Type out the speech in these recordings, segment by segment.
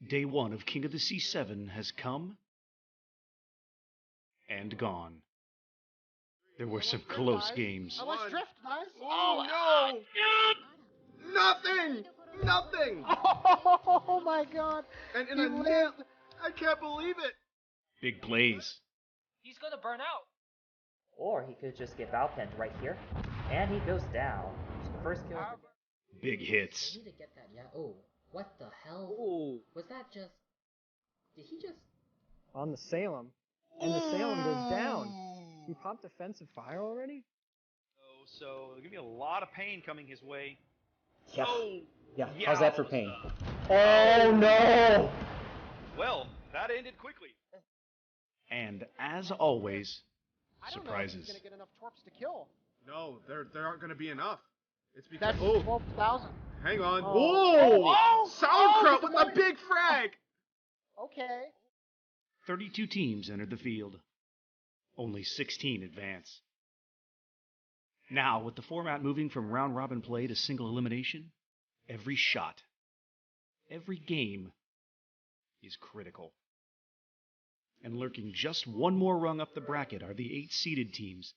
Day 1 of King of the Sea 7 has come and gone. There were some close games. Let's drift, guys. Oh no! Nothing! Nothing! Oh my God! And He I lived. I can't believe it! Big plays. He's gonna burn out. Or he could just get Valpent right here, and he goes down. So the first kill. Big hits. I need to get that. Yeah. Oh, what the hell? Oh. Was that just? Did he just? On the Salem, and the Salem goes down. He popped defensive fire already? So there's gonna be a lot of pain coming his way. Yeah. Oh, Yeah. yeah. How's that for pain? Oh no! Well, that ended quickly. And as always, I don't know if he's surprises. gonna get enough torps to kill. No, there aren't going to be enough. It's because... That's Oh, 12,000. hang on. Oh. Sauerkraut Oh, with a big frag! Okay. 32 teams entered the field. Only 16 advance. Now, with the format moving from round-robin play to single elimination, every shot, every game is critical. And lurking just one more rung up the bracket are the 8 seeded teams,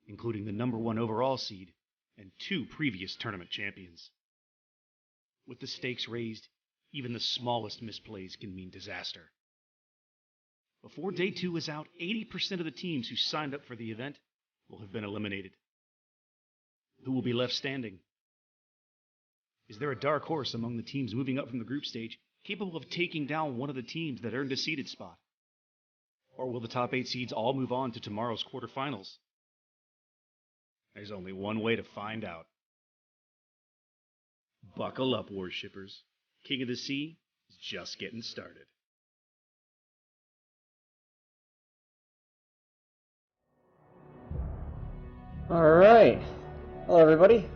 including the number 1 overall seed and 2 previous tournament champions. With the stakes raised, even the smallest misplays can mean disaster. Before Day 2 is out, 80% of the teams who signed up for the event will have been eliminated. Who will be left standing? Is there a dark horse among the teams moving up from the group stage capable of taking down one of the teams that earned a seeded spot? Or will the top 8 seeds all move on to tomorrow's quarterfinals? There's only one way to find out. Buckle up, worshippers. King of the Sea is just getting started. Alright. Hello, everybody.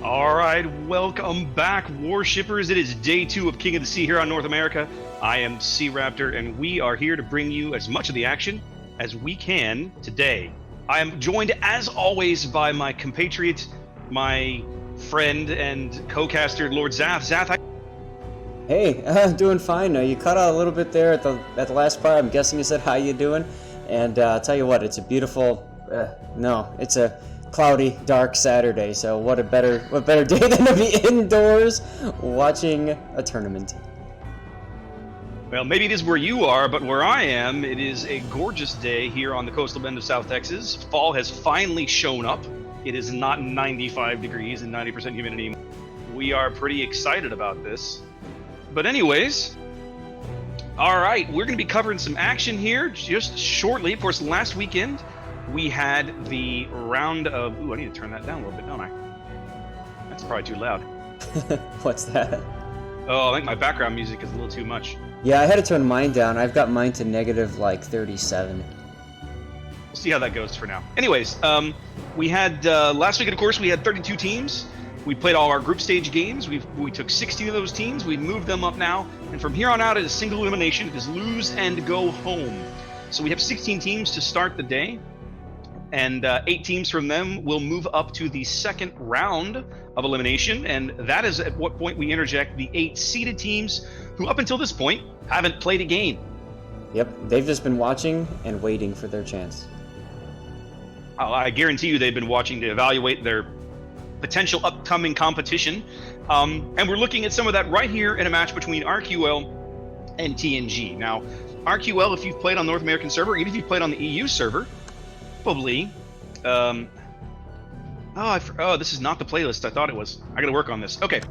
All right, welcome back, worshippers. It is Day 2 of King of the Sea here on North America. I am Sea Raptor, and we are here to bring you as much of the action as we can today. I am joined, as always, by my compatriot, my friend and co-caster, Lord Zath. Zath, Hey, doing fine. You cut out a little bit there at the last part. I'm guessing you said how you doing. And I'll tell you what, it's a beautiful. No, it's a cloudy, dark Saturday. So what better day than to be indoors watching a tournament. well, maybe it is where you are, but where I am, it is a gorgeous day here on the coastal bend of South Texas. Fall has finally shown up. It is not 95 degrees and 90% humidity. We are pretty excited about this. But anyways, all right, we're going to be covering some action here just shortly. Of course, last weekend we had the round of... Ooh, I need to turn that down a little bit, don't I? That's probably too loud. What's that? Oh, I think my background music is a little too much. Yeah, I had to turn mine down. I've got mine to negative like 37. We'll see how that goes for now. Anyways, we had last weekend, of course, we had 32 teams. We played all our group stage games. We took 16 of those teams. We moved them up now. And from here on out, it is single elimination. It is lose and go home. So we have 16 teams to start the day. And 8 teams from them will move up to the second round of elimination. And that is at what point we interject the 8 seeded teams who up until this point haven't played a game. Yep, they've just been watching and waiting for their chance. I guarantee you they've been watching to evaluate their potential upcoming competition. And we're looking at some of that right here in a match between RQL and TNG. Now, RQL, if you've played on North American server, even if you've played on the EU server, probably... this is not the playlist I thought it was. I gotta work on this. Okay.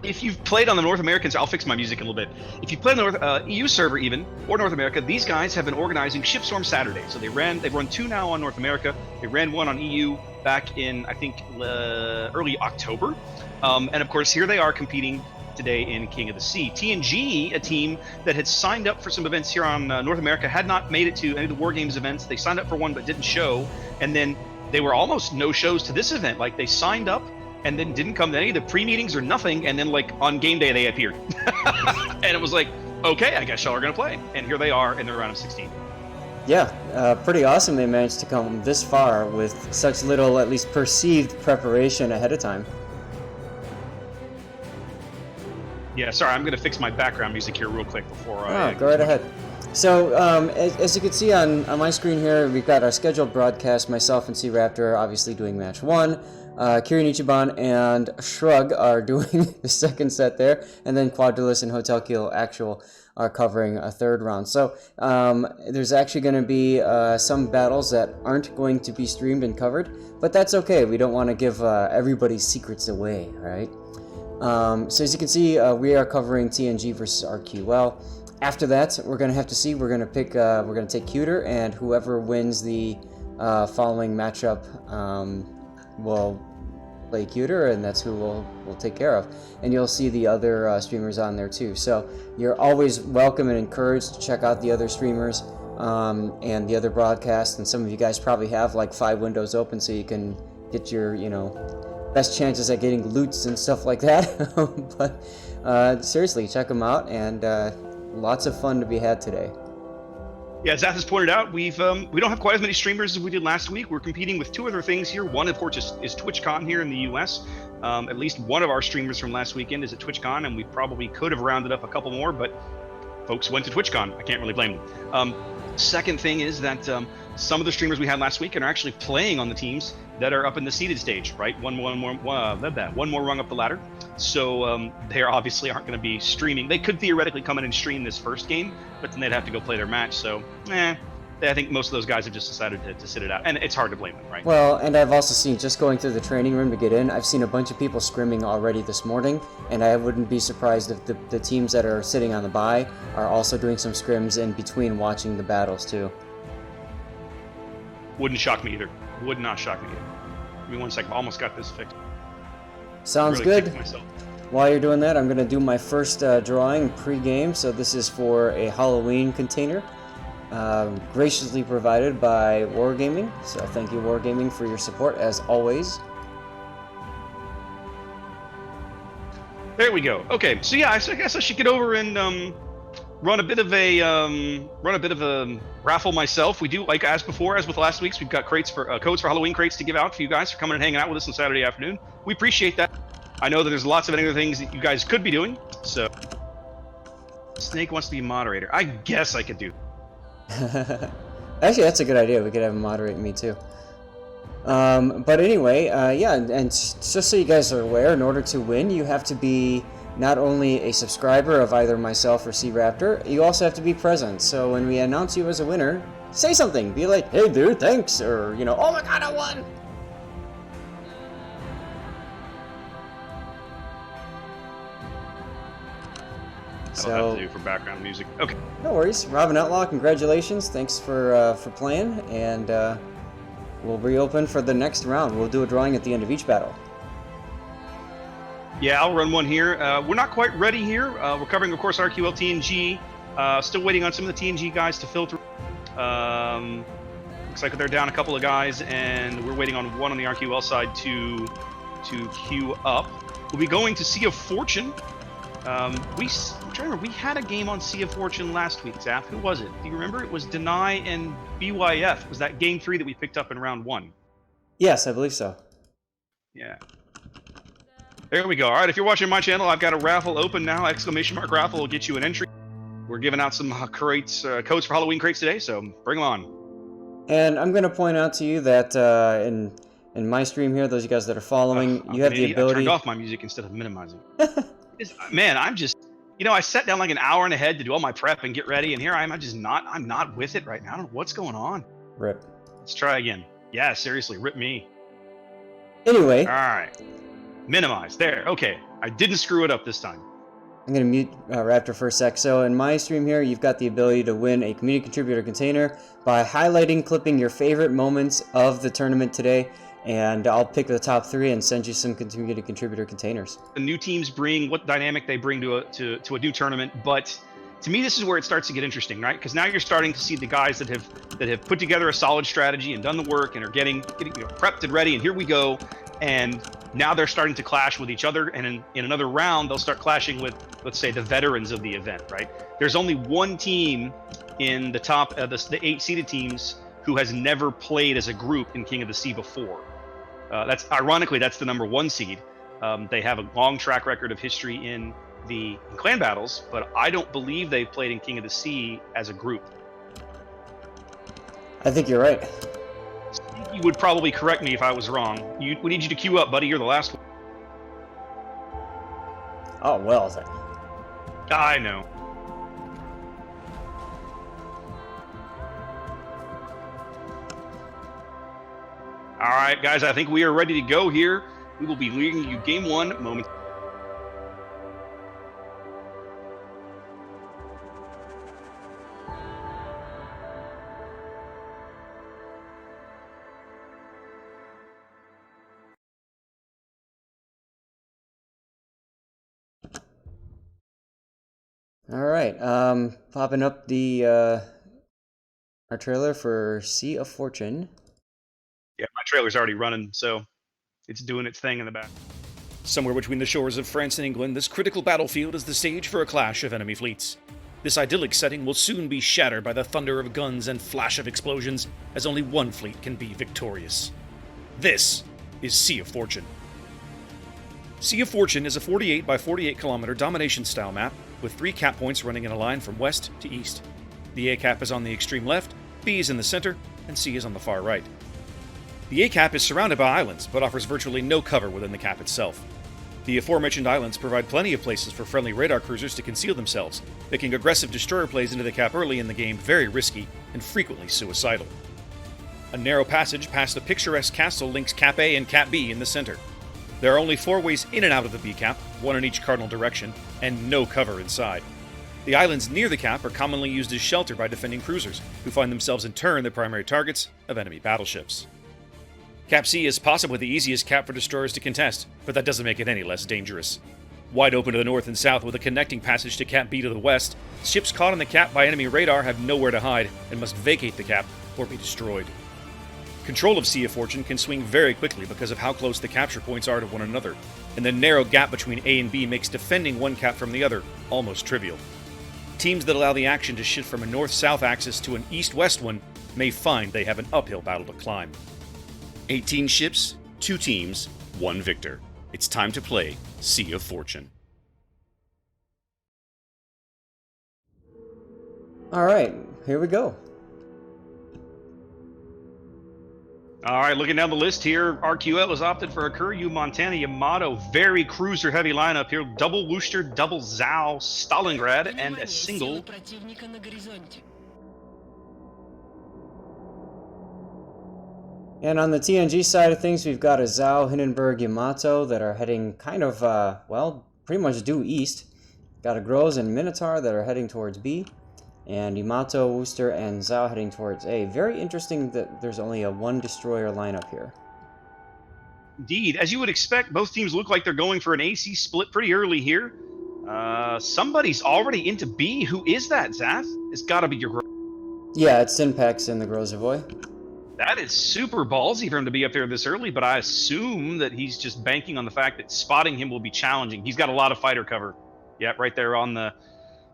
If you've played on the North Americans, I'll fix my music in a little bit. If you play on the EU server even, or North America, these guys have been organizing Shipstorm Saturday. So they've run 2 now on North America. They ran 1 on EU back in, I think, early October. And of course, here they are competing today in King of the Sea. TNG, a team that had signed up for some events here on North America, had not made it to any of the War Games events. They signed up for one but didn't show. And then they were almost no shows to this event. Like, they signed up and then didn't come to any of the pre-meetings or nothing, and then like on game day they appeared. And it was like, okay, I guess y'all are gonna play. And here they are in their round of 16. Yeah, pretty awesome they managed to come this far with such little, at least perceived, preparation ahead of time. Yeah, sorry, I'm going to fix my background music here real quick before I... Go right ahead. So, as you can see on my screen here, we've got our scheduled broadcast. Myself and C-Raptor obviously doing match 1. Kirin Ichiban and Shrug are doing the second set there. And then Quadrilus and Hotel Kill Actual are covering a third round. So, there's actually going to be some battles that aren't going to be streamed and covered. But that's okay. We don't want to give everybody's secrets away, right? So as you can see, we are covering TNG versus RQL. After that, we're going to have to see. We're going to pick. We're going to take Cuter, and whoever wins the following matchup will play Cuter, and that's who we'll take care of. And you'll see the other streamers on there too. So you're always welcome and encouraged to check out the other streamers and the other broadcasts. And some of you guys probably have like 5 windows open, so you can get your best chances at getting loots and stuff like that. But seriously, check them out, and lots of fun to be had today. Yeah, as Zath has pointed out, we don't have quite as many streamers as we did last week. We're competing with 2 other things here. One, of course, is TwitchCon here in the U.S. At least one of our streamers from last weekend is at TwitchCon, and we probably could have rounded up a couple more, but folks went to TwitchCon. I can't really blame them. Second thing is that some of the streamers we had last week are actually playing on the teams that are up in the seeded stage, right? One more rung up the ladder. So they obviously aren't going to be streaming. They could theoretically come in and stream this first game, but then they'd have to go play their match. So, I think most of those guys have just decided to sit it out, and it's hard to blame them, right? Well, and I've also seen, just going through the training room to get in, I've seen a bunch of people scrimming already this morning, and I wouldn't be surprised if the teams that are sitting on the bye are also doing some scrims in between watching the battles too. Wouldn't shock me either. Would not shock me either. Give me one second. I almost got this fixed. Sounds really good. Myself. While you're doing that, I'm going to do my first drawing pre-game. So this is for a Halloween container, graciously provided by Wargaming. So thank you, Wargaming, for your support as always. There we go. Okay, so yeah, I guess I should get over and run a bit of a raffle myself. We do, like as before, as with last week's, we've got codes for Halloween crates to give out for you guys for coming and hanging out with us on Saturday afternoon. We appreciate that. I know that there's lots of other things that you guys could be doing. So, Snake wants to be moderator. I guess I could do. Actually, that's a good idea. We could have him moderate me too. But anyway, yeah, and just so you guys are aware, in order to win, you have to be not only a subscriber of either myself or C-Raptor, you also have to be present. So when we announce you as a winner, say something. Be like, hey dude, thanks, or, oh my god, I won! That'll have to do for background music. Okay. No worries. Robin Outlaw, congratulations. Thanks for playing, and we'll reopen for the next round. We'll do a drawing at the end of each battle. Yeah, I'll run one here. We're not quite ready here. We're covering, of course, RQL TNG. Still waiting on some of the TNG guys to filter. Looks like they're down a couple of guys, and we're waiting on one on the RQL side to queue up. We'll be going to Sea of Fortune. I'm trying to remember, we had a game on Sea of Fortune last week, Zaf. Who was it? Do you remember? It was Deny and BYF. Was that game 3 that we picked up in round 1? Yes, I believe so. Yeah. There we go. All right, if you're watching my channel, I've got a raffle open now. Exclamation mark raffle will get you an entry. We're giving out some codes for Halloween crates today, so bring them on. And I'm going to point out to you that in my stream here, those of you guys that are following, you have the ability... I turned off my music instead of minimizing. Man, I'm just... I sat down like an hour and ahead to do all my prep and get ready, and here I am. I'm not with it right now. I don't know what's going on. Rip. Let's try again. Yeah, seriously, rip me. Anyway. All right. Minimize. There. Okay. I didn't screw it up this time. I'm going to mute Raptor for a sec. So in my stream here, you've got the ability to win a community contributor container by clipping your favorite moments of the tournament today. And I'll pick the top 3 and send you some community contributor containers. The new teams bring what dynamic they bring to a new tournament, but to me this is where it starts to get interesting, right? Because now you're starting to see the guys that have put together a solid strategy and done the work and are getting prepped and ready, and here we go. And now they're starting to clash with each other, and in another round they'll start clashing with, let's say, the veterans of the event, right? There's only one team in the top of the 8 seeded teams who has never played as a group in King of the Sea before. That's ironically that's the number 1 seed. They have a long track record of history in clan battles, but I don't believe they've played in King of the Sea as a group. I think you're right. You would probably correct me if I was wrong. We need you to queue up, buddy. You're the last one. Oh, well. I know. All right, guys, I think we are ready to go here. We will be leading you game 1 moment. All right, popping up the our trailer for Sea of Fortune. Yeah, my trailer's already running, so it's doing its thing in the back. Somewhere between the shores of France and England, this critical battlefield is the stage for a clash of enemy fleets. This idyllic setting will soon be shattered by the thunder of guns and flash of explosions, as only one fleet can be victorious. This is Sea of Fortune. Sea of Fortune is a 48 by 48 kilometer domination-style map with 3 cap points running in a line from west to east. The A cap is on the extreme left, B is in the center, and C is on the far right. The A cap is surrounded by islands, but offers virtually no cover within the cap itself. The aforementioned islands provide plenty of places for friendly radar cruisers to conceal themselves, making aggressive destroyer plays into the cap early in the game very risky and frequently suicidal. A narrow passage past the picturesque castle links Cap A and Cap B in the center. There are only 4 ways in and out of the B cap, 1 in each cardinal direction, and no cover inside. The islands near the cap are commonly used as shelter by defending cruisers, who find themselves in turn the primary targets of enemy battleships. Cap C is possibly the easiest cap for destroyers to contest, but that doesn't make it any less dangerous. Wide open to the north and south with a connecting passage to Cap B to the west, ships caught on the cap by enemy radar have nowhere to hide and must vacate the cap or be destroyed. Control of Sea of Fortune can swing very quickly because of how close the capture points are to one another, and the narrow gap between A and B makes defending one cap from the other almost trivial. Teams that allow the action to shift from a north-south axis to an east-west one may find they have an uphill battle to climb. 18 ships, 2 teams, 1 victor. It's time to play Sea of Fortune. All right, here we go. All right, looking down the list here, RQL has opted for a Kuryu, Montana, Yamato, very cruiser-heavy lineup here. Double Worcester, double Zao, Stalingrad, and a single... And on the TNG side of things, we've got a Zhao, Hindenburg, Yamato that are heading kind of, well, pretty much due east. Got a Groz and Minotaur that are heading towards B. And Yamato, Worcester, and Zhao heading towards A. Very interesting that there's only a 1 destroyer lineup here. Indeed. As you would expect, both teams look like they're going for an AC split pretty early here. Somebody's already into B. Who is that, Zath? It's got to be your... Yeah, it's Synpax and the Grozovoy. That is super ballsy for him to be up there this early, but I assume that he's just banking on the fact that spotting him will be challenging. He's got a lot of fighter cover. Yep, right there on the...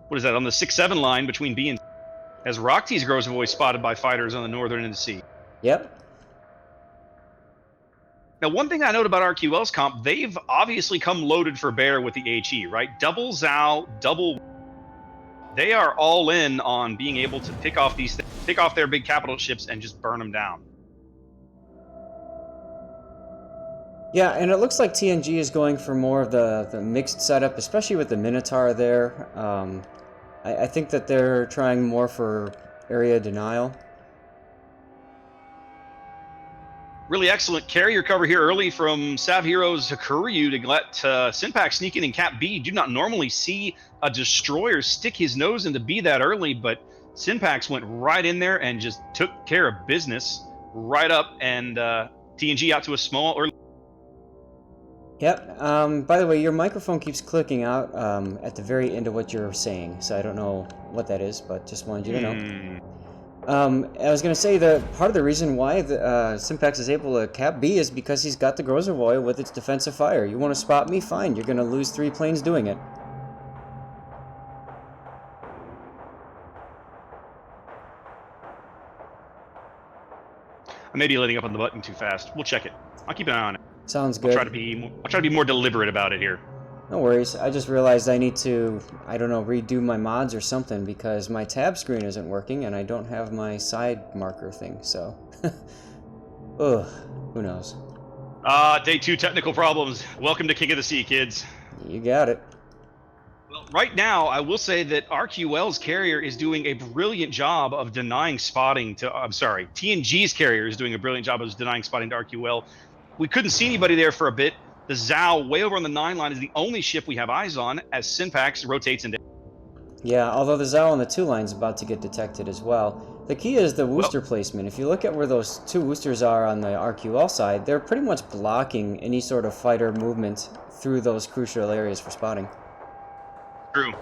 What is that? On the 6-7 line between B and C. As Rockte's Grozovoy spotted by fighters on the northern end of the sea. Yep. Now, one thing I note about RQL's comp, they've obviously come loaded for bear with the HE, right? Double Zao, double... They are all in on being able to pick off their big capital ships and just burn them down. Yeah, and it looks like TNG is going for more of the mixed setup, especially with the Minotaur there. I think that they're trying more for area denial. Really excellent carrier cover here early from Sav Heroes Hakuryu to let Synpax sneak in Cap B. Do not normally see a destroyer stick his nose into B that early, but Synpax went right in there and just took care of business right up, and TNG out to a small early... Yep. By the way, your microphone keeps clicking out at the very end of what you're saying, so I don't know what that is, but just wanted you to know. I was going to say that part of the reason why the Synpax is able to cap B is because he's got the Grozovoy with its defensive fire. You want to spot me? Fine. You're going to lose 3 planes doing it. I may be letting up on the button too fast. We'll check it. I'll keep an eye on it. Sounds I'll good. try to be more deliberate about it here. No worries. I just realized I need to, I don't know, redo my mods or something because my tab screen isn't working and I don't have my side marker thing, so. Ugh, who knows? Day 2 technical problems. Welcome to King of the Sea, kids. You got it. Well, right now, I will say that RQL's carrier is doing a brilliant job of denying spotting to... I'm sorry, TNG's carrier is doing a brilliant job of denying spotting to RQL. We couldn't see anybody there for a bit. The Zao, way over on the 9 line, is the only ship we have eyes on as Synpax rotates into... Yeah, although the Zao on the 2 line is about to get detected as well. The key is the Wooster placement. If you look at where those 2 Woosters are on the RQL side, they're pretty much blocking any sort of fighter movement through those crucial areas for spotting. True.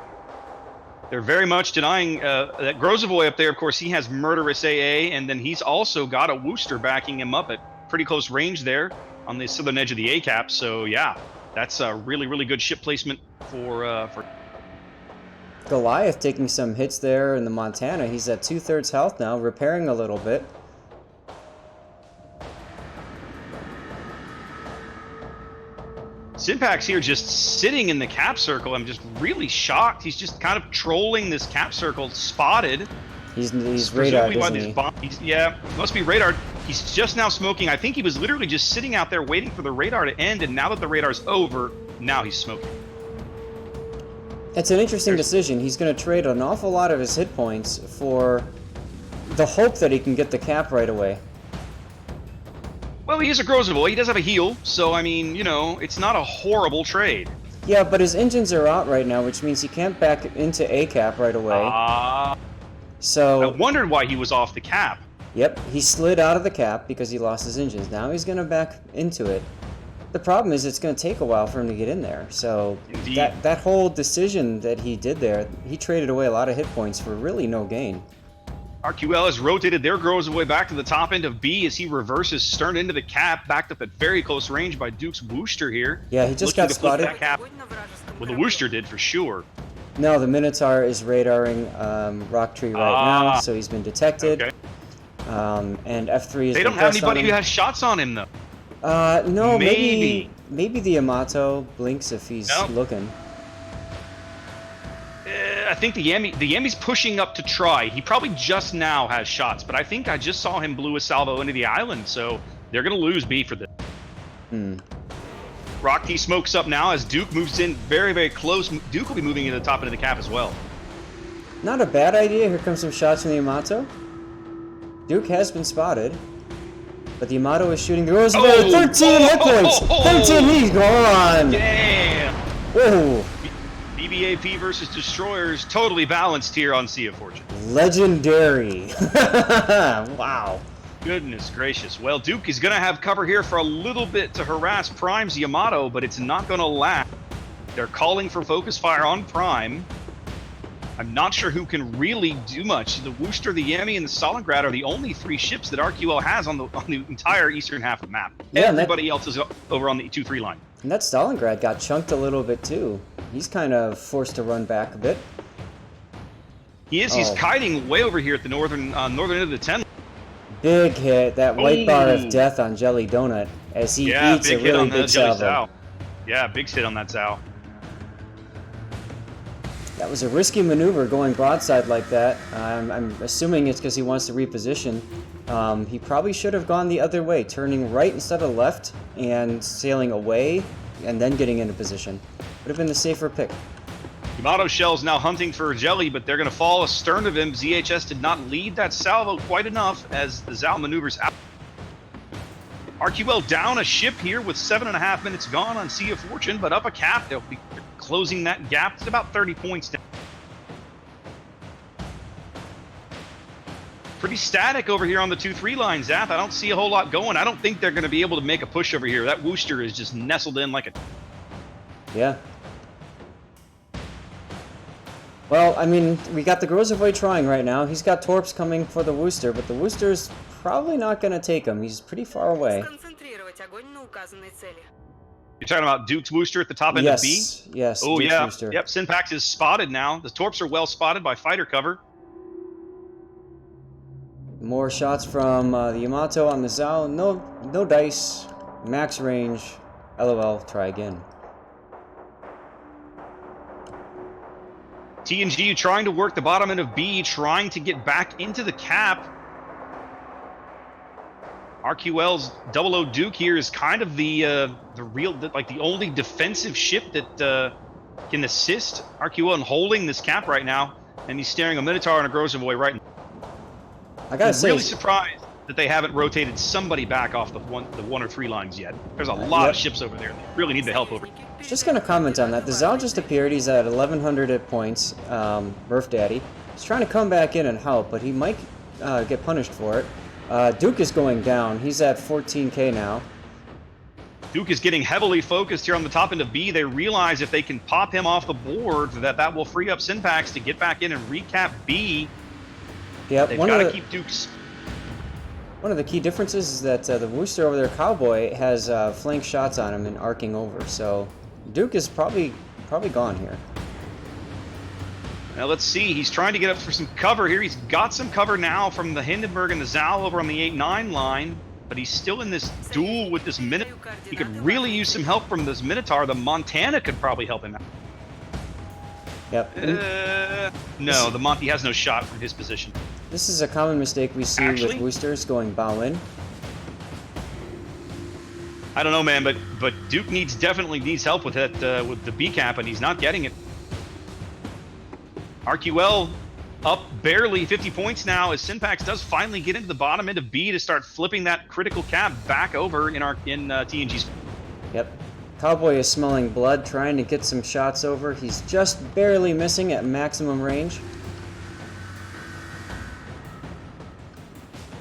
They're very much denying that Grozavoy up there. Of course, he has murderous AA, and then he's also got a Wooster backing him up at pretty close range there on the southern edge of the A cap. So yeah, that's a really, really good ship placement for. Goliath taking some hits there in the Montana. He's at 2/3 health now, repairing a little bit. Synpax here just sitting in the cap circle. I'm just really shocked. He's just kind of trolling this cap circle, spotted. He's radar, isn't he? Yeah, must be radar. He's just now smoking. I think he was literally just sitting out there waiting for the radar to end, and now that the radar's over, now he's smoking. It's an interesting decision. He's going to trade an awful lot of his hit points for the hope that he can get the cap right away. Well, he is a Grozavoy. He does have a heal, so I mean, you know, it's not a horrible trade. Yeah, but his engines are out right now, which means he can't back into A cap right away. So I wondered why he was off the cap. Yep, he slid out of the cap because he lost his engines. Now he's going to back into it. The problem is it's going to take a while for him to get in there. So that whole decision that he did there, he traded away a lot of hit points for really no gain. RQL has rotated their Grozavoy back to the top end of B as he reverses stern into the cap, backed up at very close range by Duke's Wooster here. Yeah, he just got spotted. That cap. Well, the Wooster did for sure. No, the Minotaur is radaring Rock Tree right now, so he's been detected. Okay. And F3 is. They don't have anybody who has shots on him though. No, maybe the Yamato blinks if he's looking. I think the Yami's pushing up to try. He probably just now has shots, but I think I just saw him blew a salvo into the island, so they're going to lose B for this. Rock T smokes up now as Duke moves in very, very close. Duke will be moving into the top end of the cap as well. Not a bad idea. Here comes some shots from the Yamato. Duke has been spotted, but the Yamato is shooting the Grozavoy. 13 hit points! 13, he's gone! Damn! Whoa! BBAP versus Destroyers, totally balanced here on Sea of Fortune. Legendary! Wow. Goodness gracious. Well, Duke is going to have cover here for a little bit to harass Prime's Yamato, but it's not going to last. They're calling for focus fire on Prime. I'm not sure who can really do much. The Wooster, the Yami, and the Stalingrad are the only 3 ships that RQL has on the entire eastern half of the map. Yeah, everybody else is over on the 2-3 line. And that Stalingrad got chunked a little bit too. He's kind of forced to run back a bit. He is. He's kiting way over here at the northern end of the 10. Big hit. That white bar of death on Jelly Donut as he eats a really big salvo. Yeah, big hit on that Zao. That was a risky maneuver going broadside like that. I'm assuming it's because he wants to reposition. He probably should have gone the other way, turning right instead of left and sailing away and then getting into position. Would have been the safer pick. Yamato Shell's now hunting for Jelly, but they're going to fall astern of him. ZHS did not lead that salvo quite enough as the Zao maneuvers out. RQL down a ship here with 7.5 minutes gone on Sea of Fortune, but up a cap. They'll be closing that gap. It's about 30 points down. Pretty static over here on the 2-3 line, Zath. I don't see a whole lot going. I don't think they're going to be able to make a push over here. That Wooster is just nestled in like a... Yeah. Well, I mean, we got the Grozavoy trying right now. He's got Torps coming for the Wooster, but the Wooster's probably not going to take him. He's pretty far away. You're talking about Duke's Wooster at the top end of B? Yes, oh, Duke's yeah. Wooster. Yep, Synpax is spotted now. The Torps are well spotted by fighter cover. More shots from the Yamato on the Zao. No dice. Max range. LOL. Try again. TNG trying to work the bottom end of B, trying to get back into the cap. RQL's 00 Duke here is kind of the only defensive ship that can assist RQL in holding this cap right now, and he's staring a Minotaur and a Grozavoy right. I gotta say, really surprised that they haven't rotated somebody back off the one or three lines yet. There's a lot of ships over there. They really need the help over. Just gonna comment on that. The Zao just appeared. He's at 1100 hit points. Murph Daddy. He's trying to come back in and help, but he might get punished for it. Duke is going down. He's at 14k now. Duke is getting heavily focused here on the top end of B. They realize if they can pop him off the board, that will free up Synpax to get back in and recap B. Yep. They've got to keep Duke's. One of the key differences is that the Wooster over there, Cowboy, has flank shots on him and arcing over. So Duke is probably gone here. Now let's see. He's trying to get up for some cover here. He's got some cover now from the Hindenburg and the Zal over on the 8-9 line, but he's still in this duel with this Minotaur. He could really use some help from this Minotaur. The Montana could probably help him out. Yep. No, the Monty has no shot from his position. This is a common mistake we see with Woosters going bow in. I don't know, man, but Duke definitely needs help with it with the B cap, and he's not getting it. RQL up barely 50 points now as Synpax does finally get into the bottom end of B to start flipping that critical cap back over in TNG's. Yep. Cowboy is smelling blood, trying to get some shots over. He's just barely missing at maximum range.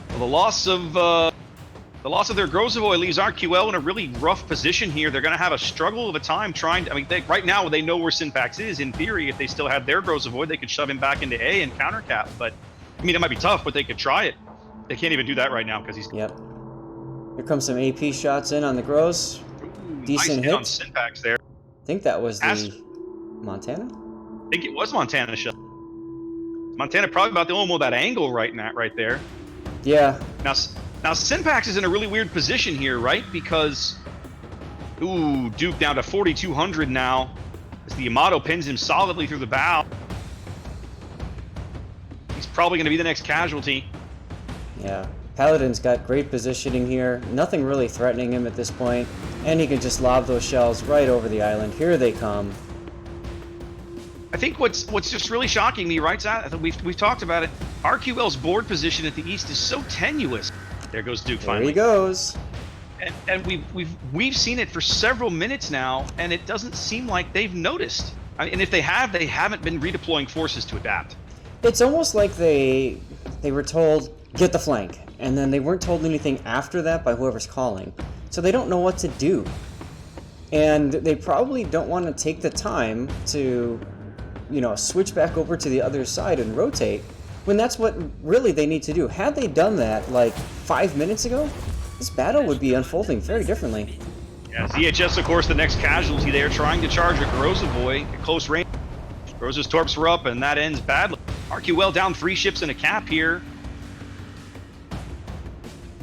Well, the loss of their Grozavoy leaves RQL in a really rough position here. They're going to have a struggle of a time trying to. I mean, right now they know where Synpax is. In theory, if they still had their Grozavoy, they could shove him back into A and countercap. But I mean, it might be tough, but they could try it. They can't even do that right now because he's. Yep. Here comes some AP shots in on the Groz. Decent nice hit on Synpax there. I think that was the Montana. I think it was Montana shot. Montana probably about the only one with that angle right there. Yeah. Now Synpax is in a really weird position here, right? Because, Duke down to 4,200 now. As the Yamato pins him solidly through the bow. He's probably going to be the next casualty. Yeah. Paladin's got great positioning here. Nothing really threatening him at this point. And he can just lob those shells right over the island. Here they come. I think what's just really shocking me, right, Zach? I think we've talked about it. RQL's board position at the east is so tenuous. There goes Duke finally. There he goes. And we've seen it for several minutes now, and it doesn't seem like they've noticed. And if they have, they haven't been redeploying forces to adapt. It's almost like they were told, get the flank. And then they weren't told anything after that by whoever's calling. So they don't know what to do. And they probably don't want to take the time to, switch back over to the other side and rotate, when that's what really they need to do. Had they done that like 5 minutes ago, this battle would be unfolding very differently. Yeah, ZHS, of course, the next casualty there, trying to charge a Grozavoy at close range. Groza's torps were up, and that ends badly. RQL down 3 ships in a cap here.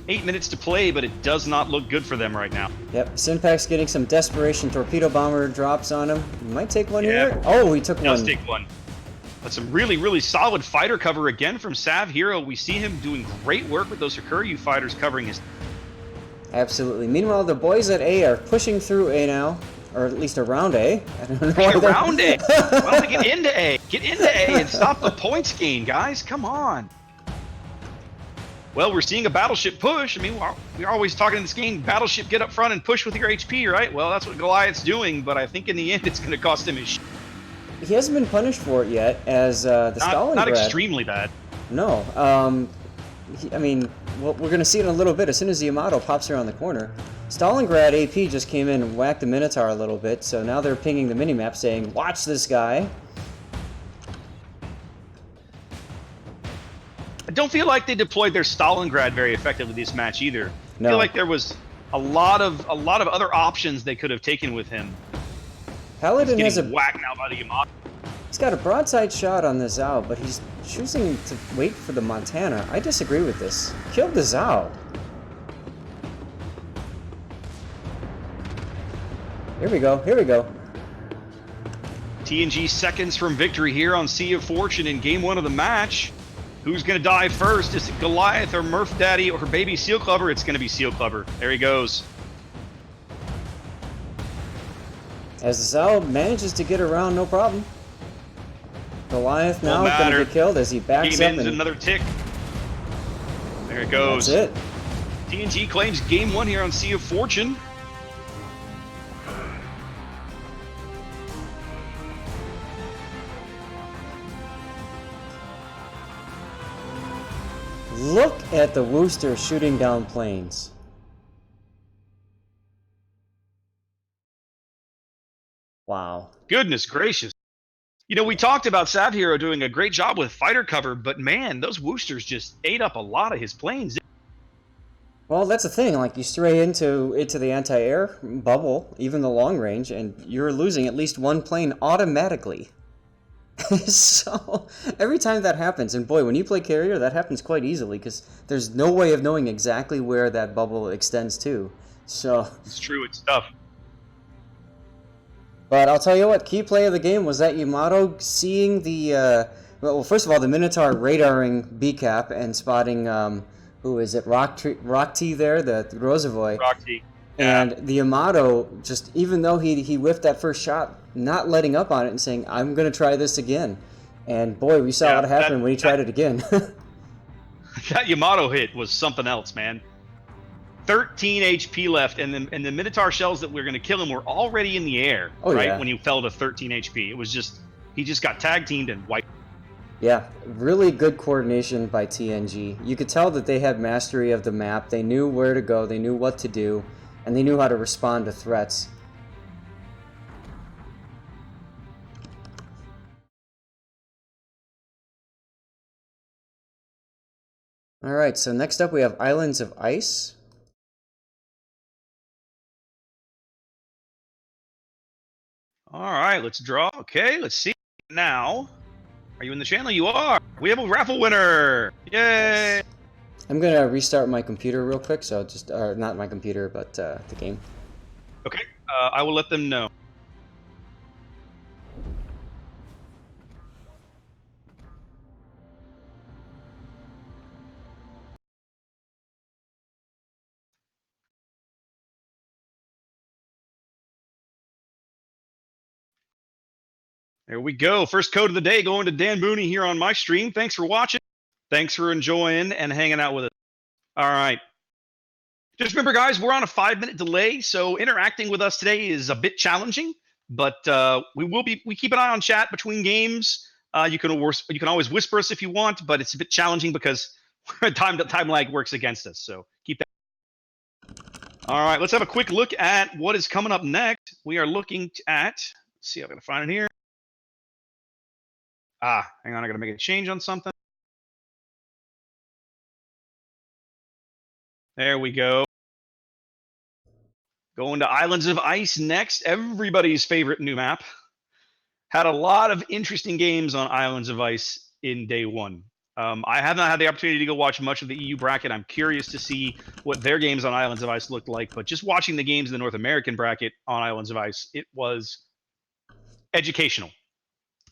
8 minutes to play, but it does not look good for them right now. Yep, Synpax getting some desperation torpedo bomber drops on him. He might take one here. Oh, he took one. Does take one. But some really, really solid fighter cover again from Sav Hero. We see him doing great work with those Hakuryu fighters covering his. Absolutely. Meanwhile, the boys at A are pushing through A now, or at least around A. I don't know. Around A. Why don't they get into A? Get into A and stop the points gain, guys. Come on. Well, we're seeing a battleship push. I mean, we're always talking in this game, battleship get up front and push with your HP, right? Well, that's what Goliath's doing, but I think in the end it's going to cost him his. He hasn't been punished for it yet, as the Stalingrad. Not extremely bad. No. Well, we're going to see it in a little bit as soon as the Yamato pops around the corner. Stalingrad AP just came in and whacked the Minotaur a little bit, so now they're pinging the minimap saying, watch this guy. I don't feel like they deployed their Stalingrad very effectively this match either. No. I feel like there was a lot of other options they could have taken with him. Paladin has a whacked now by the Yamato. He's got a broadside shot on the Zhao, but he's choosing to wait for the Montana. I disagree with this. Killed the Zhao. Here we go, here we go. TNG seconds from victory here on Sea of Fortune in game 1 of the match. Who's going to die first? Is it Goliath or Murph Daddy or baby Seal Clubber? It's going to be Seal Clubber. There he goes. As the Zhao manages to get around, no problem. Goliath now is going to get killed as he backs Game up. ends another tick. There it goes. That's it. TNG claims game 1 here on Sea of Fortune. Look at the Wooster shooting down planes. Wow. Goodness gracious. You know, we talked about Sav Hero doing a great job with fighter cover, but man, those Woosters just ate up a lot of his planes. Well, that's the thing. Like, you stray into the anti-air bubble, even the long range, and you're losing at least one plane automatically. So, every time that happens, and boy, when you play carrier, that happens quite easily, because there's no way of knowing exactly where that bubble extends to. So, It's true, it's tough. but I'll tell you what, key play of the game was that Yamato seeing the, well, first of all, the Minotaur radaring B-cap and spotting, who is it, Rock T there, the Rosovoy. Rock T. Yeah. And the Yamato, just even though he whiffed that first shot, not letting up on it and saying, I'm going to try this again. And boy, we saw what happened when he tried it again. That Yamato hit was something else, man. 13 HP left, and the Minotaur shells that were going to kill him were already in the air, right? Yeah. When he fell to 13 HP. It was just, he just got tag teamed and wiped. Yeah, really good coordination by TNG. You could tell that they had mastery of the map. They knew where to go, they knew what to do, and they knew how to respond to threats. Alright, so next up we have Islands of Ice. Alright, let's draw. Okay, let's see. Now, are you in the channel? You are! We have a raffle winner! Yay! I'm gonna restart my computer real quick, so just, not my computer, but the game. Okay, I will let them know. There we go. First code of the day going to Dan Mooney here on my stream. Thanks for watching. Thanks for enjoying and hanging out with us. All right. Just remember, guys, we're on a 5-minute delay, so interacting with us today is a bit challenging, but we keep an eye on chat between games. You can always whisper us if you want, but it's a bit challenging because time lag works against us. So keep that. All right, let's have a quick look at what is coming up next. We are looking at, let's see if I can find it here. Hang on, I gotta make a change on something. There we go. Going to Islands of Ice next. Everybody's favorite new map. Had a lot of interesting games on Islands of Ice in day one. I have not had the opportunity to go watch much of the EU bracket. I'm curious to see what their games on Islands of Ice looked like, but just watching the games in the North American bracket on Islands of Ice, it was educational.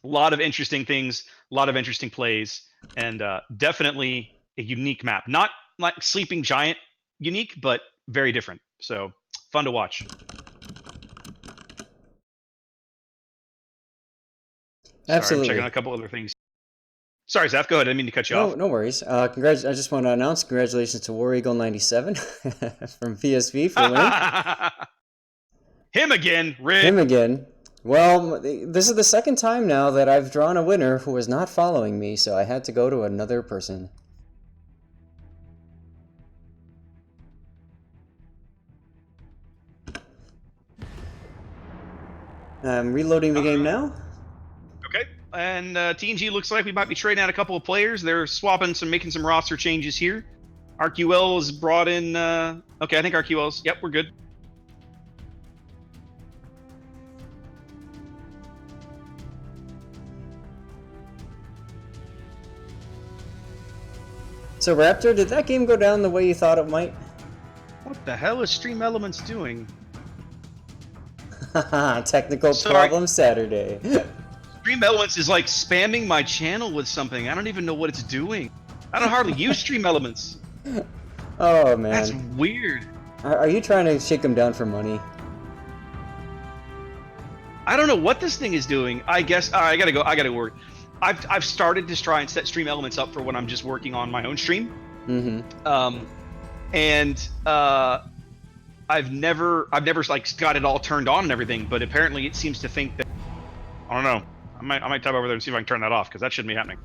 A lot of interesting things, a lot of interesting plays, and definitely a unique map. Not like Sleeping Giant unique, but very different. So fun to watch. Absolutely. Sorry, I'm checking out a couple other things. Sorry, Zaf, go ahead. I didn't mean to cut you off. No worries. I just want to announce congratulations to War Eagle 97 from PSV for winning. Him again, Rick. Him again. Well, this is the second time now that I've drawn a winner who was not following me, so I had to go to another person. I'm reloading the game now. Okay, and TNG looks like we might be trading out a couple of players. They're making some roster changes here. RQL is brought in. Okay, I think RQL's. Yep, we're good. So Raptor, did that game go down the way you thought it might? What the hell is Stream Elements doing? Haha, technical Sorry. problem Saturday. Stream Elements is like spamming my channel with something. I don't even know what it's doing. I don't hardly use Stream Elements. Oh man. That's weird. Are you trying to shake them down for money? I don't know what this thing is doing. I guess I gotta go. I gotta work. I've started to try and set Stream Elements up for when I'm just working on my own stream. Mm-hmm. I've never like got it all turned on and everything. But apparently, it seems to think that I don't know. I might type over there and see if I can turn that off because that shouldn't be happening.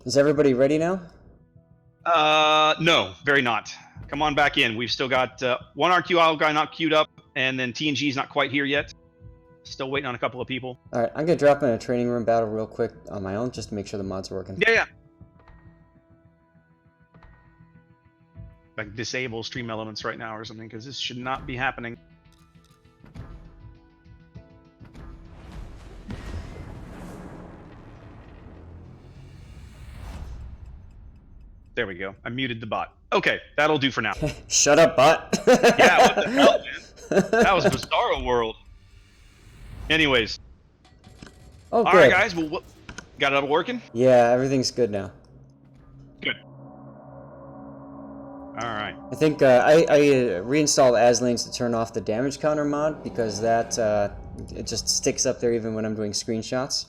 Is everybody ready now? No, very not. Come on back in. We've still got one RQL guy not queued up, and then TNG's not quite here yet. Still waiting on a couple of people. All right, I'm gonna drop in a training room battle real quick on my own just to make sure the mods are working. Yeah. Like disable Stream Elements right now or something because this should not be happening. There we go. I muted the bot. Okay, that'll do for now. Shut up, bot. Yeah, what the hell, man? That was Bizarro World. Anyways. Oh, good. All right, guys. Well, got it all working? Yeah, everything's good now. Good. All right. I think I reinstalled Aslanes to turn off the damage counter mod because that it just sticks up there even when I'm doing screenshots.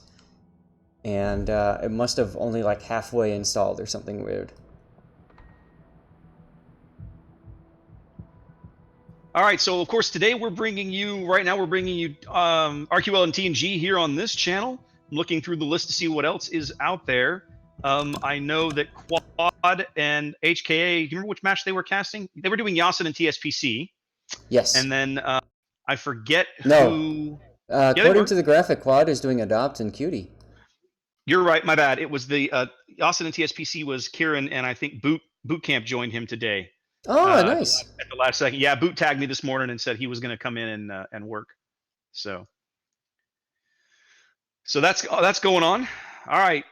And it must have only like halfway installed or something weird. All right, so of course today we're bringing you RQL and TNG here on this channel. I'm looking through the list to see what else is out there. I know that Quad and HKA, do you remember which match they were casting? They were doing Yasin and TSPC. Yes. And then I forget No. who... According to the graphic, Quad is doing Adopt and Cutie. You're right, my bad. It was the Yasin and TSPC was Kieran, and I think Boot Camp joined him today. Oh, nice. At the last second. Yeah, Boot tagged me this morning and said he was going to come in and work. So that's going on. All right.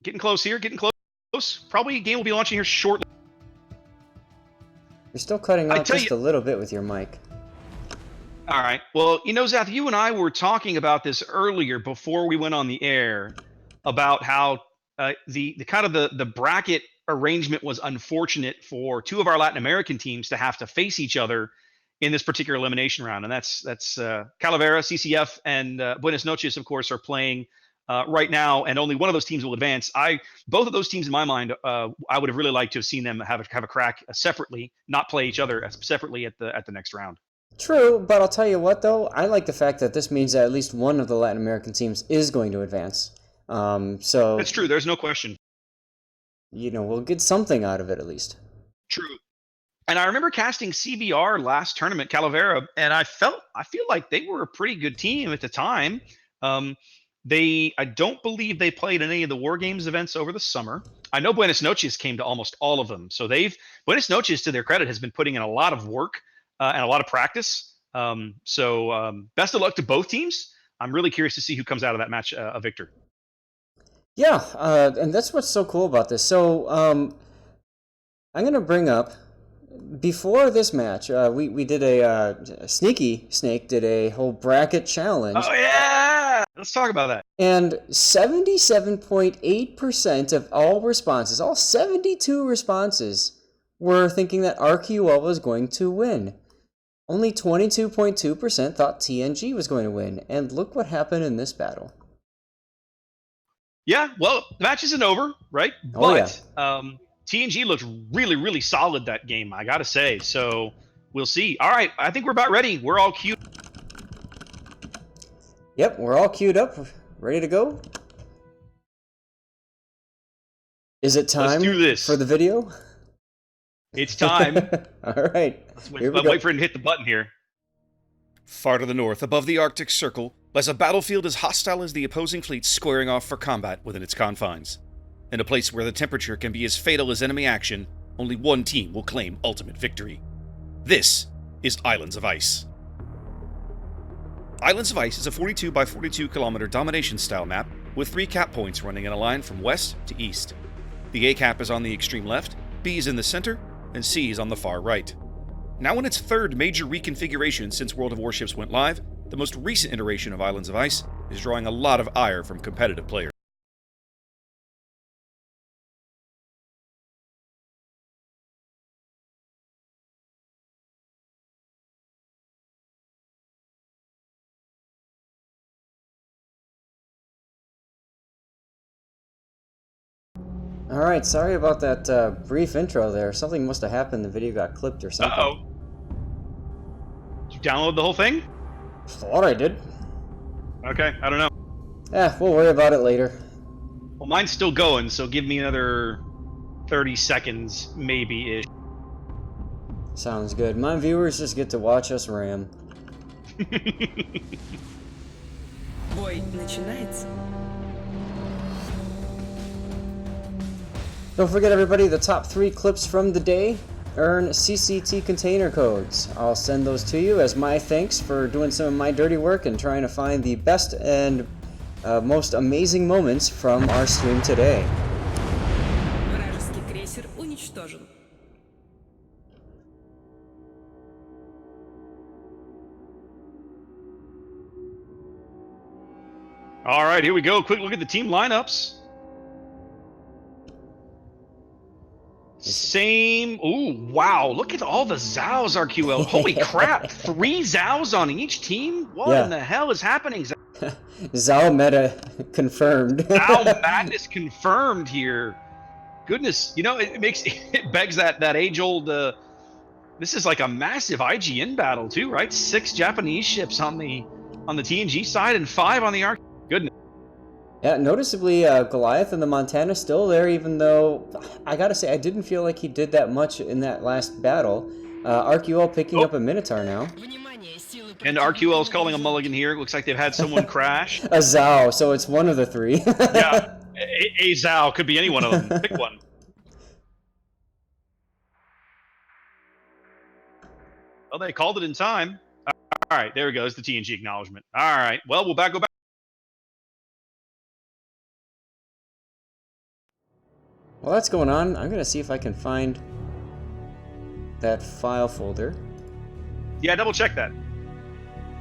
Getting close here, getting close. Probably a game will be launching here shortly. You're still cutting out just a little bit with your mic. All right. Well, Zath, you and I were talking about this earlier before we went on the air about how the kind of the bracket arrangement was unfortunate for two of our Latin American teams to have to face each other in this particular elimination round, and that's Calavera, CCF, and Buenas Noches, of course, are playing right now, and only one of those teams will advance. Both of those teams, in my mind, I would have really liked to have seen them have a crack separately, not play each other separately at the next round. True, but I'll tell you what, though, I like the fact that this means that at least one of the Latin American teams is going to advance. So that's true. There's no question. We'll get something out of it at least. True. And I remember casting CBR last tournament, Calavera, and I feel like they were a pretty good team at the time. I don't believe they played in any of the War Games events over the summer. I know Buenas Noches came to almost all of them. So Buenas Noches, to their credit, has been putting in a lot of work and a lot of practice. So best of luck to both teams. I'm really curious to see who comes out of that match a victor. Yeah, and that's what's so cool about this. So I'm going to bring up, before this match, we did a Sneaky Snake did a whole bracket challenge. Oh, yeah! Let's talk about that. And 77.8% of all responses, all 72 responses, were thinking that RQL was going to win. Only 22.2% thought TNG was going to win. And look what happened in this battle. Yeah, well, the match isn't over, right? Oh, but TNG looked really, really solid that game, I gotta say. So we'll see. All right, I think we're about ready. We're all queued. Yep, we're all queued up, ready to go. Is it time for the video? It's time. All right. Wait for him to hit the button here. Far to the north, above the Arctic Circle, lies a battlefield as hostile as the opposing fleet squaring off for combat within its confines. In a place where the temperature can be as fatal as enemy action, only one team will claim ultimate victory. This is Islands of Ice. Islands of Ice is a 42 by 42 kilometer domination-style map with 3 cap points running in a line from west to east. The A cap is on the extreme left, B is in the center, and C is on the far right. Now in its third major reconfiguration since World of Warships went live, the most recent iteration of Islands of Ice is drawing a lot of ire from competitive players. Alright, sorry about that brief intro there. Something must have happened, the video got clipped or something. Uh-oh. Did you download the whole thing? Thought I did. Okay, I don't know. We'll worry about it later. Well, mine's still going, so give me another 30 seconds, maybe-ish. Sounds good. My viewers just get to watch us ram. Бой начинается. Don't forget, everybody, the top 3 clips from the day earn CCT container codes. I'll send those to you as my thanks for doing some of my dirty work and trying to find the best and most amazing moments from our stream today. Вражеский крейсер уничтожен. All right, here we go. Quick look at the team lineups. Same. Ooh, wow. Look at all the Zhaos, RQL. Holy crap. 3 Zhaos on each team? What in the hell is happening? Zhao meta confirmed. Zhao madness confirmed here. Goodness. You know, it begs that age-old... this is like a massive IGN battle, too, right? 6 Japanese ships on the TNG side and 5 on the RQ. Goodness. Yeah, noticeably, Goliath and the Montana still there, even though, I gotta say, I didn't feel like he did that much in that last battle. RQL picking up a Minotaur now. And RQL is calling a mulligan here. It looks like they've had someone crash. A Zhao, so it's one of the 3. Yeah, a Zhao. Could be any one of them. Pick one. Well, they called it in time. All right, there goes the TNG acknowledgement. All right, well, we'll go back. While that's going on, I'm going to see if I can find that file folder. Yeah, double check that.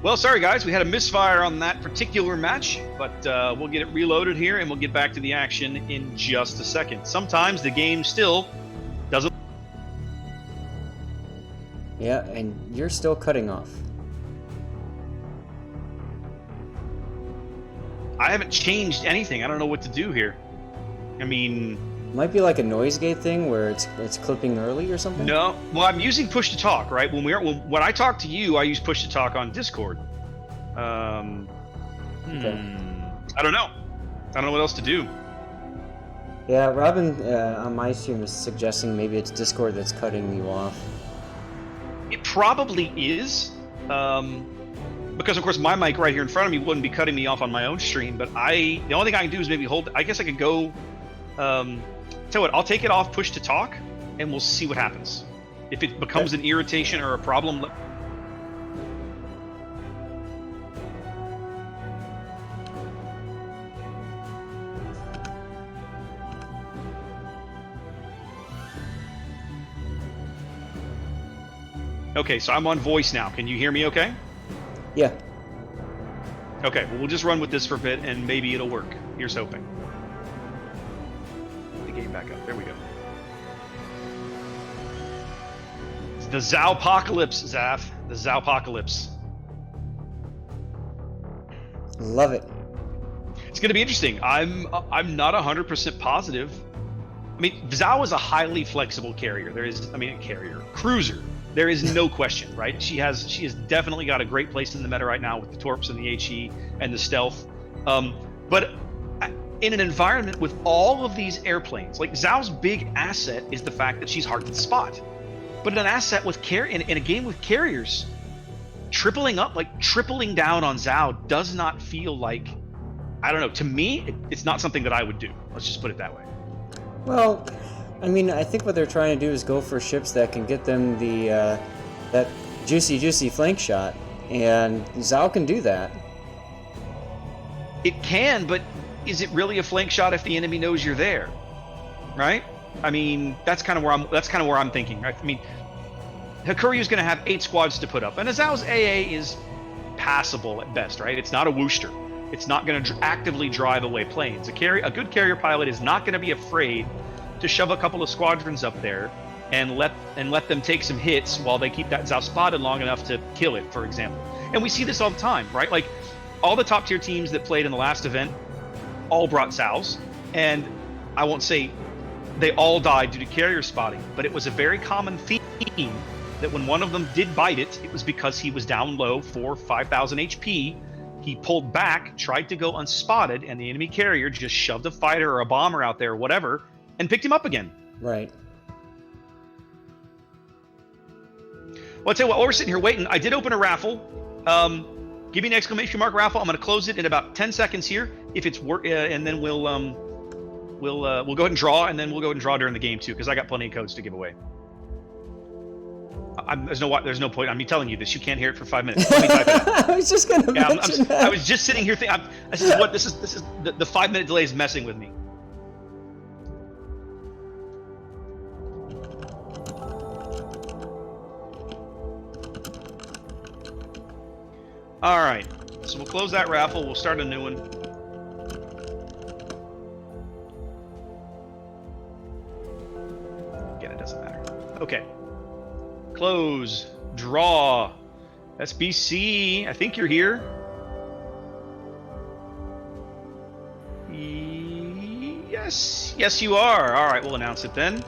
Well, sorry guys, we had a misfire on that particular match, but we'll get it reloaded here and we'll get back to the action in just a second. Sometimes the game still doesn't... Yeah, and you're still cutting off. I haven't changed anything. I don't know what to do here. I mean... Might be like a noise gate thing where it's clipping early or something? No. Well, I'm using push to talk, right? When I talk to you, I use push to talk on Discord. Okay. I don't know. I don't know what else to do. Yeah, Robin on my stream is suggesting maybe it's Discord that's cutting you off. It probably is. Because of course my mic right here in front of me wouldn't be cutting me off on my own stream, but the only thing I can do is maybe hold. I guess I could go. Tell you what, I'll take it off push to talk, and we'll see what happens. If it becomes an irritation or a problem. Okay, so I'm on voice now. Can you hear me okay? Yeah. Okay, well, we'll just run with this for a bit, and maybe it'll work. Here's hoping. Game back up. There we go. It's the Zhaopocalypse, Zaf. The Zhaopocalypse. Love it. It's going to be interesting. I'm not 100% positive. I mean, Zhao is a highly flexible carrier. Cruiser. There is no question, right? She has definitely got a great place in the meta right now with the Torps and the HE and the stealth. But in an environment with all of these airplanes, like Zhao's big asset is the fact that she's hard to spot. But in an asset with in a game with carriers, tripling down on Zhao does not feel like, I don't know, to me, it's not something that I would do. Let's just put it that way. Well, I mean, I think what they're trying to do is go for ships that can get them the that juicy flank shot, and Zhao can do that. It can, but is it really a flank shot if the enemy knows you're there? right? I mean, that's kind of where I'm thinking, right? I mean, Hakuryu's going to have 8 squads to put up, and Azao's AA is passable at best, right? It's not a Wooster. It's not going to actively drive away planes. A good carrier pilot is not going to be afraid to shove a couple of squadrons up there and let them take some hits while they keep that Zao spotted long enough to kill it, for example. And we see this all the time, right? Like, all the top tier teams that played in the last event all brought Zaos, and I won't say they all died due to carrier spotting, but it was a very common theme that when one of them did bite it, it was because he was down low, 5,000 HP. He pulled back, tried to go unspotted, and the enemy carrier just shoved a fighter or a bomber out there or whatever and picked him up again. Right. Well, I'll tell you what, while we're sitting here waiting, I did open a raffle. Give me an exclamation mark raffle. I'm going to close it in about 10 seconds here. If it's and then we'll go ahead and draw, and then we'll go ahead and draw during the game too, because I got plenty of codes to give away. There's no point. I'm telling you this. You can't hear it for 5 minutes. Let me type it out. I was just gonna mention that. I was just sitting here thinking. This is the 5-minute delay is messing with me. All right. So we'll close that raffle. We'll start a new one. Again, it doesn't matter. Okay. Close. Draw. SBC. I think you're here. Yes. Yes, you are. All right, we'll announce it then.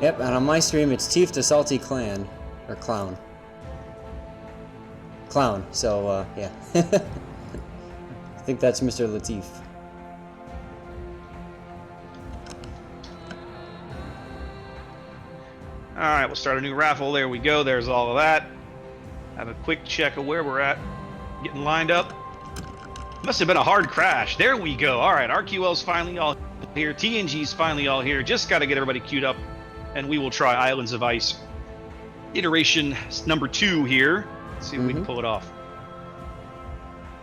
Yep, and on my stream, it's Teef the Salty Clan. Or Clown. Clown, so, yeah. I think that's Mr. Latif. Alright, we'll start a new raffle. There we go. There's all of that. Have a quick check of where we're at. Getting lined up. Must have been a hard crash. There we go. Alright, RQL's finally all here. TNG's finally all here. Just got to get everybody queued up. And we will try Islands of Ice. Iteration number 2 here. Let's see if we can pull it off.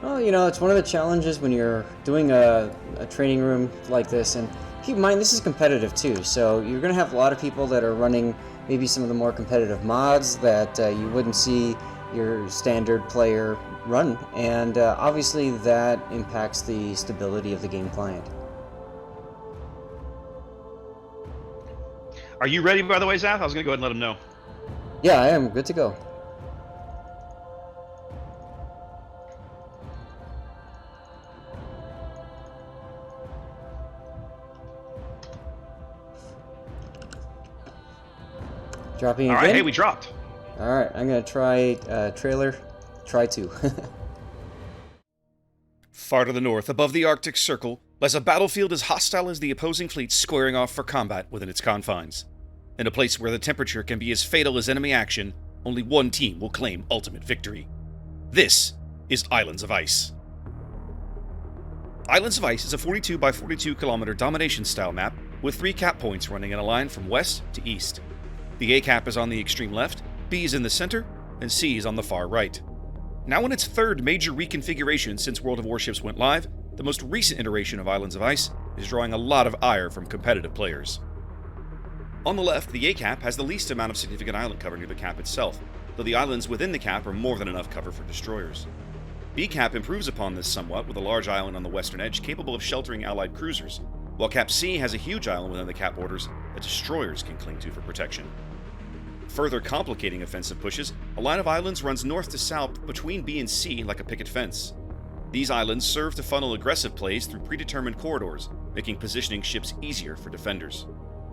Well, you know, it's one of the challenges when you're doing a training room like this, and keep in mind this is competitive too, so you're going to have a lot of people that are running maybe some of the more competitive mods that you wouldn't see your standard player run, and obviously that impacts the stability of the game client. Are you ready, by the way, Zath? I was going to go ahead and let him know. Yeah, I am good to go. Dropping again? Alright, hey, we dropped. Alright, I'm gonna try trailer. Try 2. Far to the north, above the Arctic Circle, lies a battlefield as hostile as the opposing fleet squaring off for combat within its confines. In a place where the temperature can be as fatal as enemy action, only one team will claim ultimate victory. This is Islands of Ice. Islands of Ice is a 42 by 42 kilometer domination-style map with 3 cap points running in a line from west to east. The A cap is on the extreme left, B is in the center, and C is on the far right. Now in its 3rd major reconfiguration since World of Warships went live, the most recent iteration of Islands of Ice is drawing a lot of ire from competitive players. On the left, the A cap has the least amount of significant island cover near the cap itself, though the islands within the cap are more than enough cover for destroyers. B cap improves upon this somewhat with a large island on the western edge capable of sheltering allied cruisers, while Cap C has a huge island within the cap borders that destroyers can cling to for protection. Further complicating offensive pushes, a line of islands runs north to south between B and C like a picket fence. These islands serve to funnel aggressive plays through predetermined corridors, making positioning ships easier for defenders.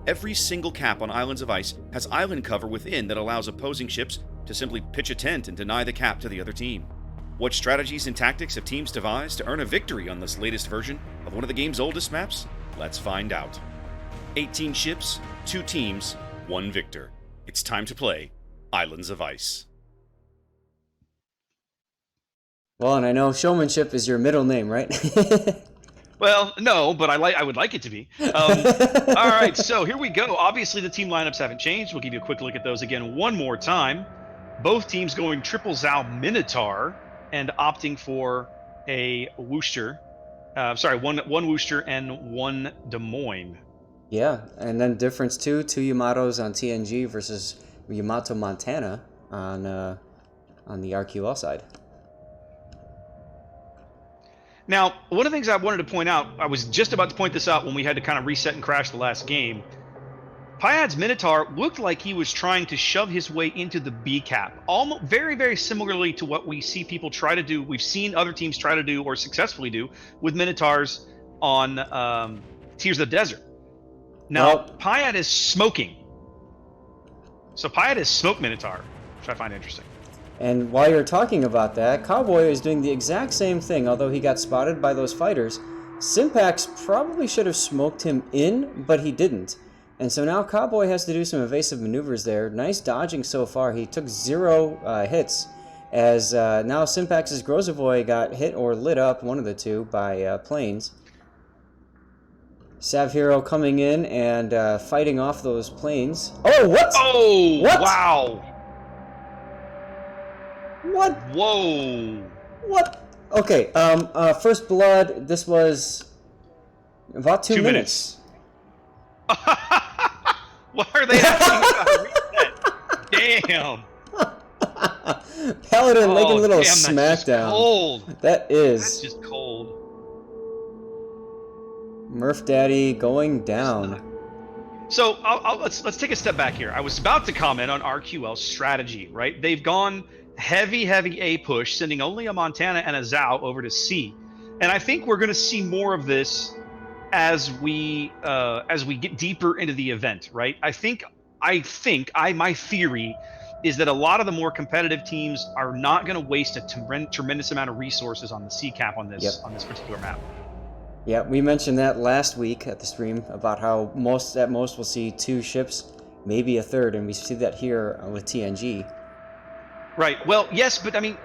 Every single cap on Islands of Ice has island cover within that allows opposing ships to simply pitch a tent and deny the cap to the other team. What strategies and tactics have teams devised to earn a victory on this latest version of one of the game's oldest maps? Let's find out. 18 ships, 2 teams, 1 victor. It's time to play Islands of Ice. Well, and I know showmanship is your middle name, right? Well, no, but I would like it to be. All right, so here we go. Obviously, the team lineups haven't changed. We'll give you a quick look at those again one more time. Both teams going triple Zao Minotaur and opting for a Wooster Sorry, one Worcester and one Des Moines. Yeah, and then difference too, 2 Yamatos on TNG versus Yamato Montana on the RQL side. Now, one of the things I wanted to point out, I was just about to point this out when we had to kind of reset and crash the last game. Pyad's Minotaur looked like he was trying to shove his way into the B cap, almost very, very similarly to what we see people try to do. We've seen other teams try to do or successfully do with Minotaurs on Tears of the Desert. Now, Pyad is smoking. So Pyad is smoke Minotaur, which I find interesting. And while you're talking about that, Cowboy is doing the exact same thing, although he got spotted by those fighters. Synpax probably should have smoked him in, but he didn't. And so now Cowboy has to do some evasive maneuvers there. Nice dodging so far. He took 0 hits, as now Synpax's Grozovoy got hit or lit up, one of the two, by planes. Sav Hero coming in and fighting off those planes. Oh, what? Oh, what? Wow. What? Whoa. What? Okay, First Blood, this was about 2 minutes. Why are they asking about a reset? Damn. Paladin making a little damn, that's smackdown. just cold. That is. That's just cold. Murph Daddy going down. So let's take a step back here. I was about to comment on RQL's strategy, right? They've gone heavy A push, sending only a Montana and a Zhao over to C, and I think we're going to see more of this as we get deeper into the event, right? My theory is that a lot of the more competitive teams are not going to waste a tremendous amount of resources on the C cap on this particular map. Yeah, we mentioned that last week at the stream about how at most we'll see 2 ships, maybe a third, and we see that here with TNG. Right. Well, yes, but I mean,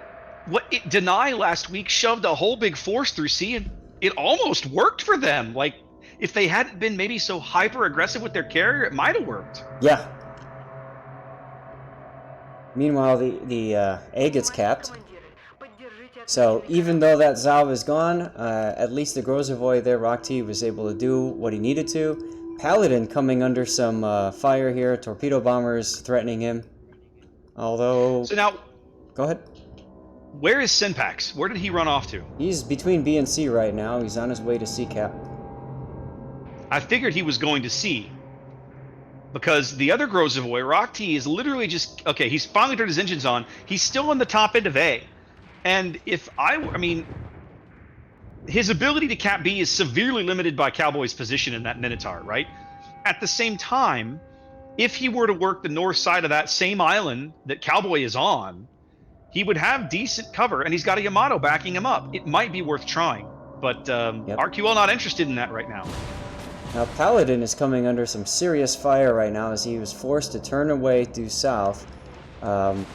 Deny last week shoved a whole big force through C, and it almost worked for them. Like, if they hadn't been maybe so hyper aggressive with their carrier, it might have worked. Yeah. Meanwhile, the A gets capped. So even though that Zhao is gone, at least the Grozovoy there, Rock T, was able to do what he needed to. Paladin coming under some fire here, torpedo bombers threatening him. Although... So now... Go ahead. Where is Synpax? Where did he run off to? He's between B and C right now. He's on his way to C cap. I figured he was going to C. Because the other Grozovoy, Rock T, is literally just... Okay, he's finally turned his engines on. He's still on the top end of A. And I mean, his ability to cap B is severely limited by Cowboy's position in that Minotaur, right? At the same time, if he were to work the north side of that same island that Cowboy is on, he would have decent cover, and he's got a Yamato backing him up. It might be worth trying, but RQL not interested in that right now. Now Paladin is coming under some serious fire right now as he was forced to turn away due south.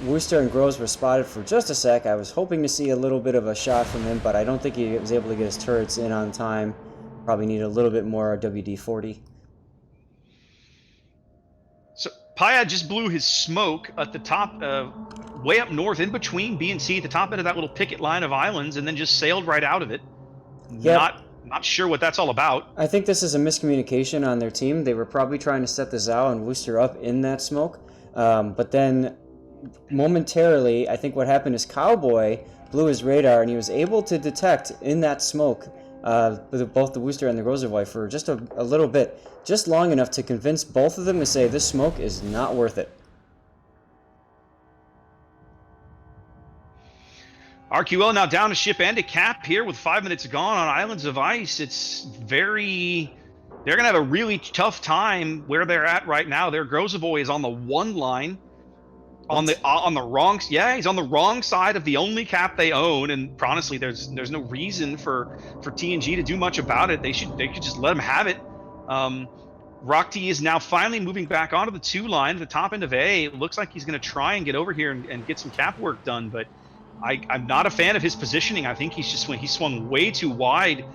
Worcester and Groves were spotted for just a sec. I was hoping to see a little bit of a shot from him, but I don't think he was able to get his turrets in on time. Probably need a little bit more WD-40. So Pyad just blew his smoke at the top, way up north, in between B and C, at the top end of that little picket line of islands, and then just sailed right out of it. Yep. Not sure what that's all about. I think this is a miscommunication on their team. They were probably trying to set the Zhao and Worcester up in that smoke, but then momentarily, I think what happened is Cowboy blew his radar and he was able to detect in that smoke both the Worcester and the Grozovoy for just a little bit, just long enough to convince both of them to say this smoke is not worth it. RQL now down a ship and a cap here with 5 minutes gone on Islands of Ice. They're going to have a really tough time where they're at right now. Their Grozovoy is on the 1 line. On the wrong, he's on the wrong side of the only cap they own, and honestly, there's no reason for TNG to do much about it. They could just let him have it. Rock T is now finally moving back onto the 2 line, at the top end of A. It looks like he's going to try and get over here and get some cap work done, but I'm not a fan of his positioning. I think he swung way too wide,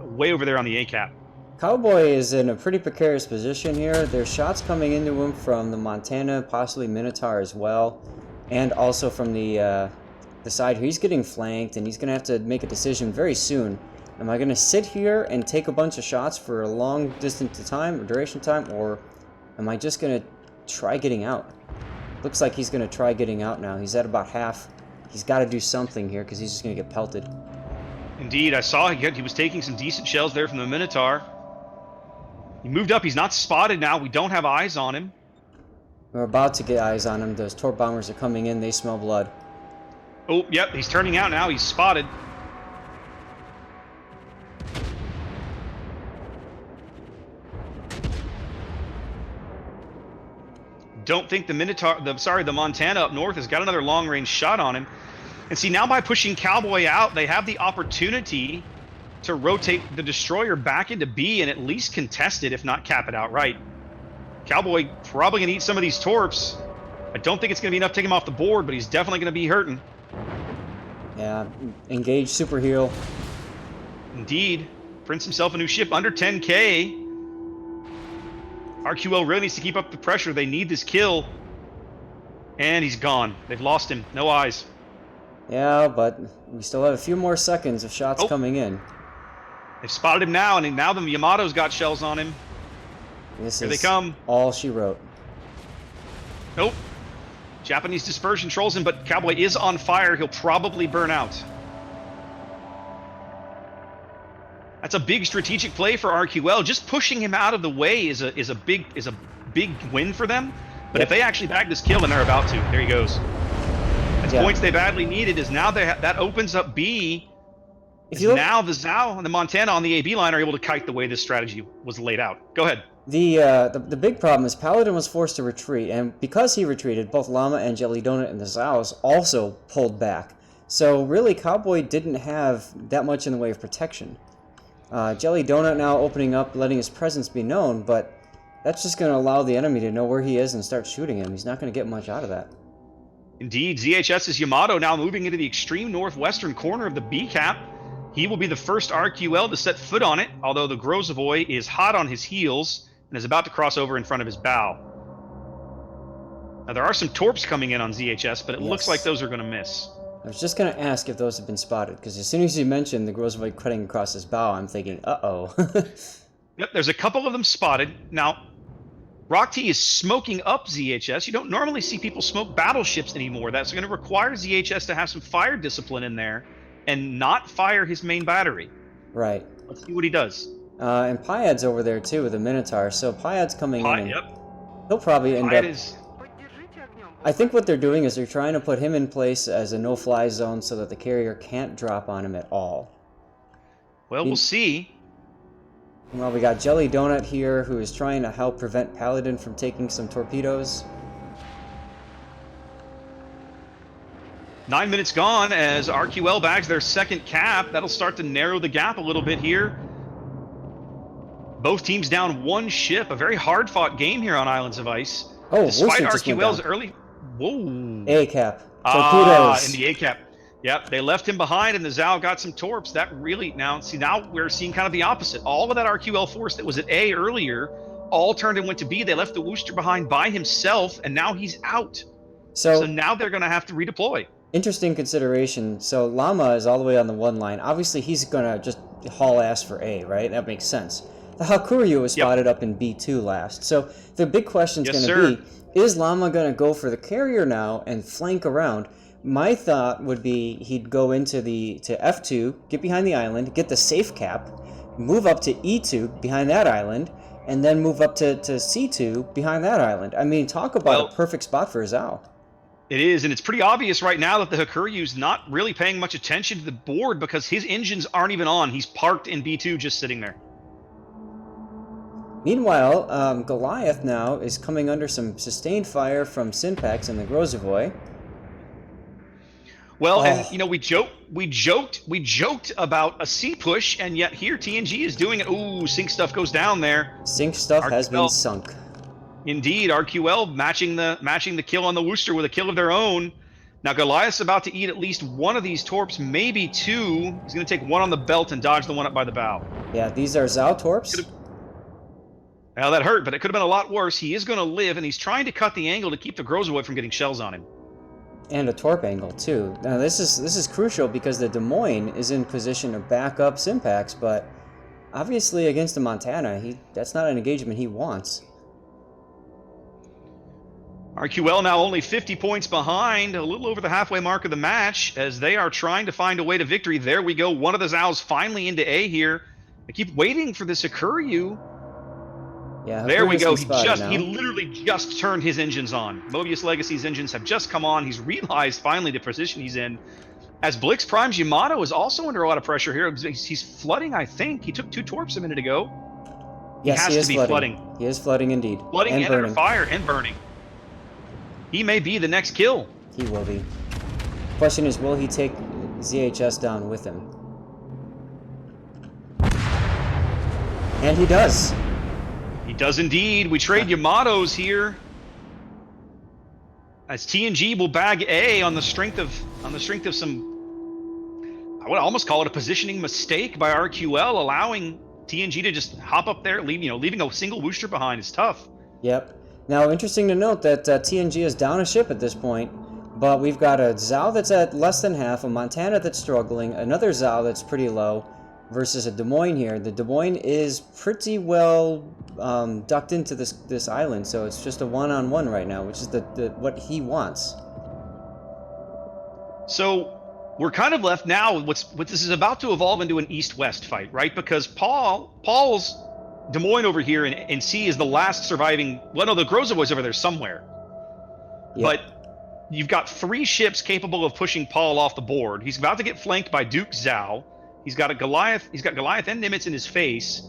way over there on the A cap. Cowboy is in a pretty precarious position here. There's shots coming into him from the Montana, possibly Minotaur as well, and also from the side here. He's getting flanked, and he's going to have to make a decision very soon Am I going to sit here and take a bunch of shots for a long distance of time or duration of time, or am I just going to try getting out? Looks like he's going to try getting out now. He's at about half. He's got to do something here because he's just going to get pelted. Indeed, I saw he was taking some decent shells there from the Minotaur. He moved up. He's not spotted now. We don't have eyes on him. We're about to get eyes on him. Those torp bombers are coming in. They smell blood. Oh, yep. He's turning out now. He's spotted. Don't think the the Montana up north has got another long-range shot on him. And see, now by pushing Cowboy out, they have the opportunity to rotate the destroyer back into B and at least contest it, if not cap it outright. Cowboy probably going to eat some of these torps. I don't think it's going to be enough to take him off the board, but he's definitely going to be hurting. Yeah, engage super heal. Indeed. Prints himself a new ship under 10k. RQL really needs to keep up the pressure. They need this kill. And he's gone. They've lost him. No eyes. Yeah, but we still have a few more seconds of shots coming in. They've spotted him now, and now the Yamato's got shells on him. Here they come. All she wrote. Nope. Japanese dispersion trolls him, but Cowboy is on fire. He'll probably burn out. That's a big strategic play for RQL. Just pushing him out of the way is a big win for them. But if they actually bag this kill, and they're about to, there he goes. That's points they badly needed. Is now that opens up B. Now the Zhao and the Montana on the AB line are able to kite the way this strategy was laid out. Go ahead. The big problem is Paladin was forced to retreat, and because he retreated, both Llama and Jelly Donut and the Zhaos also pulled back. So really, Cowboy didn't have that much in the way of protection. Jelly Donut now opening up, letting his presence be known, but that's just going to allow the enemy to know where he is and start shooting him. He's not going to get much out of that. Indeed, ZHS's Yamato now moving into the extreme northwestern corner of the B cap. He will be the first RQL to set foot on it, although the Grozavoy is hot on his heels and is about to cross over in front of his bow. Now there are some torps coming in on ZHS, but it looks like those are going to miss. I was just going to ask if those have been spotted, because as soon as you mentioned the Grozavoy cutting across his bow, I'm thinking, uh-oh. Yep, there's a couple of them spotted. Now, Rock T is smoking up ZHS. You don't normally see people smoke battleships anymore. That's going to require ZHS to have some fire discipline in there and not fire his main battery. Right. Let's see what he does. And Pyad's over there, too, with the Minotaur. So Pyad's coming in. Yep. He'll probably end up... Is... I think what they're doing is they're trying to put him in place as a no-fly zone so that the carrier can't drop on him at all. Well, we'll see. Well, we got Jelly Donut here, who is trying to help prevent Paladin from taking some torpedoes. 9 minutes gone as RQL bags their second cap. That'll start to narrow the gap a little bit here. Both teams down one ship. A very hard-fought game here on Islands of Ice. Oh, despite RQL's early... Whoa. A-cap. Torpedoes. In the A-cap. Yep, they left him behind, and the Zhao got some torps. That really... Now we're seeing kind of the opposite. All of that RQL force that was at A earlier all turned and went to B. They left the Wooster behind by himself, and now he's out. So now they're going to have to redeploy. Interesting consideration. So Llama is all the way on the one line. Obviously, he's going to just haul ass for A, right? That makes sense. The Hakuryu was spotted up in B2 last. So the big question is going to be, is Llama going to go for the carrier now and flank around? My thought would be he'd go into to F2, get behind the island, get the safe cap, move up to E2 behind that island, and then move up to C2 behind that island. I mean, talk about a perfect spot for Zhao. It is, and it's pretty obvious right now that the Hakuryu's not really paying much attention to the board because his engines aren't even on. He's parked in B2 just sitting there. Meanwhile, Goliath now is coming under some sustained fire from Synpax and the Grozavoy. Well, and you know, we joked about a C push, and yet here TNG is doing it. Ooh, Sync stuff goes down there. Sync stuff has been sunk. Indeed, RQL matching the kill on the Wooster with a kill of their own. Now Goliath's about to eat at least one of these torps, maybe two. He's going to take one on the belt and dodge the one up by the bow. Yeah, these are Zhao torps. Well, that hurt, but it could have been a lot worse. He is going to live, and he's trying to cut the angle to keep the Grozavoy from getting shells on him. And a torp angle too. Now this is crucial because the Des Moines is in position to back up Simpax, but obviously against the Montana, that's not an engagement he wants. RQL now only 50 points behind, a little over the halfway mark of the match, as they are trying to find a way to victory. There we go. One of the Zhao's finally into A here. I keep waiting for this Hakuryu. Yeah, there we go. He literally just turned his engines on. Mobius Legacy's engines have just come on. He's realized finally the position he's in. As Blix Prime's Yamato is also under a lot of pressure here. He's flooding, I think. He took 2 torps a minute ago. Yes, he has to be flooding. He is flooding indeed. Flooding and burning. under fire and burning. He may be the next kill. He will be. Question is, will he take ZHS down with him? And he does. He does indeed. We trade Yamatos here. As TNG will bag A on the strength of some, I would almost call it a positioning mistake by RQL, allowing TNG to just hop up there, leaving a single booster behind is tough. Yep. Now, interesting to note that TNG is down a ship at this point, but we've got a Zhao that's at less than half, a Montana that's struggling, another Zhao that's pretty low, versus a Des Moines here. The Des Moines is pretty well ducked into this island, so it's just a one-on-one right now, which is what he wants. So we're kind of left now. What this is about to evolve into an East-West fight, right? Because Paul's Des Moines over here in C is the last surviving. Well, no, the Grozovoy's over there somewhere. Yep. But you've got 3 ships capable of pushing Paul off the board. He's about to get flanked by Duke Zhao. He's got Goliath and Nimitz in his face.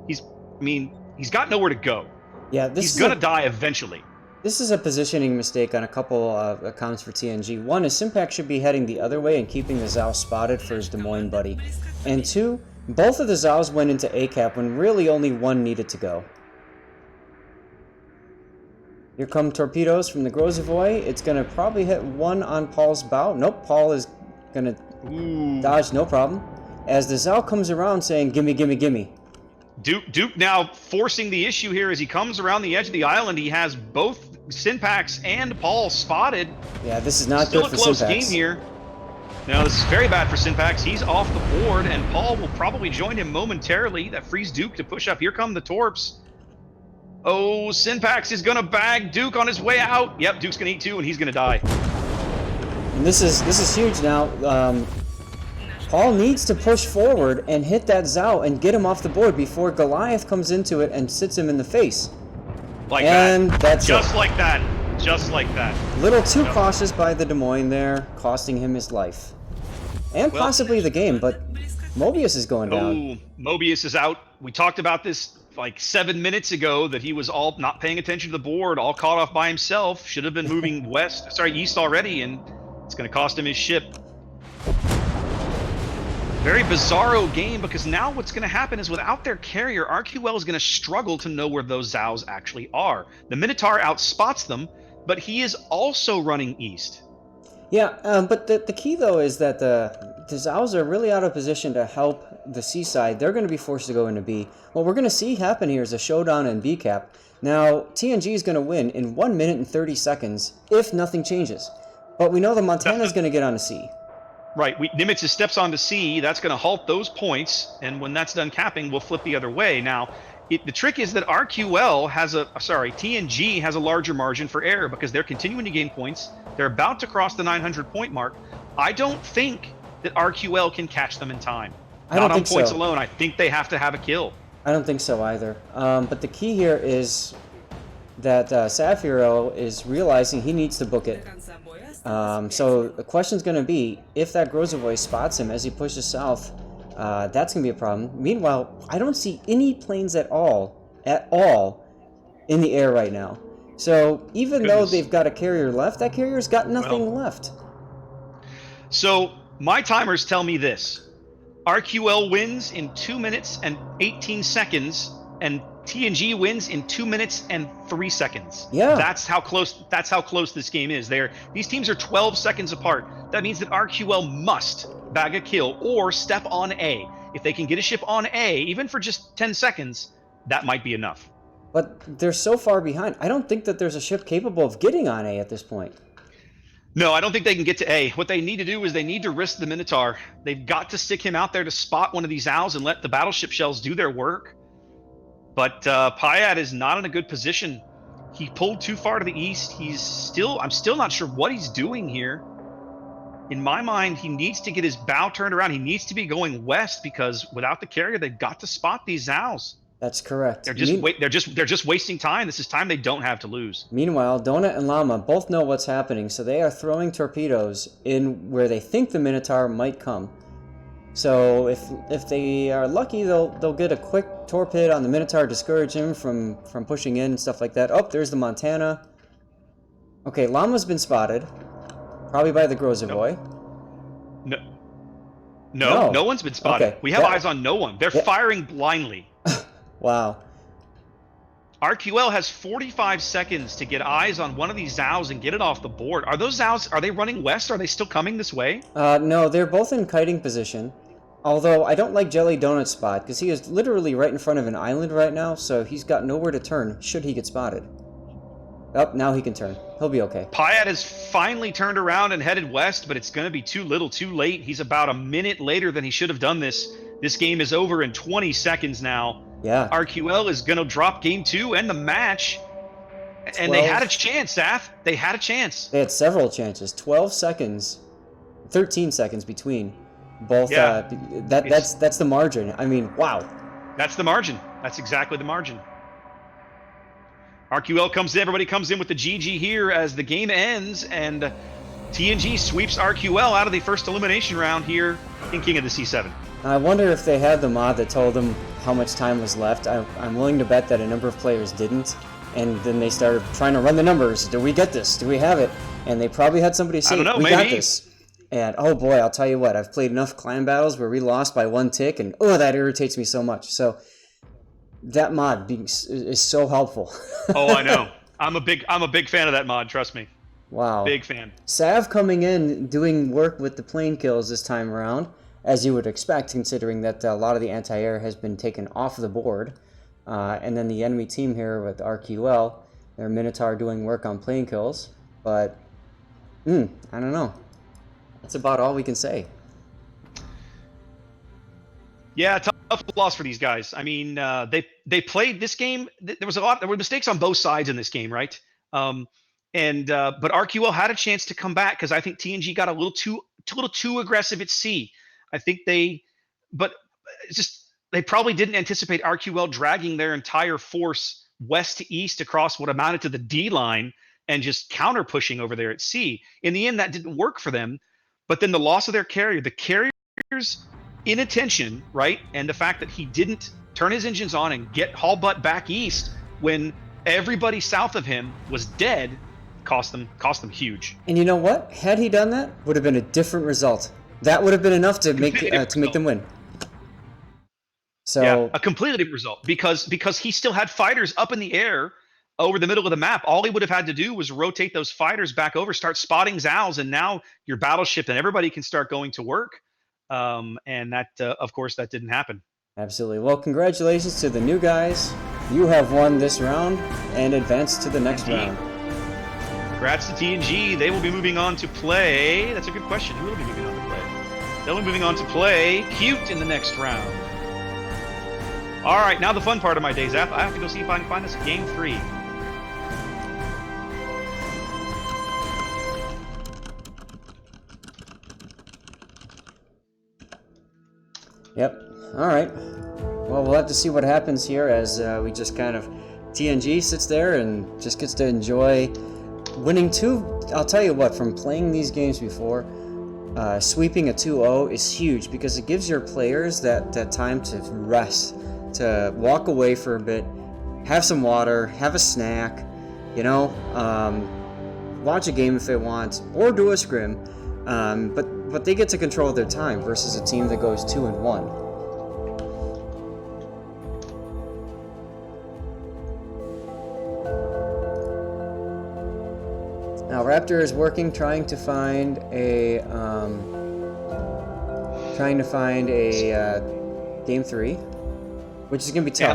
He's got nowhere to go. Yeah, he's gonna die eventually. This is a positioning mistake on a couple of accounts for TNG. One is Simpax should be heading the other way and keeping the Zhao spotted for his Des Moines buddy. And 2, both of the Zhaos went into A-cap when really only one needed to go. Here come torpedoes from the Grozovoy. It's going to probably hit one on Paul's bow. Nope, Paul is going to dodge, no problem. As the Zhao comes around saying, gimme, gimme, gimme. Duke now forcing the issue here as he comes around the edge of the island. He has both Simpax and Paul spotted. Yeah, this is not good for Simpax. Still a close game here. Now, this is very bad for Simpax. He's off the board, and Paul will probably join him momentarily. That frees Duke to push up. Here come the torps. Oh, Simpax is going to bag Duke on his way out. Yep, Duke's going to eat 2, and he's going to die. And this is huge now. Paul needs to push forward and hit that Zhao and get him off the board before Goliath comes into it and sits him in the face. That's just like that. Just like that. Little too cautious by the Des Moines there, costing him his life. And possibly the game, but Mobius is going down. Mobius is out. We talked about this like 7 minutes ago, that he was all not paying attention to the board, all caught off by himself. Should have been moving east already, and it's going to cost him his ship. Very bizarro game, because now what's going to happen is without their carrier, RQL is going to struggle to know where those Zhaos actually are. The Minotaur outspots them, but he is also running east. Yeah, but the key, though, is that the Zhaos are really out of position to help the C side. They're going to be forced to go into B. What we're going to see happen here is a showdown in B cap. Now, TNG is going to win in 1 minute and 30 seconds if nothing changes. But we know the Montana is going to get on to C. Right, Nimitz steps onto C, that's going to halt those points, and when that's done capping, we'll flip the other way. Now, the trick is that TNG has a larger margin for error because they're continuing to gain points. They're about to cross the 900-point mark. I don't think that RQL can catch them in time. Not on points alone. I think they have to have a kill. I don't think so either. But the key here is that Safiro is realizing he needs to book it. So the question's going to be, if that Grozovoy spots him as he pushes south, that's going to be a problem. Meanwhile, I don't see any planes at all in the air right now. So even though they've got a carrier left, that carrier's got nothing left. So my timers tell me this. RQL wins in 2 minutes and 18 seconds, and TNG wins in 2 minutes and 3 seconds. Yeah. That's how close this game is. These teams are 12 seconds apart. That means that RQL must bag a kill or step on A. If they can get a ship on A, even for just 10 seconds, that might be enough. But they're so far behind. I don't think that there's a ship capable of getting on A at this point. No, I don't think they can get to A. What they need to do is they need to risk the Minotaur. They've got to stick him out there to spot one of these owls and let the battleship shells do their work. But Payat is not in a good position. He pulled too far to the east. I'm still not sure what he's doing here. In my mind, he needs to get his bow turned around. He needs to be going west because without the carrier, they've got to spot these owls. That's correct. They're just wasting time. This is time they don't have to lose. Meanwhile, Donut and Llama both know what's happening, so they are throwing torpedoes in where they think the Minotaur might come. So if they are lucky, they'll get a quick torpedo on the Minotaur, discourage him from pushing in and stuff like that. Oh, there's the Montana. Okay, Llama's been spotted, probably by the Grozavoy. No one's been spotted. Okay. We have eyes on no one. They're firing blindly. Wow. RQL has 45 seconds to get eyes on one of these owls and get it off the board. Are those owls, are they running west? Are they still coming this way? No, they're both in kiting position. Although I don't like Jelly Donut's spot, because he is literally right in front of an island right now, so he's got nowhere to turn should he get spotted. Oh, now he can turn. He'll be okay. Payat has finally turned around and headed west, but it's going to be too little too late. He's about a minute later than he should have done this. This game is over in 20 seconds now. Yeah. RQL is going to drop game 2 and the match. And they had a chance, Saf. They had a chance. They had several chances. 12 seconds, 13 seconds between both. Yeah. That's the margin. I mean, wow. That's the margin. That's exactly the margin. RQL comes in. Everybody comes in with the GG here as the game ends, and TNG sweeps RQL out of the first elimination round here in King of the C7. I wonder if they had the mod that told them how much time was left. I'm willing to bet that a number of players didn't, and then they started trying to run the numbers. Do we get this? Do we have it? And they probably had somebody say, we got this. And oh boy, I'll tell you what, I've played enough clan battles where we lost by 1 tick, and oh, that irritates me so much. So that mod is so helpful. Oh, I know. I'm a big fan of that mod, trust me. Wow. Big fan. Sav coming in, doing work with the plane kills this time around, as you would expect, considering that a lot of the anti-air has been taken off the board. And then the enemy team here with RQL, their Minotaur doing work on plane kills. But, I don't know. That's about all we can say. Yeah, tough loss for these guys. I mean, they played this game. There were mistakes on both sides in this game, right? But RQL had a chance to come back because I think TNG got a little too aggressive at C. I think they probably didn't anticipate RQL dragging their entire force west to east across what amounted to the D line and just counter pushing over there at C. In the end, that didn't work for them. But then the loss of their carrier, the carrier's inattention, right, and the fact that he didn't turn his engines on and get haul butt back east when everybody south of him was dead, cost them huge. And you know what? Had he done that, would have been a different result. That would have been enough to make them win. So yeah, a completely different result because he still had fighters up in the air over the middle of the map. All he would have had to do was rotate those fighters back over, start spotting Zals, and now your battleship and everybody can start going to work. And that, of course, that didn't happen. Absolutely. Well, congratulations to the new guys. You have won this round and advanced to the next round. Congrats to TNG. They will be moving on to play. That's a good question. Who will be moving on to play? They'll be moving on to play Cute in the next round. All right, now the fun part of my day, Zap. I have to go see if I can find us game 3. Yep. All right. Well, we'll have to see what happens here as we just kind of... TNG sits there and just gets to enjoy winning 2. I'll tell you what, from playing these games before, sweeping a 2-0 is huge because it gives your players that time to rest, to walk away for a bit, have some water, have a snack, watch a game if they want, or do a scrim. But they get to control their time versus a team that goes 2-1. Now Raptor is working, trying to find a game 3, which is gonna be tough. Yeah,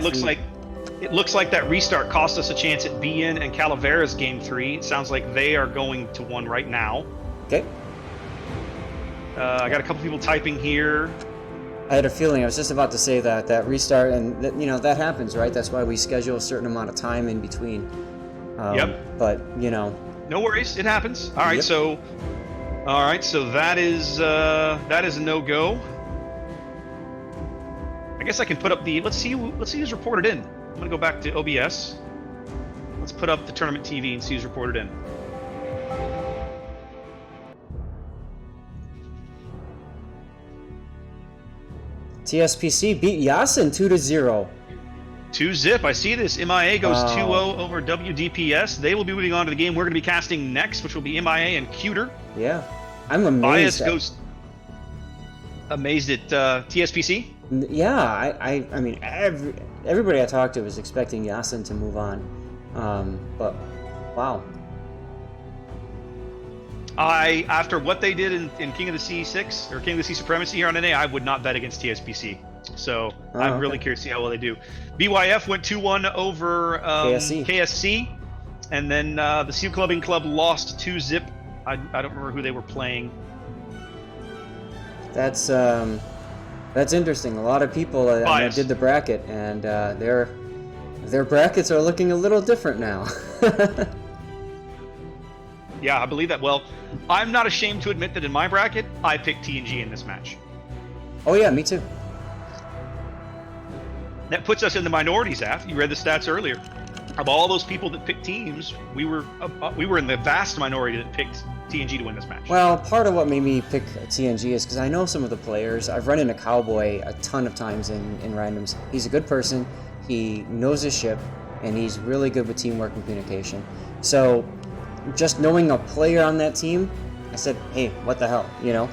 it looks like that restart cost us a chance at VII and Calavera's game 3. It sounds like they are going to 1 right now. Okay. I got a couple people typing here. I had a feeling. I was just about to say that restart, and that, you know, that happens, right? That's why we schedule a certain amount of time in between. Yep. But you know. No worries, it happens. All right, Yep. so that is a no-go. I guess I can put up the. Let's see who's reported in. I'm gonna go back to OBS. Let's put up the tournament TV and see who's reported in. TSPC beat Yasin 2-0. 2-0. I see this. MIA goes 2-0 over WDPS. They will be moving on to the game we're going to be casting next, which will be MIA and Cuter. Yeah, I'm amazed. Bias goes amazed at TSPC. Yeah, I mean, everybody I talked to was expecting Yasin to move on, but wow. After what they did in King of the Sea 6 or King of the Sea Supremacy here on NA, I would not bet against TSPC. So I'm really curious to see how well they do. BYF went 2-1 over KSC, and then the Seal Clubbing Club lost 2-0. I don't remember who they were playing. That's interesting. A lot of people did the bracket, and their brackets are looking a little different now. Yeah, I believe that. Well, I'm not ashamed to admit that in my bracket, I picked TNG in this match. Oh yeah, me too. That puts us in the minority, Zaf. You read the stats earlier. Of all those people that picked teams, we were in the vast minority that picked TNG to win this match. Well, part of what made me pick TNG is because I know some of the players. I've run into Cowboy a ton of times in randoms. He's a good person. He knows his ship, and he's really good with teamwork and communication. So, just knowing a player on that team, I said, hey, what the hell, you know?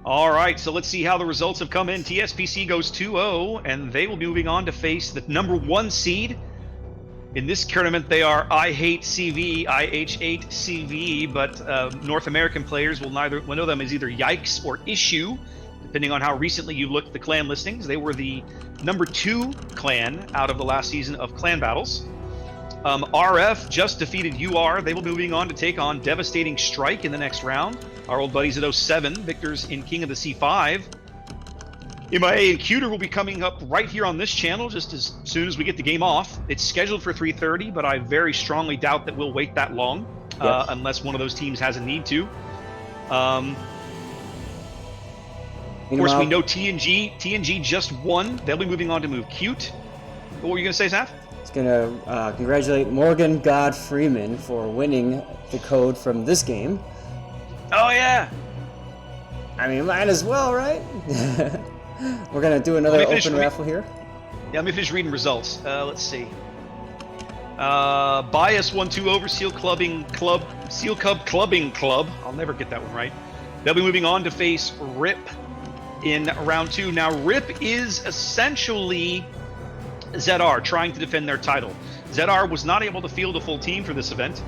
All right, so let's see how the results have come in. TSPC goes 2-0, and they will be moving on to face the number 1 seed. In this tournament, they are I Hate CV, IH8 CV, but North American players will know them as either Yikes or Issue, depending on how recently you looked at the clan listings. They were the number 2 clan out of the last season of Clan Battles. RF just defeated UR. They will be moving on to take on Devastating Strike in the next round. Our old buddies at 07, victors in King of the C5. MIA and Cuter will be coming up right here on this channel just as soon as we get the game off. It's scheduled for 3:30, but I very strongly doubt that we'll wait that long, unless one of those teams has a need to. Of course, we know TNG just won. They'll be moving on to move Cute. What were you going to say, Zaf? It's going to congratulate Morgan God Freeman for winning the code from this game. Oh, yeah. I mean, might as well, right? We're going to do another open raffle here. Yeah, let me finish reading results. Let's see. Bias 1-2 over Seal Cub Clubbing Club. I'll never get that one right. They'll be moving on to face RIP in round 2. Now, RIP is essentially ZR trying to defend their title. ZR was not able to field a full team for this event,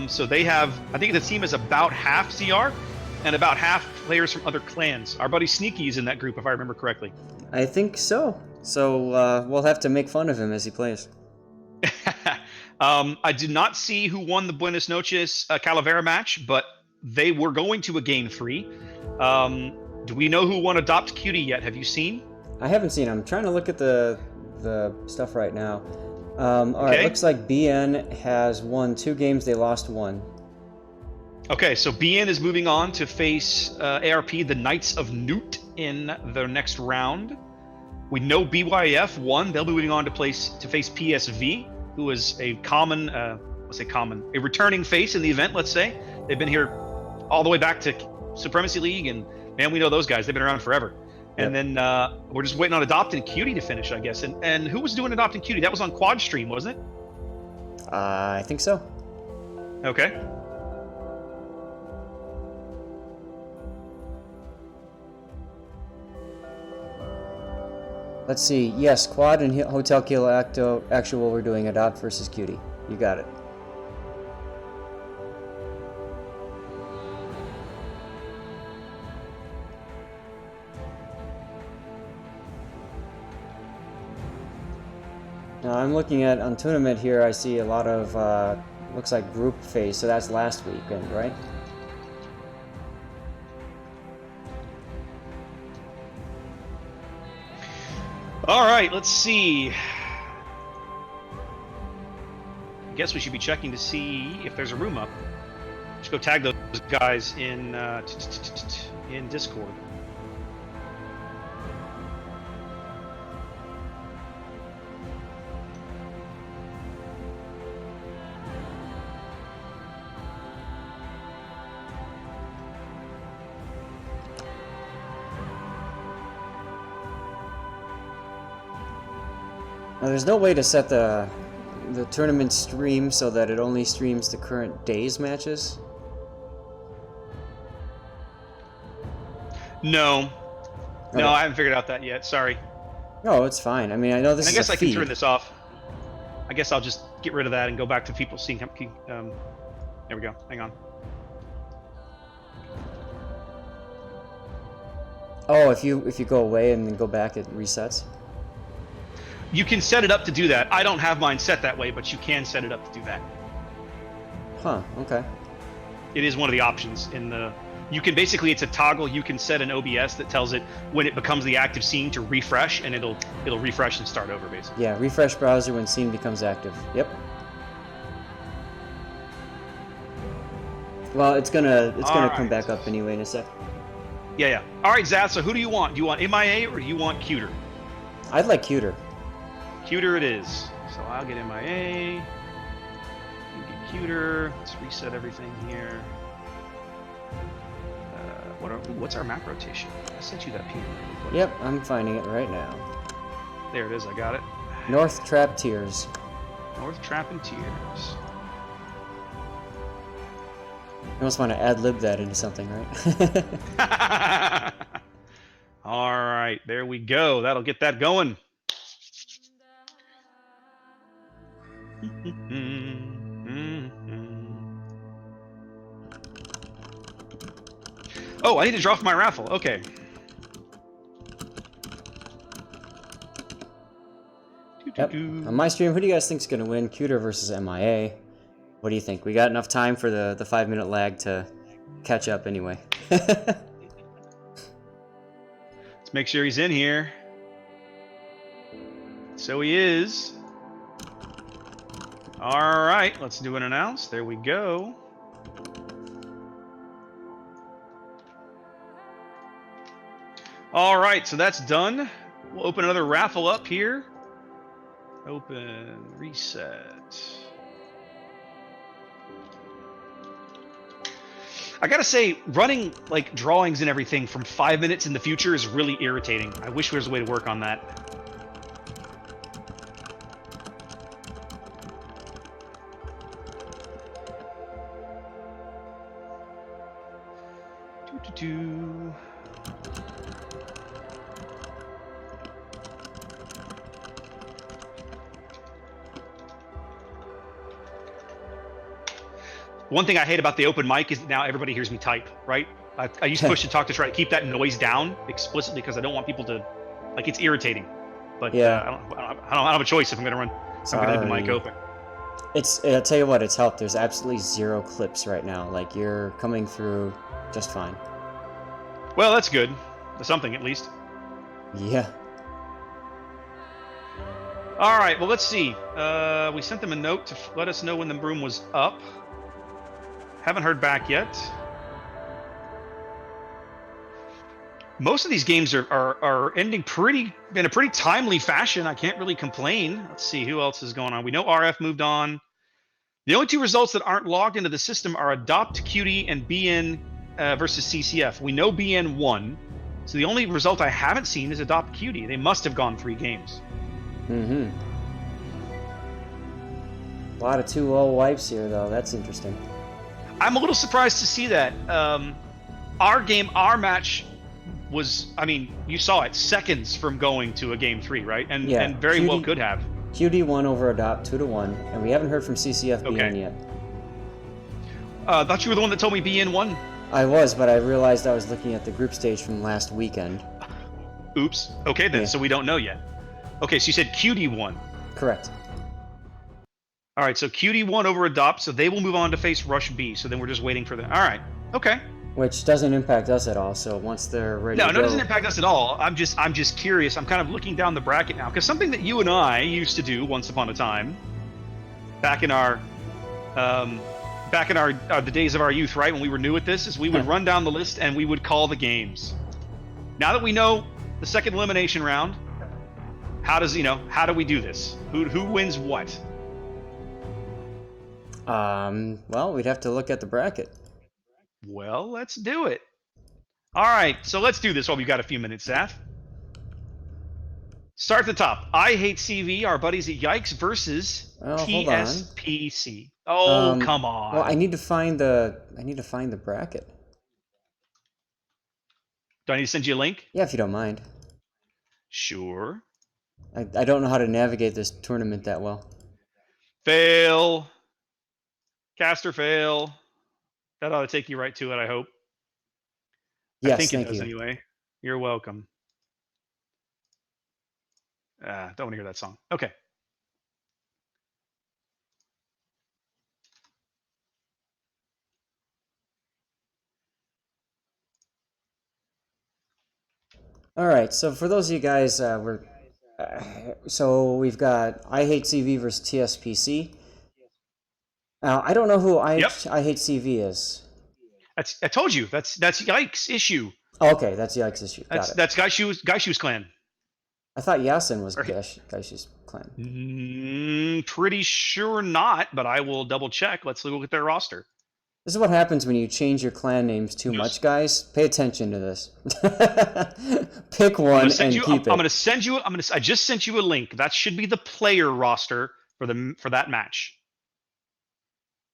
so they have, I think the team is about half CR and about half players from other clans. Our buddy Sneaky is in that group, if I remember correctly. I think so. So we'll have to make fun of him as he plays. I did not see who won the Buenos Noches Calavera match, but they were going to a game 3. Do we know who won Adopt Cutie yet? Have you seen? I haven't seen. I'm trying to look at the stuff right now. All right, looks like BN has won 2 games. They lost 1. Okay, so BN is moving on to face ARP, the Knights of Newt, in their next round. We know BYF won. They'll be moving on to face PSV, who is a a returning face in the event, let's say. They've been here all the way back to Supremacy League, and man, we know those guys. They've been around forever. Yep. And then we're just waiting on Adopt and Cutie to finish, I guess. And who was doing Adopt and Cutie? That was on Quad Stream, wasn't it? I think so. Okay. Let's see. Yes, Quad and Hotel Kill Actual we're doing Adopt versus Cutie. You got it. Now I'm looking at on tournament here. I see a lot of looks like group phase, so that's last weekend, right? All right, let's see. I guess we should be checking to see if there's a room up. Let's go tag those guys in Discord. Now, there's no way to set the tournament stream so that it only streams the current day's matches. No. Okay. No, I haven't figured out that yet. Sorry. No, it's fine. I mean, I know this And I is guess a I can feed. turn this off. I guess I'll just get rid of that and go back to people seeing. There we go. Hang on. Oh, if you go away and then go back, it resets. You can set it up to do that. I don't have mine set that way, but you can set it up to do that. Huh. Okay. It is one of the options in the. You can basically, it's a toggle. You can set an OBS that tells it when it becomes the active scene to refresh, and it'll refresh and start over basically. Yeah. Refresh browser when scene becomes active. Yep. Well, it's gonna come back up anyway in a sec. Yeah, yeah. All right, Zaz. So who do you want? Do you want MIA or do you want Cuter? I'd like Cuter. Cuter it is. So I'll get MIA. You get Cuter. Let's reset everything here. What's our map rotation? I sent you that ping. Yep, I'm finding it right now. There it is. I got it. North Trap Tiers. North Trap and Tears. You almost want to ad-lib that into something, right? All right, there we go. That'll get that going. Oh, I need to draw for my raffle. Okay. Yep. On my stream, who do you guys think is going to win? Cuter versus MIA. What do you think? We got enough time for the 5-minute lag to catch up anyway. Let's make sure he's in here. So he is. All right, let's do an announce. There we go. All right, so that's done. We'll open another raffle up here. Open, reset. I gotta say, running like drawings and everything from 5 minutes in the future is really irritating. I wish there was a way to work on that. One thing I hate about the open mic is that now everybody hears me type, right? I use push to talk to try to keep that noise down explicitly because I don't want people to, like, it's irritating. But yeah. I don't have a choice if I'm going to run. I'm going to leave the mic open. I'll tell you what, it's helped. There's absolutely 0 clips right now. Like, you're coming through just fine. Well, that's good. That's something, at least. Yeah. All right, well, let's see. We sent them a note to let us know when the room was up. Haven't heard back yet. Most of these games are ending in a pretty timely fashion. I can't really complain. Let's see who else is going on. We know RF moved on. The only 2 results that aren't logged into the system are Adopt QT and BN versus CCF. We know BN won, so the only result I haven't seen is Adopt QT. They must have gone 3 games. Mm-hmm. A lot of 2-0 wipes here, though. That's interesting. I'm a little surprised to see that. Our match was, I mean, you saw it, seconds from going to a game 3, right? And very QT, well could have. QT won over Adopt 2-1, and we haven't heard from CCF BN yet. I thought you were the one that told me BN won. I was, but I realized I was looking at the group stage from last weekend. Oops. Okay then, so we don't know yet. Okay, so you said QT won. Correct. All right, so QD won over Adopt, so they will move on to face Rush B. So then we're just waiting for them. All right, okay. Which doesn't impact us at all. So once they're ready No, to no, it go, doesn't impact us at all. I'm just curious. I'm kind of looking down the bracket now because something that you and I used to do once upon a time, back in our the days of our youth, right? When we were new at this, is we would run down the list and we would call the games. Now that we know the second elimination round, how do we do this? Who wins what? well, we'd have to look at the bracket. Well, let's do it. All right, so let's do this while we've got a few minutes, Seth. Start at the top. I Hate CV, our buddies at Yikes versus Hold on. TSPC. Oh, come on. Well, I need to find the bracket. Do I need to send you a link? Yeah, if you don't mind. Sure. I don't know how to navigate this tournament that well. Fail. Caster fail. That ought to take you right to it, I hope. Yes, I think it thank does you. anyway. You're welcome. Don't want to hear that song. Okay. All right, so for those of you guys, so we've got I Hate CV versus TSPC. I don't know who I Hate CV is. I told you that's Yikes issue. Oh, okay, that's Yikes issue. Got it. That's Guy Shoes clan. I thought Yasin was Gaishi's clan. Pretty sure not, but I will double check. Let's look at their roster. This is what happens when you change your clan names too much, guys. Pay attention to this. Pick one and keep it. I just sent you a link. That should be the player roster for that match.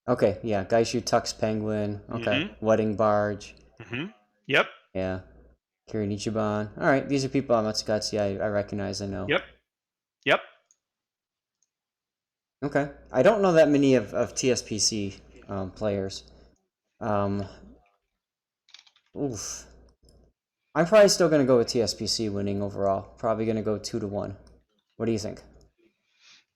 Okay, yeah. Gaishu Tux Penguin. Okay. Wedding Barge. Yep. Yeah. Kirin Ichiban. All right, these are people on Matsukatsu I recognize, I know. Yep. Okay. I don't know that many of TSPC players. Oof. I'm probably still going to go with TSPC winning overall. Probably going to go 2-1. What do you think?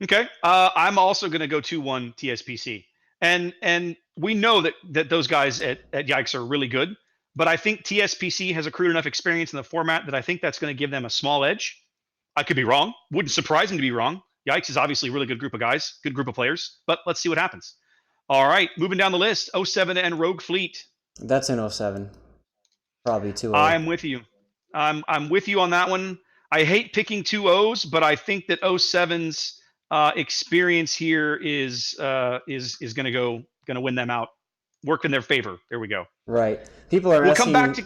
Okay. I'm also going to go 2-1 TSPC. And we know that those guys at Yikes are really good. But I think TSPC has accrued enough experience in the format that I think that's going to give them a small edge. I could be wrong. Wouldn't surprise me to be wrong. Yikes is obviously a really good group of guys, good group of players. But let's see what happens. All right, moving down the list, 07 and Rogue Fleet. That's an 07. Probably 2-0. I'm with you. I'm with you on that one. I hate picking 2 O's, but I think that 07's experience here is going to win them out. Work in their favor. There we go. Right. People are asking. Come back to.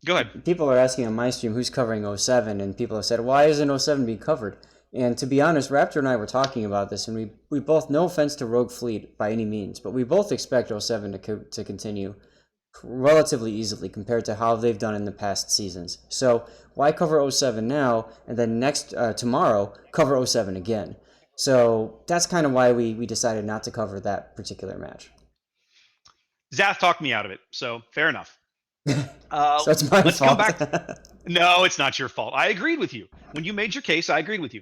Go ahead. People are asking on my stream who's covering 07, and people have said, why isn't 07 being covered? And to be honest, Raptor and I were talking about this, and we both, no offense to Rogue Fleet by any means, but we both expect 07 to continue relatively easily compared to how they've done in the past seasons. So why cover 07 now, and then tomorrow, cover 07 again? So that's kind of why we decided not to cover that particular match. Zath talked me out of it, so fair enough. So it's my fault. Come back. No, it's not your fault. I agreed with you. When you made your case, I agreed with you.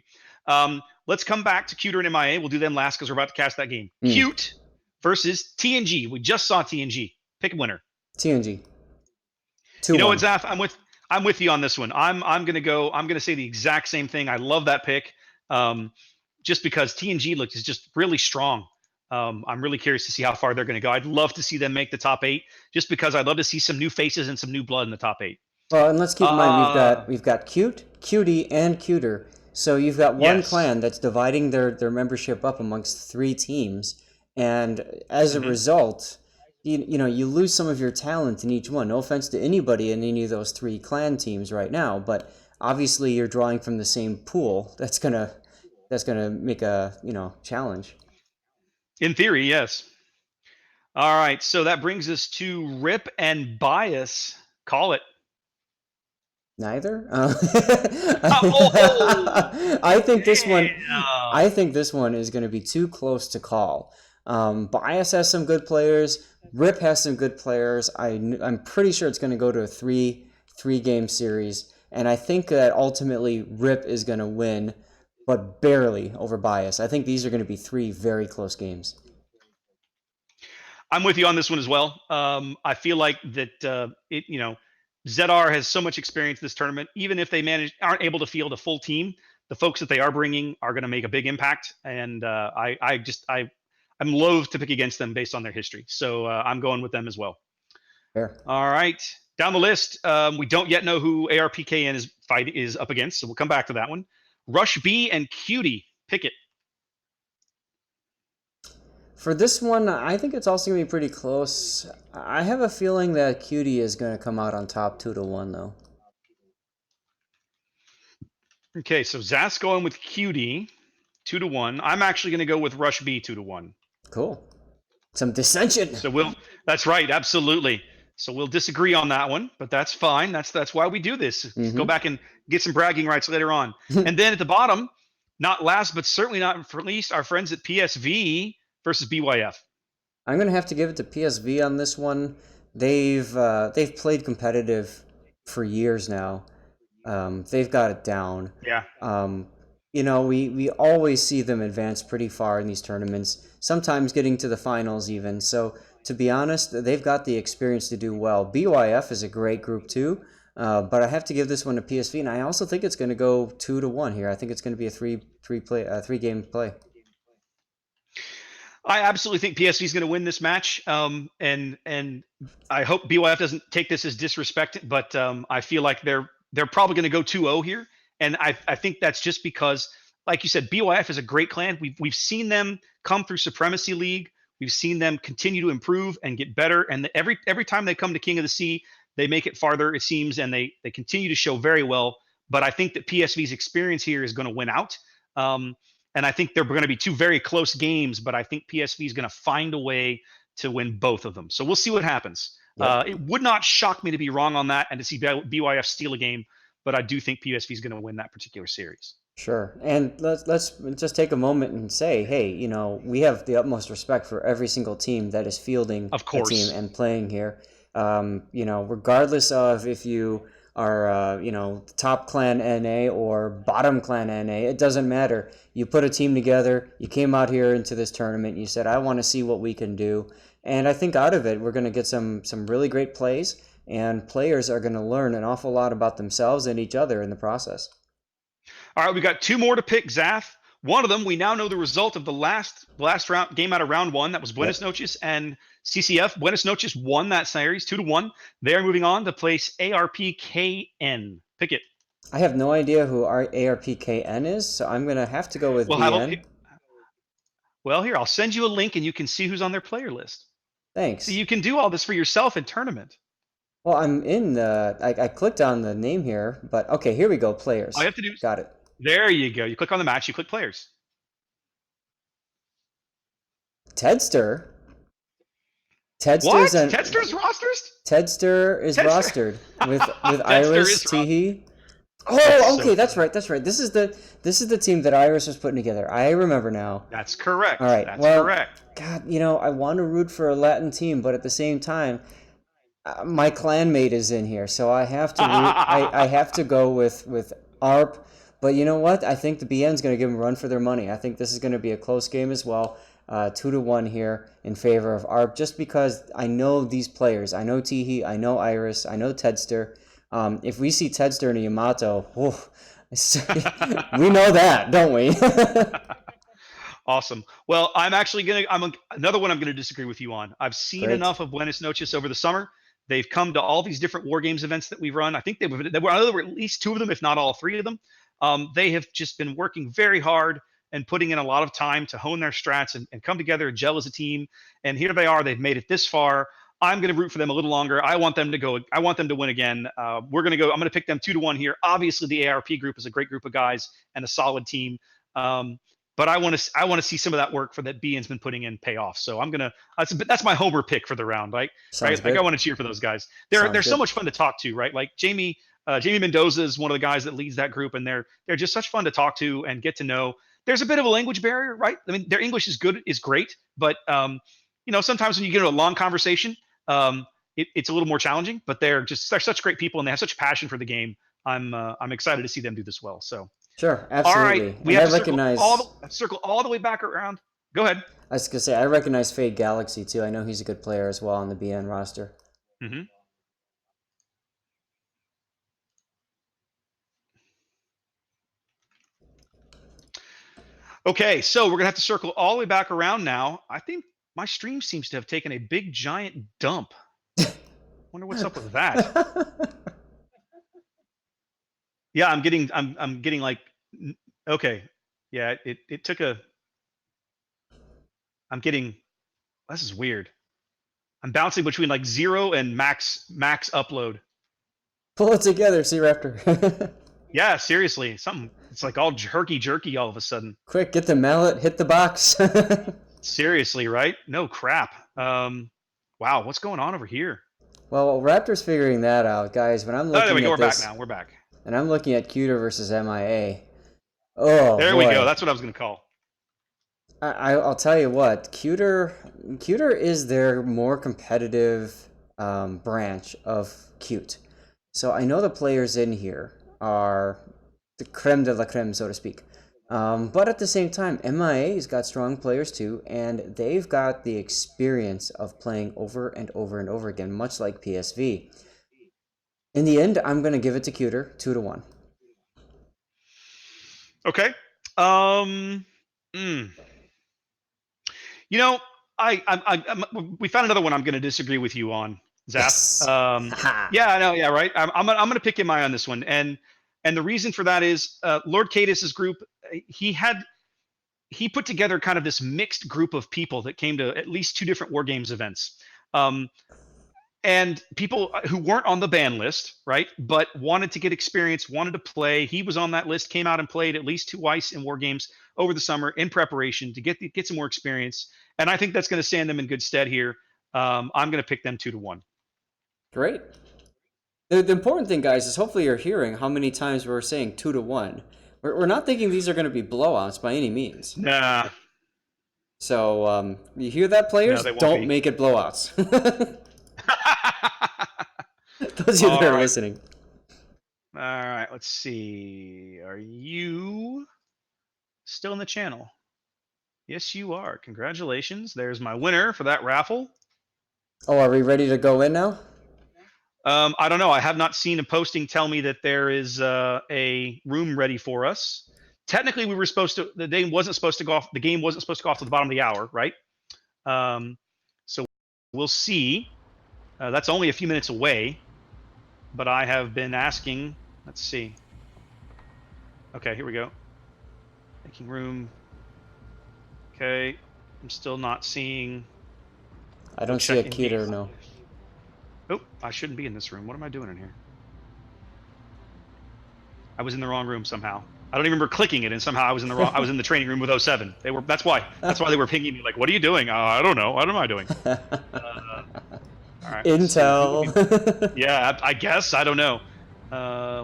Let's come back to Cuter and MIA. We'll do them last because we're about to cast that game. Cute versus TNG. We just saw TNG. Pick a winner. TNG. 2-1. You know what, Zath? I'm with you on this one. I'm gonna say the exact same thing. I love that pick. Just because TNG is just really strong. I'm really curious to see how far they're going to go. I'd love to see them make the top 8, just because I'd love to see some new faces and some new blood in the top 8. Well, and let's keep in mind we've got Cute, Cutie, and Cuter. So you've got one clan that's dividing their membership up amongst 3 teams, and as a result, you lose some of your talent in each one. No offense to anybody in any of those 3 clan teams right now, but obviously you're drawing from the same pool. That's gonna make a challenge. In theory, yes. All right, so that brings us to Rip and Bias. Call it. Neither. I think this one. I think this one is going to be too close to call. Bias has some good players. Rip has some good players. I'm pretty sure it's going to go to a three game series, and I think that ultimately Rip is going to win. but barely over Bias. I think these are going to be 3 very close games. I'm with you on this one as well. I feel like that ZR has so much experience in this tournament. Even if they aren't able to field a full team, the folks that they are bringing are going to make a big impact. And I'm loath to pick against them based on their history. So I'm going with them as well. Fair. All right, down the list, we don't yet know who ARPKN is up against, so we'll come back to that one. Rush B and Cutie, pick it. For this one, I think it's also going to be pretty close. I have a feeling that Cutie is going to come out on top 2-1, though. Okay, so Zach's going with Cutie, 2-1. I'm actually going to go with Rush B, 2-1. Cool. Some dissension. So that's right, absolutely. So we'll disagree on that one, but that's fine. That's why we do this. Mm-hmm. Go back and get some bragging rights later on. And then at the bottom, not last, but certainly not for least, our friends at PSV versus BYF. I'm going to have to give it to PSV on this one. They've played competitive for years now. They've got it down. Yeah. We always see them advance pretty far in these tournaments, sometimes getting to the finals even. So to be honest, they've got the experience to do well. BYF is a great group too, but I have to give this one to PSV, and I also think it's going to go 2-1 here. I think it's going to be a three game play. I absolutely think PSV is going to win this match, and I hope BYF doesn't take this as disrespect, but I feel like they're probably going to go 2-0 here, and I think that's just because, like you said, BYF is a great clan. We've seen them come through Supremacy League. We've seen them continue to improve and get better, and every time they come to King of the Sea, they make it farther, it seems, and they continue to show very well. But I think that PSV's experience here is going to win out. And I think they're going to be 2 very close games, but I think PSV is going to find a way to win both of them. So we'll see what happens. Yep. It would not shock me to be wrong on that and to see BYF steal a game, but I do think PSV is going to win that particular series. Sure. And let's just take a moment and say, hey, we have the utmost respect for every single team that is fielding a team and playing here. Regardless of if you are, top clan NA or bottom clan NA, it doesn't matter. You put a team together, you came out here into this tournament, you said, I want to see what we can do. And I think out of it, we're going to get some really great plays, and players are going to learn an awful lot about themselves and each other in the process. All right, we got 2 more to pick, Zaf. One of them, we now know the result of the last round game out of round 1. That was Buenos Noches and CCF. Buenos Noches won that series 2-1. They are moving on to place ARPKN. Pick it. I have no idea who our ARPKN is, so I'm going to have to go with BN. Well, here, I'll send you a link and you can see who's on their player list. Thanks. So you can do all this for yourself in tournament. Well, I'm in I clicked on the name here, but okay, here we go, players. All you have to do Got it. There you go. You click on the match, you click players. Tedster? What? Tedster's rosters? Tedster is rostered with Iris, Teehee. Oh, okay, that's right. This is the team that Iris was putting together. I remember now. That's correct. All right. That's correct. God, I want to root for a Latin team, but at the same time, my clanmate is in here, so I have to I have to go with ARP. But you know what? I think the BN's going to give them a run for their money. I think this is going to be a close game as well. 2-1 here in favor of ARP, just because I know these players. I know Teehee, I know Iris, I know Tedster. If we see Tedster and Yamato, we know that, don't we? Awesome. Well, another one I'm going to disagree with you on. I've seen enough of Buenos Noches over the summer. They've come to all these different War Games events that we've run. I think there were at least 2 of them, if not all 3 of them. They have just been working very hard and putting in a lot of time to hone their strats and come together and gel as a team. And here they are. They've made it this far. I'm going to root for them a little longer. I want them to win again. I'm going to pick them 2-1 here. Obviously, the ARP group is a great group of guys and a solid team. But I want to see some of that work for that BN's been putting in pay off. So that's my homer pick for the round, right? Like I want to cheer for those guys. They're so much fun to talk to, right? Like Jamie Mendoza is one of the guys that leads that group, and they're just such fun to talk to and get to know. There's a bit of a language barrier, right? I mean, their English is great, but sometimes when you get into a long conversation, it's a little more challenging. But they're such great people, and they have such passion for the game. I'm excited to see them do this well. So Sure, All right, absolutely. we And I have to recognize. circle all the way back around. Go ahead. I was gonna say I recognize Fade Galaxy too. I know he's a good player as well on the BN roster. Mm-hmm. Okay, so we're gonna have to circle all the way back around now. I think my stream seems to have taken a big giant dump. Wonder what's up with that. Yeah, I'm getting like okay. Yeah, it took a I'm getting this is weird. I'm bouncing between like 0 and max upload. Pull it together, Sea Raptor. Yeah, seriously. Something it's like all herky jerky all of a sudden. Quick, get the mallet, hit the box. Seriously, right? No crap. Wow, what's going on over here? Well, Raptor's figuring that out, guys. When I'm Oh, there we looking go. at We're this, back now. We're back. and I'm looking at Cuter versus MIA. Oh There boy. we go. That's what I was gonna call. I'll tell you what, Cuter is their more competitive branch of Cute. So I know the players in here are the creme de la creme, so to speak. But at the same time, MIA's got strong players too, and they've got the experience of playing over and over and over again, much like PSV. In the end, I'm going to give it to Cuter, 2-1. Okay. You know, we found another one I'm going to disagree with you on, Zap. Yes. Yeah, I know. Yeah, right. I'm going to pick MI on this one, and the reason for that is Lord KoTS's group. He put together kind of this mixed group of people that came to at least 2 different War Games events. And people who weren't on the ban list, right, but wanted to get experience, wanted to play. He was on that list, came out and played at least twice in War Games over the summer in preparation to get some more experience. And I think that's going to stand them in good stead here. I'm going to pick them 2-1. Great. The important thing, guys, is hopefully you're hearing how many times we're saying 2-1. We're not thinking these are going to be blowouts by any means. Nah. So you hear that, players? No, Don't make it blowouts. Those of you that are listening. All right, let's see. Are you still in the channel? Yes, you are. Congratulations. There's my winner for that raffle. Oh, are we ready to go in now? I don't know. I have not seen a posting tell me that there is a room ready for us. Technically, we were supposed to. The game wasn't supposed to go off. The game wasn't supposed to go off to the bottom of the hour, right? So we'll see. That's only a few minutes away, but I have been asking. Let's see. Okay, here we go. Making room. Okay, I'm still not seeing. I don't see a Cuter, no. Oh, I shouldn't be in this room. What am I doing in here? I was in the wrong room somehow. I don't even remember clicking it, and somehow I was in the wrong. I was in the training room with 07. They were. That's why. That's why they were pinging me. Like, what are you doing? I don't know. What am I doing? All right. Intel. Yeah, I guess. I don't know.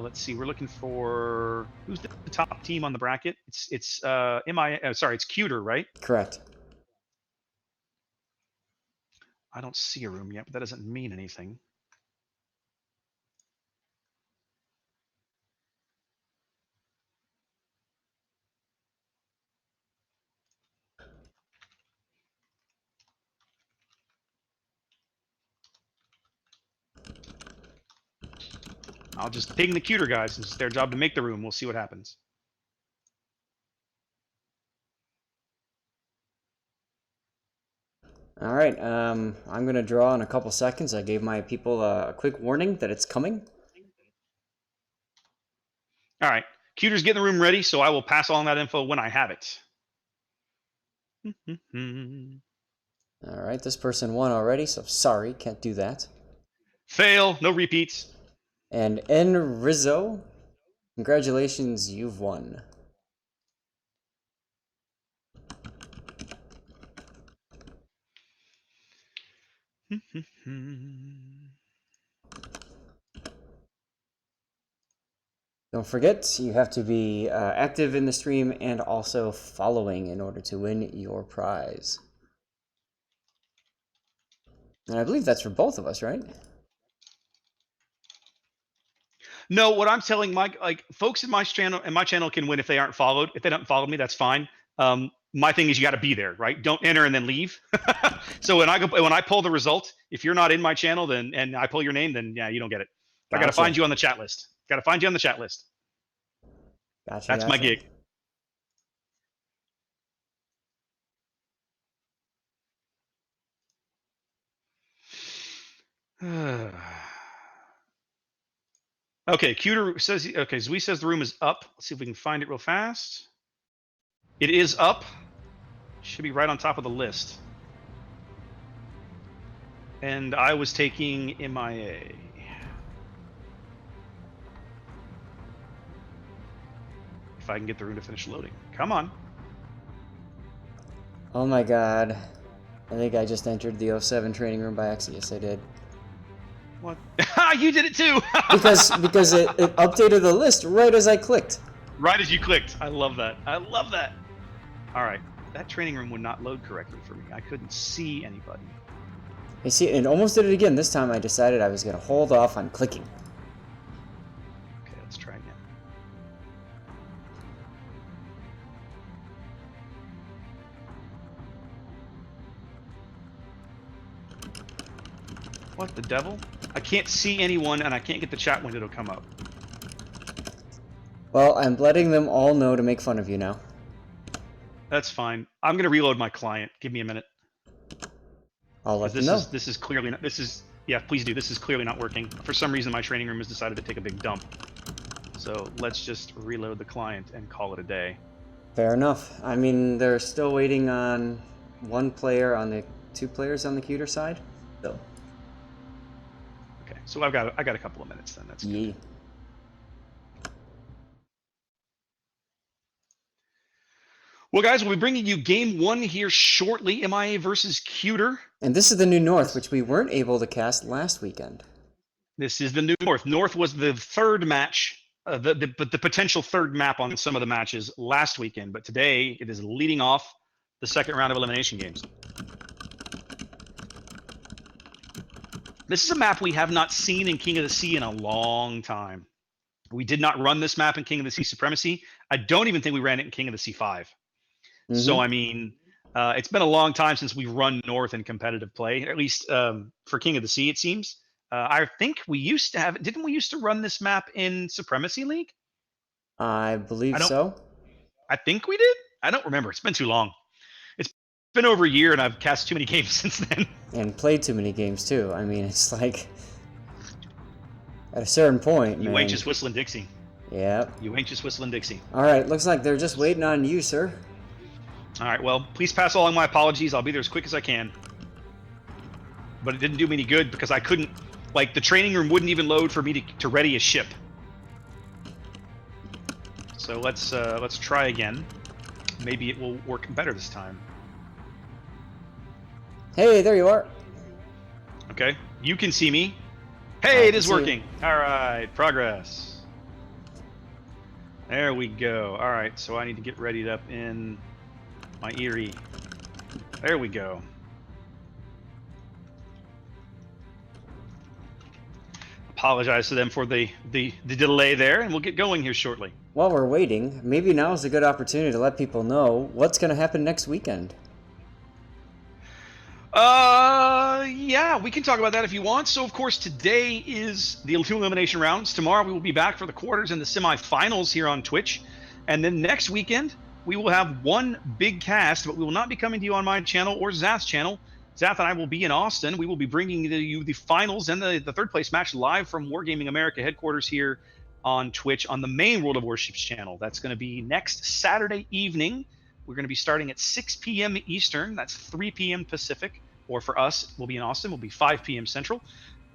Let's see. We're looking for who's the top team on the bracket. It's sorry, it's Cuter, right? Correct. I don't see a room yet, but that doesn't mean anything. I'll just ping the Cuter guys. It's their job to make the room. We'll see what happens. All right. I'm gonna draw in a couple seconds. I gave my people a quick warning that it's coming. All right. Cuter's getting the room ready, so I will pass on that info when I have it. All right. This person won already, so sorry, can't do that. Fail. No repeats. And N Rizzo, congratulations, you've won. Don't forget, you have to be active in the stream and also following in order to win your prize. And I believe that's for both of us, right? No, what I'm telling folks in my channel can win if they aren't followed. If they don't follow me, that's fine. My thing is you got to be there, right? Don't enter and then leave. So when I pull the result, if you're not in my channel, then and I pull your name, then yeah, you don't get it. I got to find you on the chat list. Got to find you on the chat list. Gotcha. That's my gig. Okay, Cuter says, okay, Zui says the room is up. Let's see if we can find it real fast. It is up. Should be right on top of the list. And I was taking MIA. If I can get the room to finish loading. Come on. Oh my god. I think I just entered the 07 training room by accident. Yes, I did. What? You did it too! because it updated the list right as I clicked. Right as you clicked. I love that. I love that. All right. That training room would not load correctly for me. I couldn't see anybody. You see, it almost did it again. This time I decided I was going to hold off on clicking. Okay, let's try again. What the devil? I can't see anyone and I can't get the chat window to come up. Well, I'm letting them all know to make fun of you now. That's fine. I'm going to reload my client. Give me a minute. I'll let them know. This is clearly not, yeah, please do. This is clearly not working. For some reason, my training room has decided to take a big dump. So let's just reload the client and call it a day. Fair enough. I mean, they're still waiting on one player on the 2 players on the Cuter side. So. Okay, so I got a couple of minutes then. That's good. Yeah. Well, guys, we'll be bringing you game 1 here shortly. MIA versus Cuter. And this is the new North, which we weren't able to cast last weekend. This is the new North. North was the third match, the potential third map on some of the matches last weekend. But today, it is leading off the second round of elimination games. This is a map we have not seen in King of the Sea in a long time. We did not run this map in King of the Sea Supremacy. I don't even think we ran it in King of the Sea 5. So, I mean, it's been a long time since we've run North in competitive play, at least for King of the Sea, it seems. I think we used to have, didn't we used to run this map in Supremacy League? I believe so. I think we did? I don't remember. It's been too long. It's been over a year and I've cast too many games since then. And played too many games, too. I mean, it's like, at a certain point, You man. ain't just whistling Dixie. Yep. You ain't just whistling Dixie. All right, looks like they're just waiting on you, sir. All right, well, please pass along my apologies. I'll be there as quick as I can. But it didn't do me any good because I couldn't, like, the training room wouldn't even load for me to ready a ship. So let's try again. Maybe it will work better this time. Hey, there you are. Okay, you can see me. Hey, it is working. All right, progress. There we go. All right, so I need to get readied up in my Erie. There we go. Apologize to them for the delay there, and we'll get going here shortly. While we're waiting, maybe now is a good opportunity to let people know what's going to happen next weekend. Yeah, we can talk about that if you want. So, of course, today is the 2 elimination rounds. Tomorrow we will be back for the quarters and the semifinals here on Twitch. And then next weekend, we will have one big cast, but we will not be coming to you on my channel or Zath's channel. Zath and I will be in Austin. We will be bringing you the finals and the third place match live from Wargaming America headquarters here on Twitch on the main World of Warships channel. That's going to be next Saturday evening. We're going to be starting at 6 p.m. Eastern. That's 3 p.m. Pacific. Or for us, we'll be in Austin. We'll be 5 p.m. Central.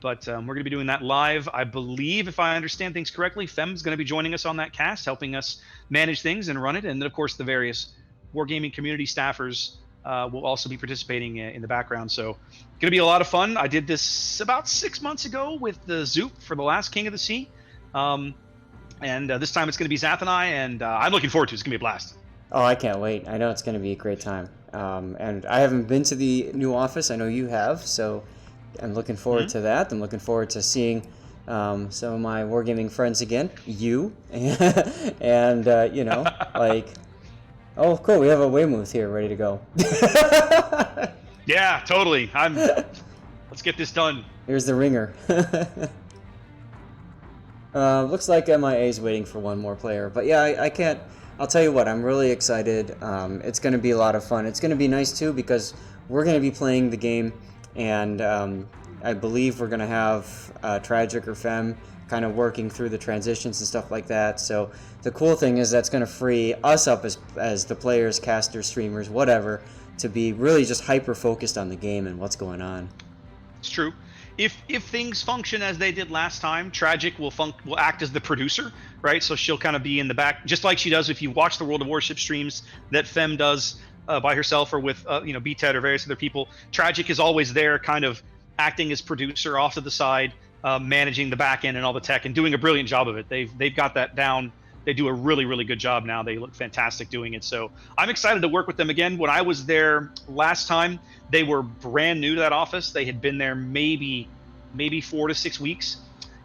But we're going to be doing that live. I believe, if I understand things correctly, Fem's going to be joining us on that cast, helping us manage things and run it. And then, of course, the various Wargaming community staffers will also be participating in the background. So going to be a lot of fun. I did this about 6 months ago with the Zoop for the last King of the Sea. And this time it's going to be Zath and I, and I'm looking forward to it. It's going to be a blast. Oh, I can't wait. I know it's going to be a great time. And I haven't been to the new office. I know you have, so I'm looking forward to that. I'm looking forward to seeing some of my wargaming friends again, you, and you know, like, oh, cool, we have a Weymouth here ready to go. Yeah, totally. Let's get this done. Here's the ringer. Looks like MIA is waiting for one more player, but yeah, I can't. I'll tell you what, I'm really excited. It's going to be a lot of fun. It's going to be nice too because we're going to be playing the game, and I believe we're going to have Tragic or Fem kind of working through the transitions and stuff like that. So the cool thing is that's going to free us up as the players, casters, streamers, whatever, to be really just hyper focused on the game and what's going on. It's true. If things function as they did last time, Tragic will act as the producer, right? So she'll kind of be in the back, just like she does if you watch the World of Warship streams that Fem does by herself or with BTED or various other people. Tragic is always there, kind of acting as producer off to the side, managing the back end and all the tech, and doing a brilliant job of it. They've got that down. They do a really, really good job now. They look fantastic doing it. So I'm excited to work with them again. When I was there last time, they were brand new to that office. They had been there maybe 4 to 6 weeks.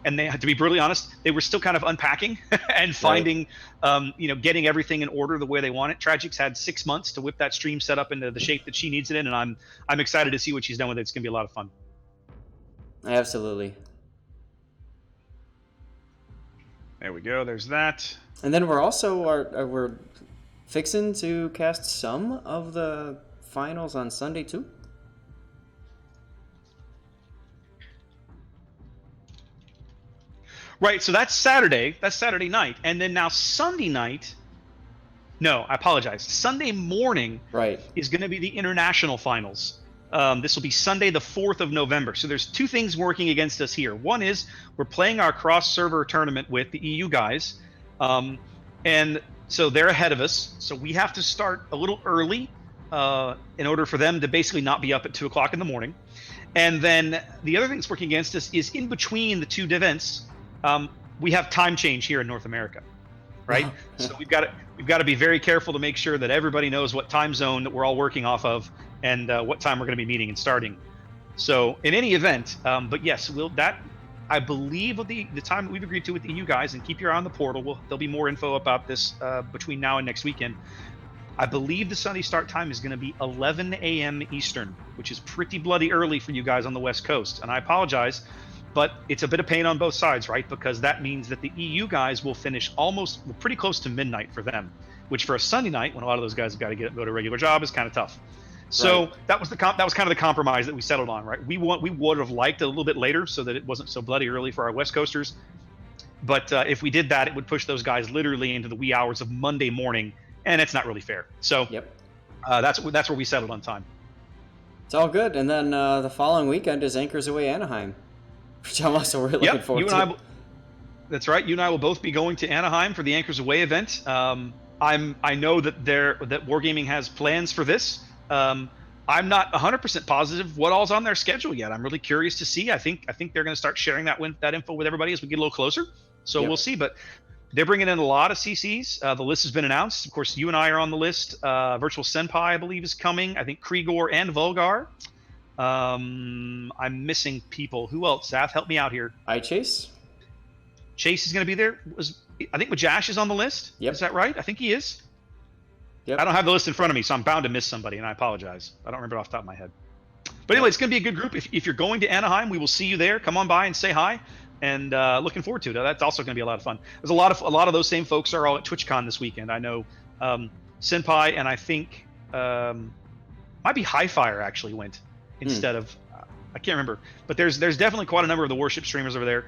And they had to be brutally honest, they were still kind of unpacking and finding, getting everything in order the way they want it. Tragic's had 6 months to whip that stream set up into the shape that she needs it in. And I'm excited to see what she's done with it. It's going to be a lot of fun. Absolutely. There we go. There's that. And then we're also we're fixing to cast some of the finals on Sunday too. Right, so that's Saturday. That's Saturday night. And then now Sunday night, no, I apologize. Sunday morning is going to be the international finals. This will be Sunday the 4th of November. So there's two things working against us here. One is we're playing our cross-server tournament with the EU guys. And so they're ahead of us. So we have to start a little early in order for them to basically not be up at 2 o'clock in the morning. And then the other thing that's working against us is in between the two events, we have time change here in North America, right? So we've got to be very careful to make sure that everybody knows what time zone that we're all working off of and what time we're going to be meeting and starting. So in any event, but yes, I believe the time that we've agreed to with the EU guys, and keep your eye on the portal. There'll be more info about this between now and next weekend. I believe the Sunday start time is going to be 11 a.m. Eastern, which is pretty bloody early for you guys on the West Coast. And I apologize, but it's a bit of pain on both sides, right? Because that means that the EU guys will finish pretty close to midnight for them, which for a Sunday night, when a lot of those guys have got to go to a regular job, is kind of tough. So that was kind of the compromise that we settled on, right? We would have liked a little bit later so that it wasn't so bloody early for our West Coasters. But if we did that, it would push those guys literally into the wee hours of Monday morning, and it's not really fair. So that's where we settled on time. It's all good. And then the following weekend is Anchors Away Anaheim, which I'm also really looking forward to. That's right. You and I will both be going to Anaheim for the Anchors Away event. I know that Wargaming has plans for this. I'm not 100% positive what all's on their schedule yet. I'm really curious to see. I think they're going to start sharing that info with everybody as we get a little closer. So we'll see. But they're bringing in a lot of CCs. The list has been announced. Of course, you and I are on the list. Virtual Senpai, I believe, is coming. I think Krigor and Volgar. I'm missing people. Who else? Seth, help me out here. Chase. Chase is going to be there. I think Majash is on the list. Yep. Is that right? I think he is. Yep. I don't have the list in front of me, so I'm bound to miss somebody, and I apologize. I don't remember off the top of my head. But anyway, it's going to be a good group. If you're going to Anaheim, we will see you there. Come on by and say hi. And looking forward to it. That's also going to be a lot of fun. There's a lot of those same folks are all at TwitchCon this weekend. I know Senpai and I think might be Highfire actually went instead of I can't remember. But there's definitely quite a number of the Warship streamers over there.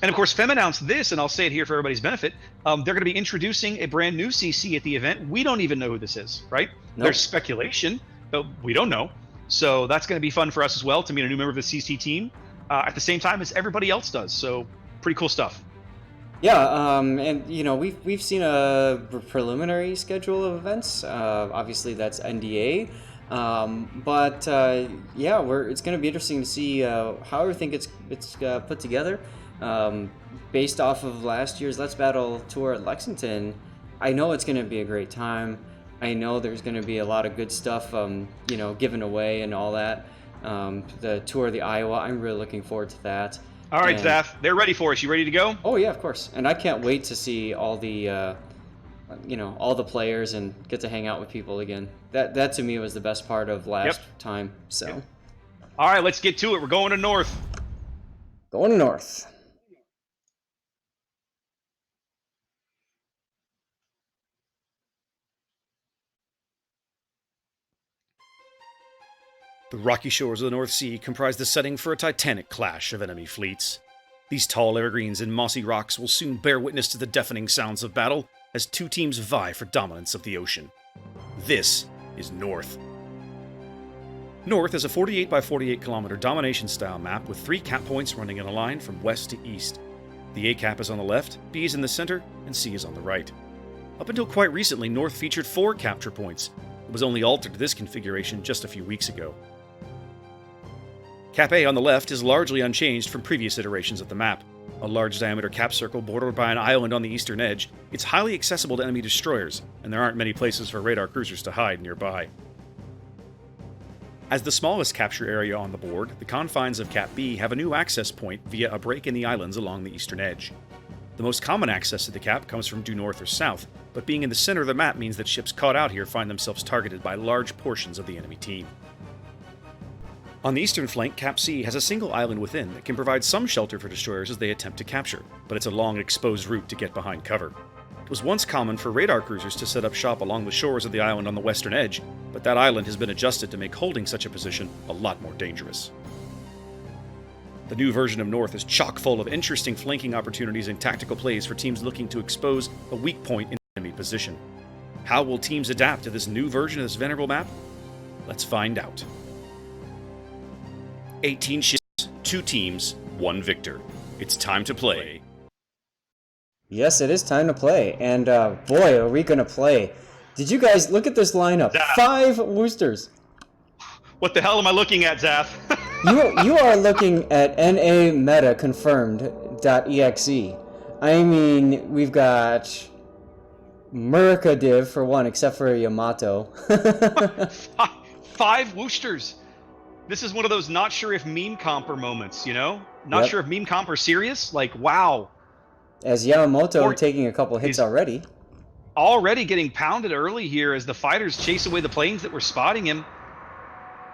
And of course, Fem announced this, and I'll say it here for everybody's benefit. They're going to be introducing a brand new CC at the event. We don't even know who this is, right? Nope. There's speculation, but we don't know. So that's going to be fun for us as well to meet a new member of the CC team at the same time as everybody else does. So pretty cool stuff. Yeah, and we've seen a preliminary schedule of events. Obviously, that's NDA. But it's going to be interesting to see how everything it's put together. Based off of last year's Let's Battle tour at Lexington, I know it's going to be a great time. I know there's going to be a lot of good stuff, given away and all that. The tour of the Iowa, I'm really looking forward to that. All right, And- Zath, they're ready for us. You ready to go? Oh yeah, of course. And I can't wait to see all the, all the players and get to hang out with people again. That to me was the best part of last time. So, Yep. All right, let's get to it. We're going to North. going north. The rocky shores of the North Sea comprise the setting for a titanic clash of enemy fleets. These tall evergreens and mossy rocks will soon bear witness to the deafening sounds of battle as two teams vie for dominance of the ocean. This is North. North is a 48 by 48 kilometer domination-style map with 3 cap points running in a line from west to east. The A cap is on the left, B is in the center, and C is on the right. Up until quite recently, North featured 4 capture points. It was only altered to this configuration just a few weeks ago. Cap A on the left is largely unchanged from previous iterations of the map. A large diameter cap circle bordered by an island on the eastern edge, it's highly accessible to enemy destroyers, and there aren't many places for radar cruisers to hide nearby. As the smallest capture area on the board, the confines of Cap B have a new access point via a break in the islands along the eastern edge. The most common access to the cap comes from due north or south, but being in the center of the map means that ships caught out here find themselves targeted by large portions of the enemy team. On the eastern flank, Cap C has a single island within that can provide some shelter for destroyers as they attempt to capture, but it's a long, exposed route to get behind cover. It was once common for radar cruisers to set up shop along the shores of the island on the western edge, but that island has been adjusted to make holding such a position a lot more dangerous. The new version of North is chock full of interesting flanking opportunities and tactical plays for teams looking to expose a weak point in enemy position. How will teams adapt to this new version of this venerable map? Let's find out. 18 ships, 2 teams, 1 victor. It's time to play. Yes, it is time to play, and boy, are we gonna play! Did you guys look at this lineup? Zath. 5 Woosters. What the hell am I looking at, Zath? You are looking at NA Meta Confirmed.exe. I mean, we've got Murica Div for one, except for Yamato. 5 Woosters. This is one of those not sure if meme comper moments, you know? Not Yep. sure if meme comper serious. Like, wow. As Yamamoto Or- taking a couple hits he's- already. Already getting pounded early here as the fighters chase away the planes that were spotting him.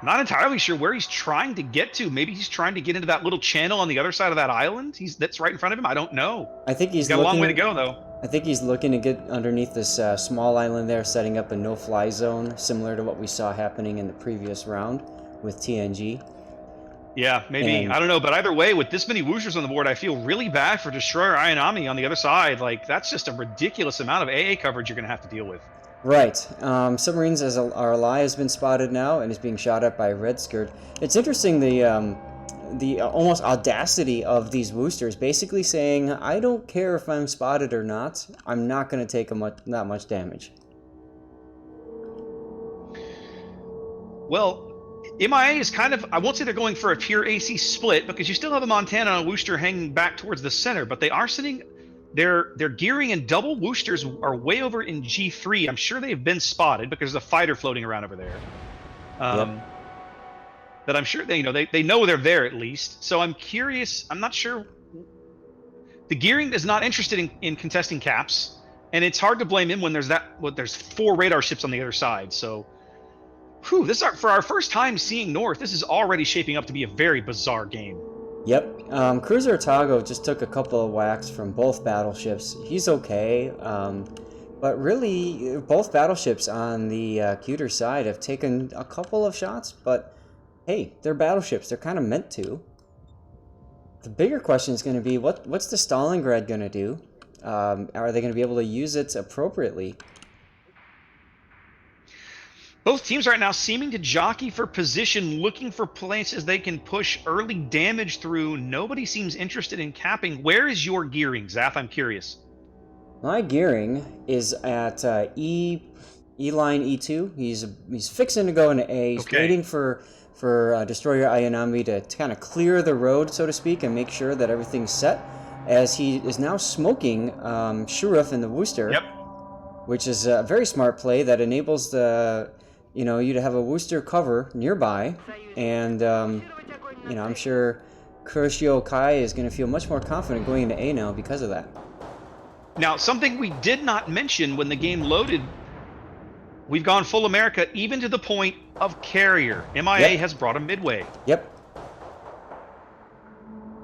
Not entirely sure where he's trying to get to. Maybe he's trying to get into that little channel on the other side of that island. That's right in front of him. I don't know. I think He's got a long way to go, though. I think he's looking to get underneath this small island there, setting up a no-fly zone, similar to what we saw happening in the previous round with TNG. Yeah, maybe. And- I don't know. But either way, with this many Woosters on the board, I feel really bad for Destroyer Ayanami on the other side. Like, that's just a ridiculous amount of AA coverage you're going to have to deal with. Right. Submarines as our ally has been spotted now and is being shot at by Red Skirt. It's interesting the almost audacity of these Woosters, basically saying, I don't care if I'm spotted or not, I'm not going to take that much damage. Well, MIA is kind of, I won't say they're going for a pure AC split because you still have a Montana and a Wooster hanging back towards the center, but they are sitting, they're gearing in double Woosters are way over in G3. I'm sure they've been spotted because there's a fighter floating around over there. That I'm sure they know they're there at least. So I'm curious, I'm not sure. The gearing is not interested in contesting caps, and it's hard to blame him when there's 4 radar ships on the other side. So for our first time seeing North, this is already shaping up to be a very bizarre game. Yep. Cruiser Otago just took a couple of whacks from both battleships. He's okay. But really, both battleships on the cuter side have taken a couple of shots, but hey, they're battleships. They're kind of meant to. The bigger question is going to be, what's the Stalingrad going to do? Are they going to be able to use it appropriately? Both teams right now seeming to jockey for position, looking for places they can push early damage through. Nobody seems interested in capping. Where is your gearing, Zath? I'm curious. My gearing is at E line E2. He's fixing to go into A. He's waiting for Destroyer Ayanami to kind of clear the road, so to speak, and make sure that everything's set. As he is now smoking Shurif in the Wooster, which is a very smart play that enables you to have a Wooster cover nearby, and I'm sure Kuroshio Kai is going to feel much more confident going into A now because of that. Now, something we did not mention when the game loaded, we've gone full America, even to the point of carrier. MIA has brought a midway. Yep.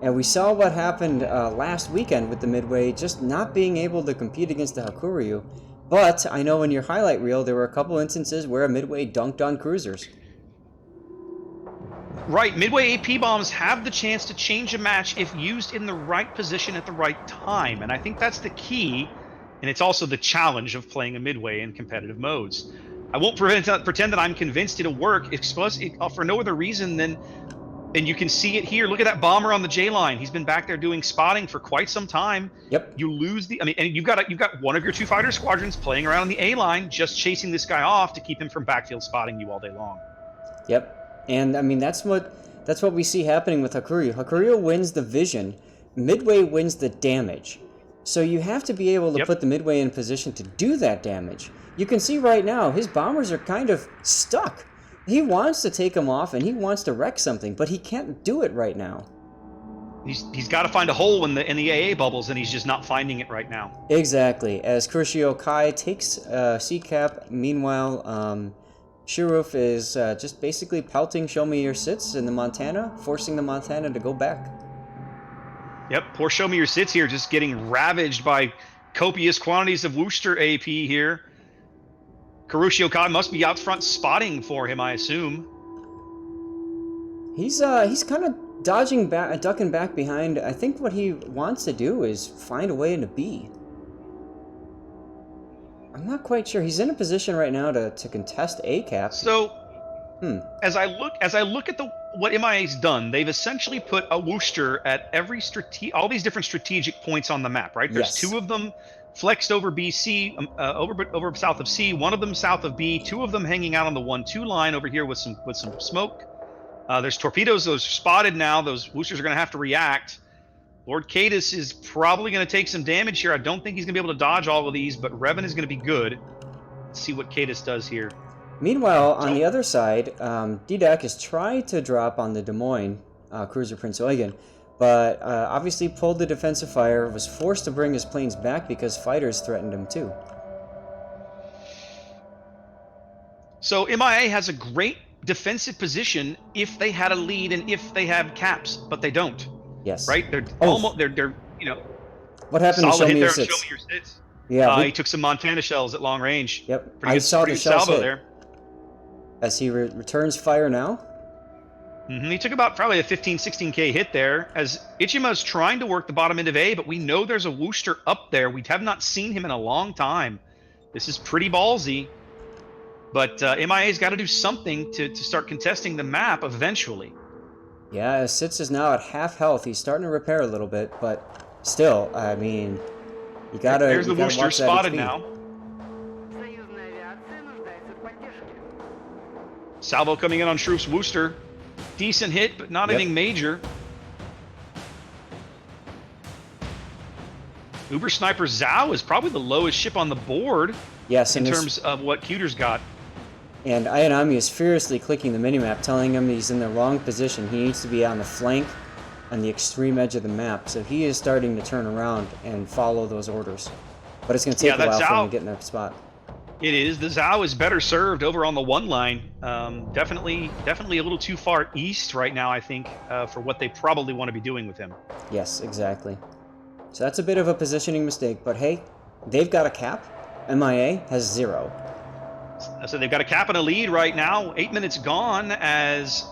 And we saw what happened last weekend with the midway just not being able to compete against the Hakuryu. But I know in your highlight reel there were a couple instances where a midway dunked on cruisers. Right, midway AP bombs have the chance to change a match if used in the right position at the right time, and I think that's the key, and it's also the challenge of playing a midway in competitive modes. I won't pretend that I'm convinced it'll work for no other reason than, and you can see it here. Look at that bomber on the J line. He's been back there doing spotting for quite some time. Yep. You lose and you've got one of your two fighter squadrons playing around on the A line, just chasing this guy off to keep him from backfield spotting you all day long. Yep. And I mean that's what we see happening with Hakuryu. Hakuryu wins the vision, midway wins the damage. So you have to be able to put the midway in position to do that damage. You can see right now his bombers are kind of stuck. He wants to take them off and he wants to wreck something, but he can't do it right now. He's got to find a hole in the AA bubbles, and he's just not finding it right now. Exactly. As Kuroshio Kai takes C-cap, meanwhile Shiroof is just basically pelting Show Me Your Sits in the Montana, forcing the Montana to go back. Yep, poor Show Me Your Sits here, just getting ravaged by copious quantities of Worcester AP here. Kuroshio Kai must be out front spotting for him, I assume. He's kind of dodging back, ducking back behind. I think what he wants to do is find a way into B. I'm not quite sure. He's in a position right now to contest A cap. So, as I look at what MIA's done, they've essentially put a Worcester at all these different strategic points on the map. Right? There's two of them flexed over BC, over south of C. One of them south of B. Two of them hanging out on the 1-2 line over here with some smoke. There's torpedoes. Those are spotted now. Those Worcesters are going to have to react. Lord KoTS is probably going to take some damage here. I don't think he's going to be able to dodge all of these, but Revan is going to be good. Let's see what KoTS does here. Meanwhile, on the other side, DDAC has tried to drop on the Des Moines cruiser Prince Eugen, but obviously pulled the defensive fire, was forced to bring his planes back because fighters threatened him too. So MIA has a great defensive position if they had a lead and if they have caps, but they don't. Yes. Right? They're almost they're What happened to Show Me Your Show Sits? Me Your Sits. Yeah, he took some Montana shells at long range. Yep. I saw the shells hit. there. As he returns fire now. He took about probably a 16K hit there, as Ichima's trying to work the bottom end of A, but we know there's a Worcester up there. We have not seen him in a long time. This is pretty ballsy. But MIA's got to do something to start contesting the map eventually. Yeah, as Sitz is now at half health. He's starting to repair a little bit, but still, I mean, you gotta. There's the Worcester Worcester spotted now. Salvo coming in on Shroof's Worcester. Decent hit, but not anything major. Uber Sniper Zhao is probably the lowest ship on the board. Yes, in terms of what Cuter's got. And Ayanami is furiously clicking the minimap, telling him he's in the wrong position. He needs to be on the flank, on the extreme edge of the map. So he is starting to turn around and follow those orders. But it's going to take a while for him to get in that spot. It is. The Zhao is better served over on the 1 line. Definitely a little too far east right now, I think, for what they probably want to be doing with him. Yes, exactly. So that's a bit of a positioning mistake. But hey, they've got a cap. MIA has 0. So they've got a cap and a lead right now. 8 minutes gone as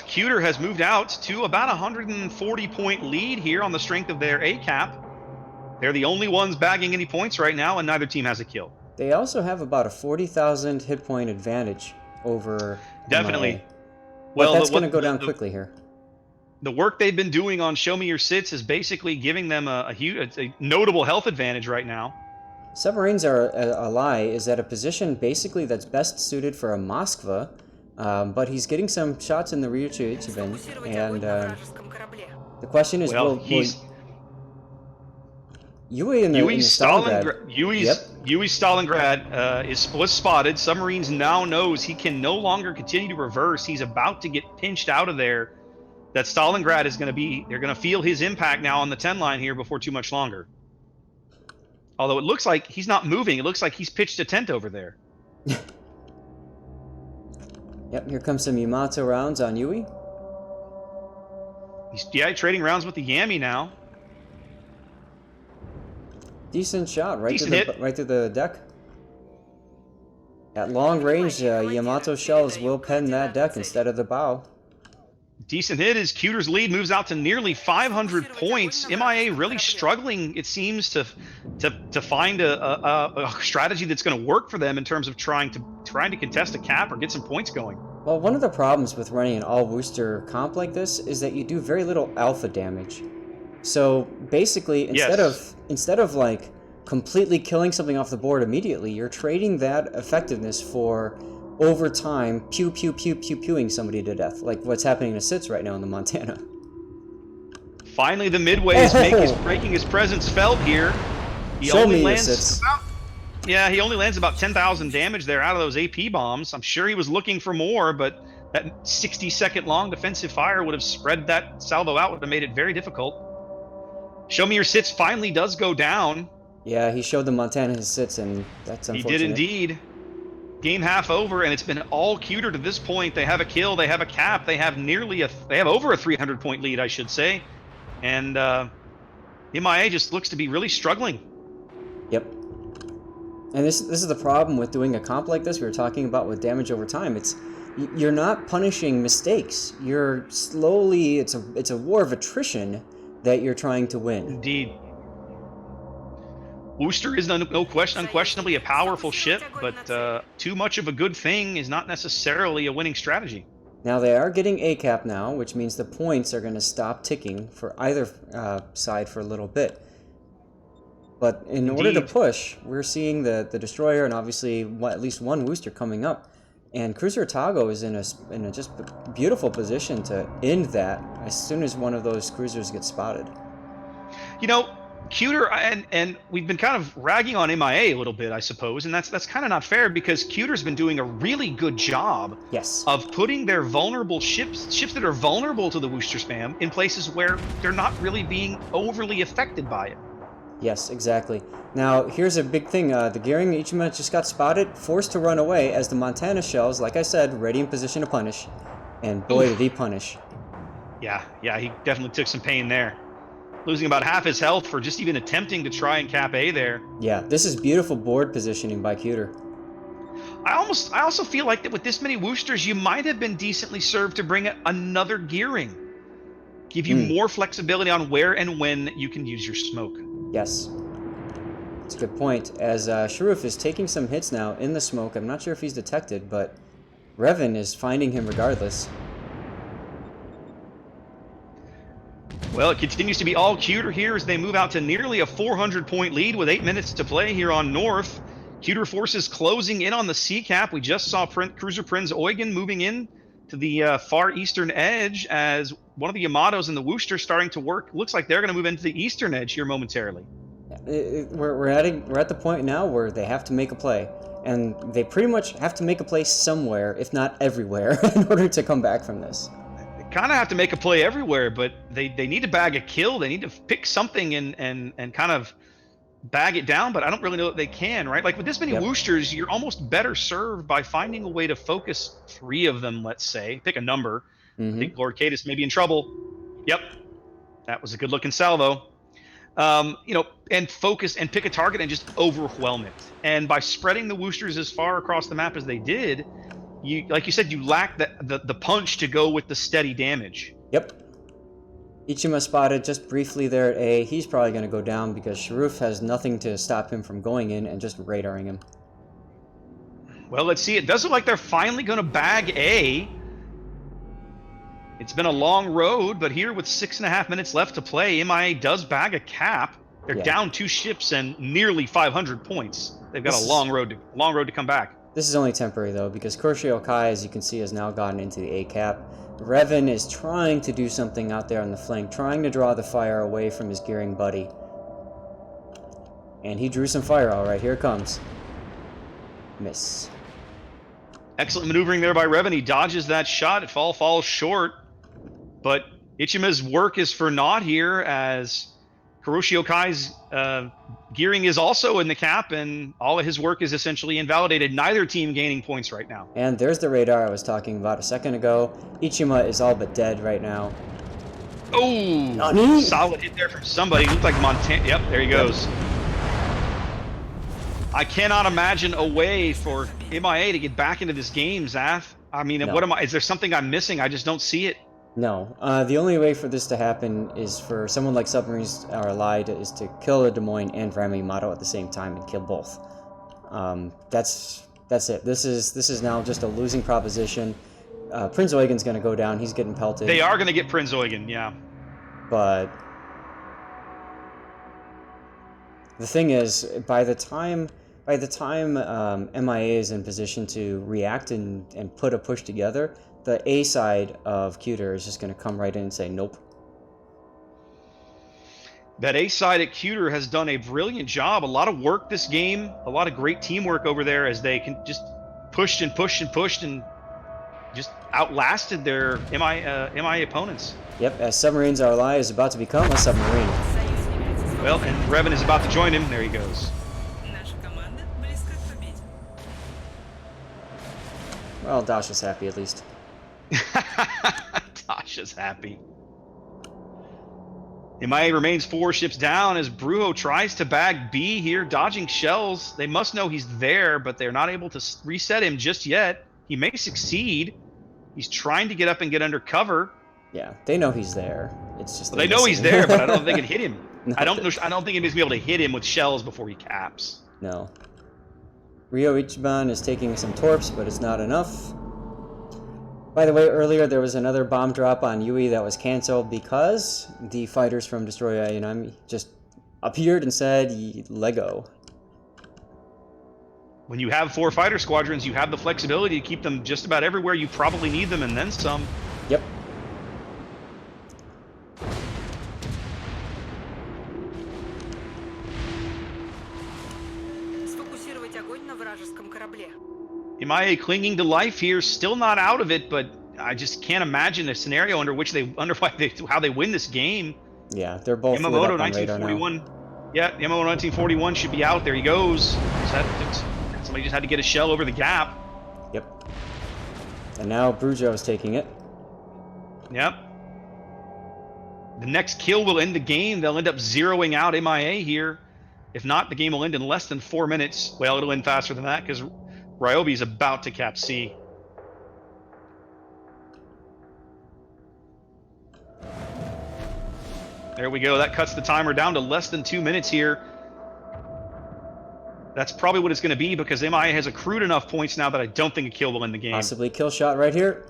Cuter has moved out to about 140-point lead here on the strength of their A cap. They're the only ones bagging any points right now, and neither team has a kill. They also have about a 40,000 hit point advantage over Definitely. MIA. Well, that's going to go down quickly here. The work they've been doing on Show Me Your Sits is basically giving them a notable health advantage right now. Submarines are a lie is at a position basically that's best suited for a Moskva, but he's getting some shots in the rear to Ichiban, and the question is, will Yui in the Stalingrad? Yui Stalingrad was spotted. Submarines now knows he can no longer continue to reverse. He's about to get pinched out of there. that Stalingrad is going to be, they're going to feel his impact now on the 10 line here before too much longer. Although it looks like he's not moving. It looks like he's pitched a tent over there. Yep, here comes some Yamato rounds on Yui. He's trading rounds with the Yami now. Decent shot, right Decent through hit. right through the deck. At long range, Yamato shells will pen that deck instead of the bow. Decent hit as Cuter's lead moves out to nearly 500 points. MIA really struggling, it seems, to find a strategy that's going to work for them in terms of trying to contest a cap or get some points going. Well, one of the problems with running an all-Wooster comp like this is that you do very little alpha damage. So basically, instead of like completely killing something off the board immediately, you're trading that effectiveness for over time pewing somebody to death, like what's happening to Sitz right now in the Montana. Finally, the midways making his presence felt here. He only lands about 10,000 damage there out of those AP bombs. I'm sure he was looking for more, but that 60-second long defensive fire would have spread that salvo out, would have made it very difficult. Show Me Your Sits finally does go down. Yeah, he showed the Montana his Sits, and that's unfortunate. He did indeed. Game half over, and it's been all Cuter to this point. They have a kill, they have a cap, they have over a 300-point lead, I should say. And MIA just looks to be really struggling. Yep. And this is the problem with doing a comp like this we were talking about with damage over time. You're not punishing mistakes. You're slowly, it's a war of attrition that you're trying to win. Indeed. Wooster is unquestionably a powerful ship, but too much of a good thing is not necessarily a winning strategy. Now they are getting A cap now, which means the points are going to stop ticking for either side for a little bit. But in order to push, we're seeing the Destroyer and obviously at least one Wooster coming up. And Cruiser Otago is in a just beautiful position to end that as soon as one of those cruisers gets spotted. You know, Cuter, and we've been kind of ragging on MIA a little bit, I suppose, and that's kind of not fair because Cuter's been doing a really good job of putting their vulnerable ships that are vulnerable to the Wooster spam in places where they're not really being overly affected by it. Yes, exactly. Now, here's a big thing. The Gearing Ichima just got spotted, forced to run away as the Montana shells, like I said, ready in position to punish. And boy, did he punish. Yeah, he definitely took some pain there. Losing about half his health for just even attempting to try and cap A there. Yeah, this is beautiful board positioning by Cuter. I also feel like that with this many Woosters, you might have been decently served to bring another Gearing. Give you more flexibility on where and when you can use your smoke. Yes. That's a good point. As Sharuf is taking some hits now in the smoke, I'm not sure if he's detected, but Revan is finding him regardless. Well, it continues to be all Cuter here as they move out to nearly a 400-point lead with 8 minutes to play here on North. Cuter forces closing in on the C cap. We just saw Cruiser Prinz Eugen moving in to the far eastern edge as one of the Yamatos and the Wooster starting to work. Looks like they're going to move into the eastern edge here momentarily. We're at the point now where they have to make a play, and they pretty much have to make a play somewhere, if not everywhere, in order to come back from this. They kind of have to make a play everywhere, but they need to bag a kill. They need to pick something and kind of bag it down, but I don't really know that they can, right? Like with this many Woosters, you're almost better served by finding a way to focus 3 of them, let's say. Pick a number. I think Lord KoTS may be in trouble. Yep. That was a good looking salvo. And focus and pick a target and just overwhelm it. And by spreading the Woosters as far across the map as they did, like you said, you lack the punch to go with the steady damage. Yep. Ichima spotted just briefly there at A. He's probably going to go down because Sharuf has nothing to stop him from going in and just radaring him. Well, let's see. It does look like they're finally going to bag A. It's been a long road, but here with 6.5 minutes left to play, MIA does bag a cap. They're down 2 ships and nearly 500 points. They've got a long road to come back. This is only temporary though, because Kurshio Kai, as you can see, has now gotten into the A cap. Revan is trying to do something out there on the flank, trying to draw the fire away from his Gearing buddy. And he drew some fire, all right. Here it comes. Miss. Excellent maneuvering there by Revan. He dodges that shot. It falls short. But Ichima's work is for naught here, as Kuroshi Okai's gearing is also in the cap, and all of his work is essentially invalidated. Neither team gaining points right now. And there's the radar I was talking about a second ago. Ichima is all but dead right now. Oh, Nani? solid hit there from somebody. Looked like Montana. Yep, there he goes. I cannot imagine a way for MIA to get back into this game, Zath. I mean, No. what am I? Is there something I'm missing? I just don't see it. No. The only way for this to happen is for someone like Submarines or Allied is to kill a Des Moines and Ramimato at the same time and kill both. That's it. This is now just a losing proposition. Prince Eugen's going to go down. He's getting pelted. They are going to get Prince Eugen, yeah. But the thing is, by the time MIA is in position to react and put a push together, the A side of Cuter is just going to come right in and say nope. That A side at Cuter has done a brilliant job. A lot of work this game. A lot of great teamwork over there as they can just pushed and pushed and pushed and just outlasted their MIA opponents. Yep, as Submarines Are Alive is about to become a submarine. Well, and Revan is about to join him. There he goes. Наша команда близка к победе. Well, Dasha's happy at least. Tasha's happy. MIA remains 4 ships down as Brujo tries to bag B here, dodging shells. They must know he's there, but they're not able to reset him just yet. He may succeed. He's trying to get up and get under cover. Yeah, they know he's there. It's just Well, they know he's there, but I don't think they can hit him. No, I don't think he's be able to hit him with shells before he caps. No. Ryo Ichiban is taking some torps, but it's not enough. By the way, earlier there was another bomb drop on Yui that was canceled because the fighters from Destroy Ayanami just appeared and said, Lego. When you have 4 fighter squadrons, you have the flexibility to keep them just about everywhere you probably need them, and then some. Yep. Сфокусировать огонь на вражеском корабле. MIA clinging to life here, still not out of it, but I just can't imagine a scenario under how they win this game. Yeah, they're both lit Yamamoto up on radar now. 1941. Yeah, Yamamoto 1941 should be out. There he goes. Somebody just had to get a shell over the gap. Yep. And now Brujo is taking it. Yep. The next kill will end the game. They'll end up zeroing out MIA here. If not, the game will end in less than 4 minutes. Well, it'll end faster than that because Ryobi is about to cap C. There we go. That cuts the timer down to less than 2 minutes here. That's probably what it's going to be because MIA has accrued enough points now that I don't think a kill will end the game. Possibly kill shot right here.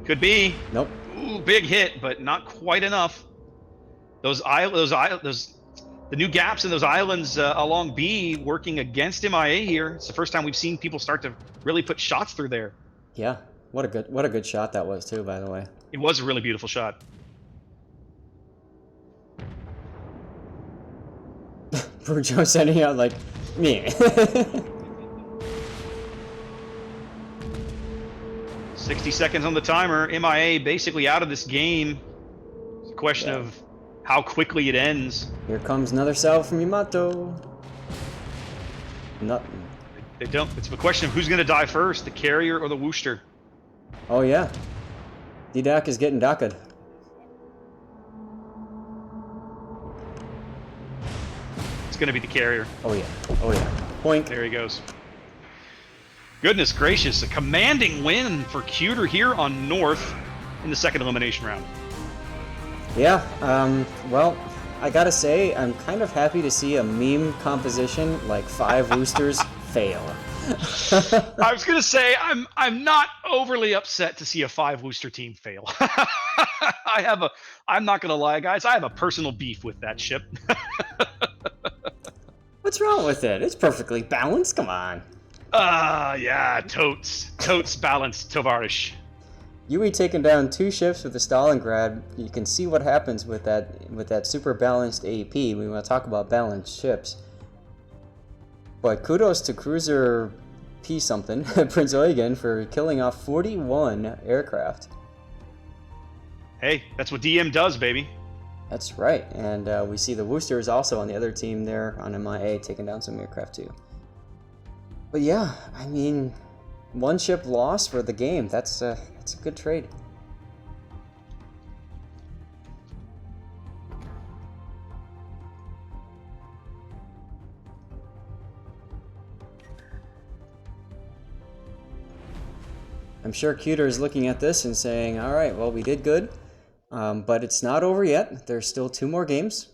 Could be. Nope. Ooh, big hit, but not quite enough. The new gaps in those islands along B working against MIA here. It's the first time we've seen people start to really put shots through there. Yeah. What a good shot that was too, by the way. It was a really beautiful shot. Brujo sending out like me. 60 seconds on the timer. MIA basically out of this game. It's a question of how quickly it ends. Here comes another salve from Yamato. Nothing. They don't. It's a question of who's going to die first, the carrier or the Wooster. Oh yeah. Didak is getting daked. It's going to be the carrier. Oh yeah. Oh yeah. Point. There he goes. Goodness gracious, a commanding win for Cuter here on North in the second elimination round. Yeah, well, I gotta say, I'm kind of happy to see a meme composition like 5 Roosters fail. I was gonna say I'm not overly upset to see a 5 Wooster team fail. I'm not gonna lie, guys, I have a personal beef with that ship. What's wrong with it? It's perfectly balanced, come on. Yeah, totes balanced, Tovarish. Yui taking down 2 ships with the Stalingrad. You can see what happens with that super balanced AP. We want to talk about balanced ships. But kudos to Cruiser P something, Prince Eugen, for killing off 41 aircraft. Hey, that's what DM does, baby. That's right, and we see the Woosters also on the other team there on MIA taking down some aircraft too. But yeah, I mean, one ship lost for the game. That's a good trade. I'm sure Cuter is looking at this and saying, all right, well, we did good, but it's not over yet. There's still 2 more games.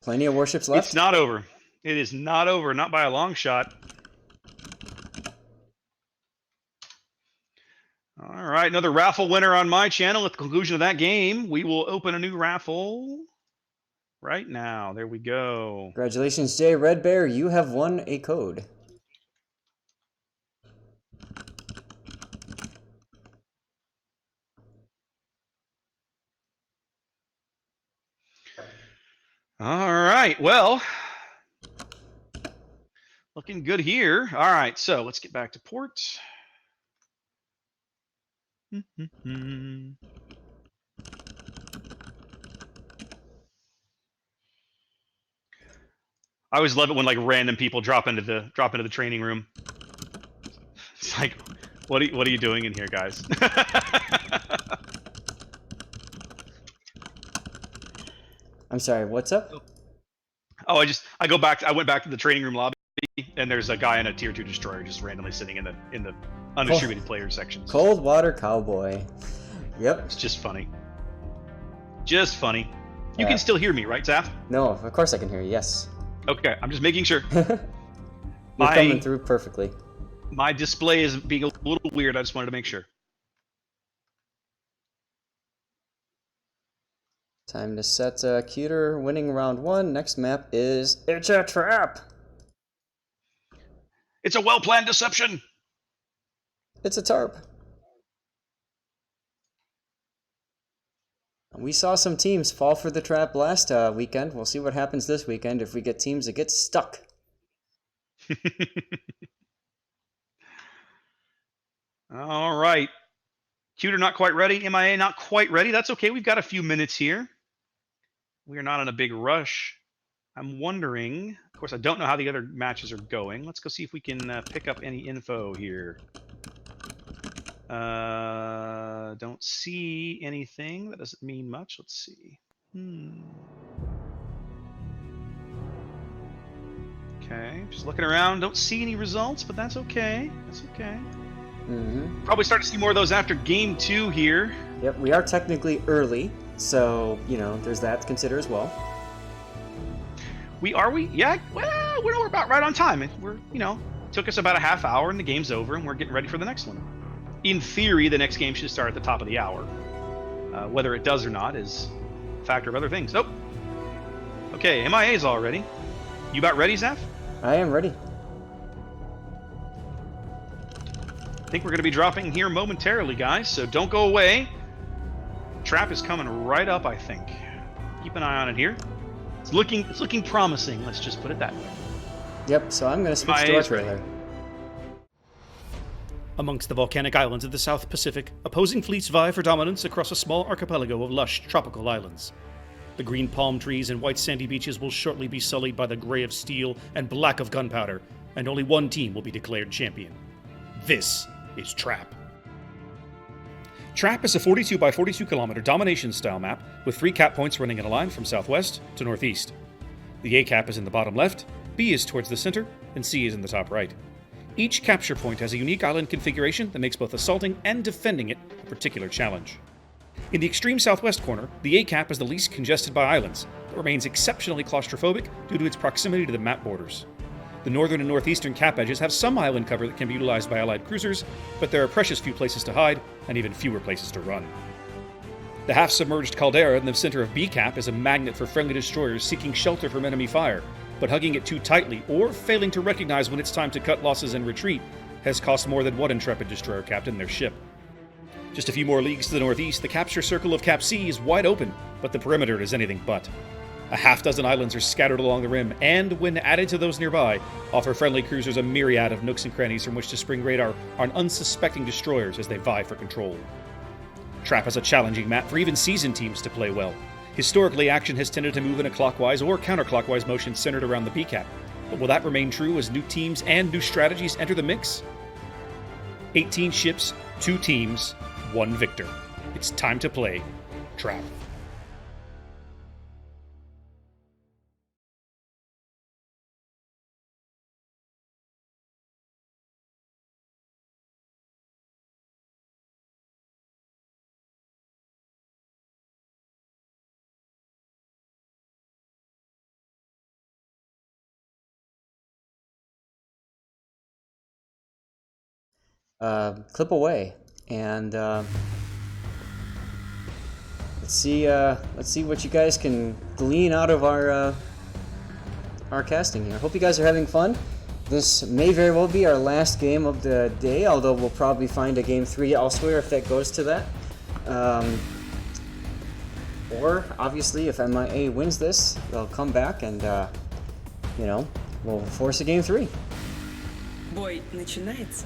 Plenty of warships left. It's not over. It is not over, not by a long shot. All right, another raffle winner on my channel. At the conclusion of that game, we will open a new raffle right now. There we go. Congratulations, Jay Red Bear. You have won a code. All right, well, looking good here. All right, so let's get back to port. I always love it when like random people drop into the training room. It's like, what are you doing in here, guys? I'm sorry, what's up? Oh, I went back to the training room lobby, and there's a guy in a tier 2 destroyer just randomly sitting in the undistributed player sections. Cold Water Cowboy. Yep. It's just funny. Just funny. You can still hear me, right, Zaf? No, of course I can hear you, yes. Okay, I'm just making sure. You're coming through perfectly. My display is being a little weird. I just wanted to make sure. Time to set Cuter winning round 1. Next map is It's a Trap. It's a well-planned deception. It's a tarp. We saw some teams fall for the trap last weekend. We'll see what happens this weekend if we get teams that get stuck. All right. Cuter not quite ready. MIA not quite ready. That's okay. We've got a few minutes here. We are not in a big rush. I'm wondering, of course, I don't know how the other matches are going. Let's go see if we can pick up any info here. Don't see anything. That doesn't mean much. Let's see. Okay, just looking around. Don't see any results, but that's okay. That's okay. Probably start to see more of those after game 2 here. Yep, we are technically early, so, you know, there's that to consider as well. Are we? Yeah, well, we're about right on time. We're, took us about a half hour and the game's over and we're getting ready for the next one. In theory, the next game should start at the top of the hour. Whether it does or not is a factor of other things. Nope. Okay, MIA's all ready. You about ready, Zaf? I am ready. I think we're going to be dropping here momentarily, guys, so don't go away. Trap is coming right up, I think. Keep an eye on it here. It's looking promising, let's just put it that way. Yep, so I'm going to switch to our trailer. Amongst the volcanic islands of the South Pacific, opposing fleets vie for dominance across a small archipelago of lush tropical islands. The green palm trees and white sandy beaches will shortly be sullied by the gray of steel and black of gunpowder, and only one team will be declared champion. This is Trap. Trap is a 42 by 42 kilometer domination-style map with 3 cap points running in a line from southwest to northeast. The A cap is in the bottom left, B is towards the center, and C is in the top right. Each capture point has a unique island configuration that makes both assaulting and defending it a particular challenge. In the extreme southwest corner, the A cap is the least congested by islands, but remains exceptionally claustrophobic due to its proximity to the map borders. The northern and northeastern cap edges have some island cover that can be utilized by Allied cruisers, but there are precious few places to hide, and even fewer places to run. The half-submerged caldera in the center of B cap is a magnet for friendly destroyers seeking shelter from enemy fire, but hugging it too tightly, or failing to recognize when it's time to cut losses and retreat, has cost more than one intrepid destroyer captain their ship. Just a few more leagues to the northeast, the capture circle of Cap C is wide open, but the perimeter is anything but. A half-dozen islands are scattered along the rim, and, when added to those nearby, offer friendly cruisers a myriad of nooks and crannies from which to spring radar on unsuspecting destroyers as they vie for control. Trap is a challenging map for even seasoned teams to play well. Historically, action has tended to move in a clockwise or counterclockwise motion centered around the B cap. But will that remain true as new teams and new strategies enter the mix? 18 ships, 2 teams, 1 victor. It's time to play Trap. Clip away, and let's see what you guys can glean out of our casting here. Hope you guys are having fun. This may very well be our last game of the day, although we'll probably find a game 3 elsewhere if that goes to that. Or obviously, if MIA wins this, they'll come back and you know, we'll force a game 3. Бой начинается.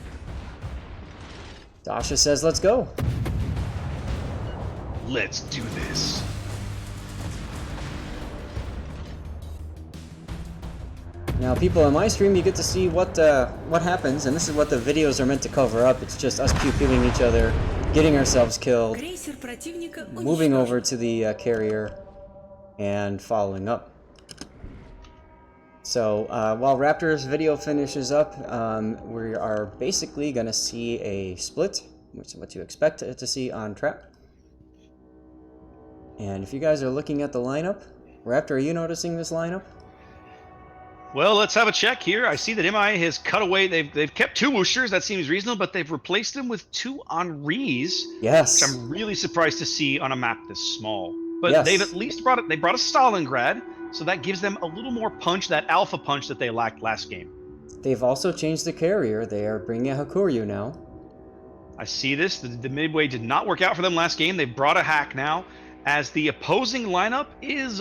Dasha says, let's go. Let's do this. Now, people, on my stream, you get to see what happens, and this is what the videos are meant to cover up. It's just us pew-pewing each other, getting ourselves killed, Крейсер противника moving уничтожен. over to the carrier, and following up. So, while Raptor's video finishes up, we are basically going to see a split, which is what you expect to see on Trap. And if you guys are looking at the lineup, Raptor, are you noticing this lineup? Well, let's have a check here. I see that MIA has cut away. They've kept 2 Woosters. That seems reasonable, but they've replaced them with 2 Henris. Yes. Which I'm really surprised to see on a map this small. But Yes. they've at least brought it. They brought a Stalingrad, so that gives them a little more punch, that alpha punch that they lacked last game. They've also changed the carrier. They are bringing a Hakuryu now. I see this. The midway did not work out for them last game. They brought a hack now, as the opposing lineup is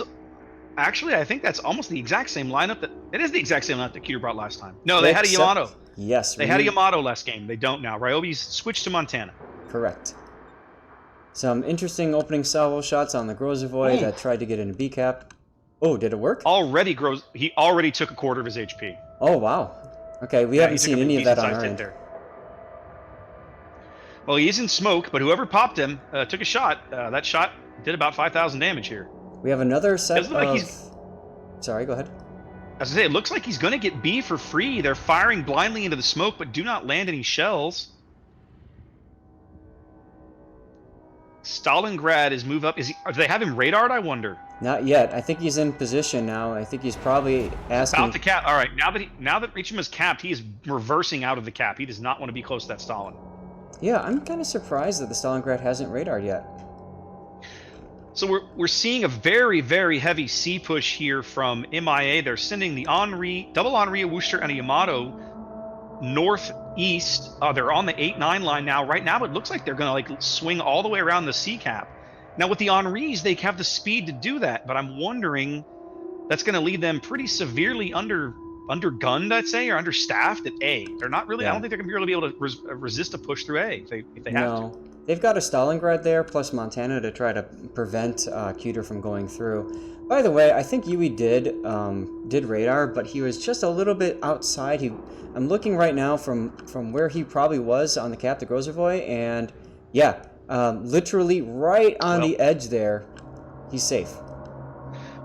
actually, I think that's almost the exact same lineup that it is the exact same lineup that Cuter brought last time. No, they had a Yamato. Yes, They had a Yamato last game. They don't now. Ryobi's switched to Montana. Correct. Some interesting opening salvo shots on the Grozavoy that tried to get into B cap. Oh, did it work? He already took a quarter of his HP. Oh, wow. Okay, we Yeah, haven't he took seen a any of that on decent-sized our hit end. there. Well, he is in smoke, but whoever popped him took a shot. That shot did about 5,000 damage here. We have another set Doesn't look like of... Sorry, go ahead. As I say, it looks like he's going to get B for free. They're firing blindly into the smoke, but do not land any shells. Stalingrad is move up. Do they have him radared, I wonder? Not yet. I think he's in position now. I think he's probably asking... About the cap. All right, now that Richima's capped, he is reversing out of the cap. He does not want to be close to that Stalin. Yeah, I'm kind of surprised that the Stalingrad hasn't radared yet. So we're seeing a very, very heavy C push here from MIA. They're sending the double Henri, a Worcester, and a Yamato northeast. They're on the 8-9 line now. Right now, it looks like they're going to swing all the way around the C cap. Now, with the Henris, they have the speed to do that, but I'm wondering that's going to leave them pretty severely undergunned, I'd say, or understaffed at A. They're not really. Yeah. I don't think they're going to really be able to resist a push through A if they have to. They've got a Stalingrad there, plus Montana to try to prevent Cuter from going through. By the way, I think Yui did radar, but he was just a little bit outside. I'm looking right now from where he probably was on the cap, the Grozavoy, and yeah, literally right on the edge there. He's safe.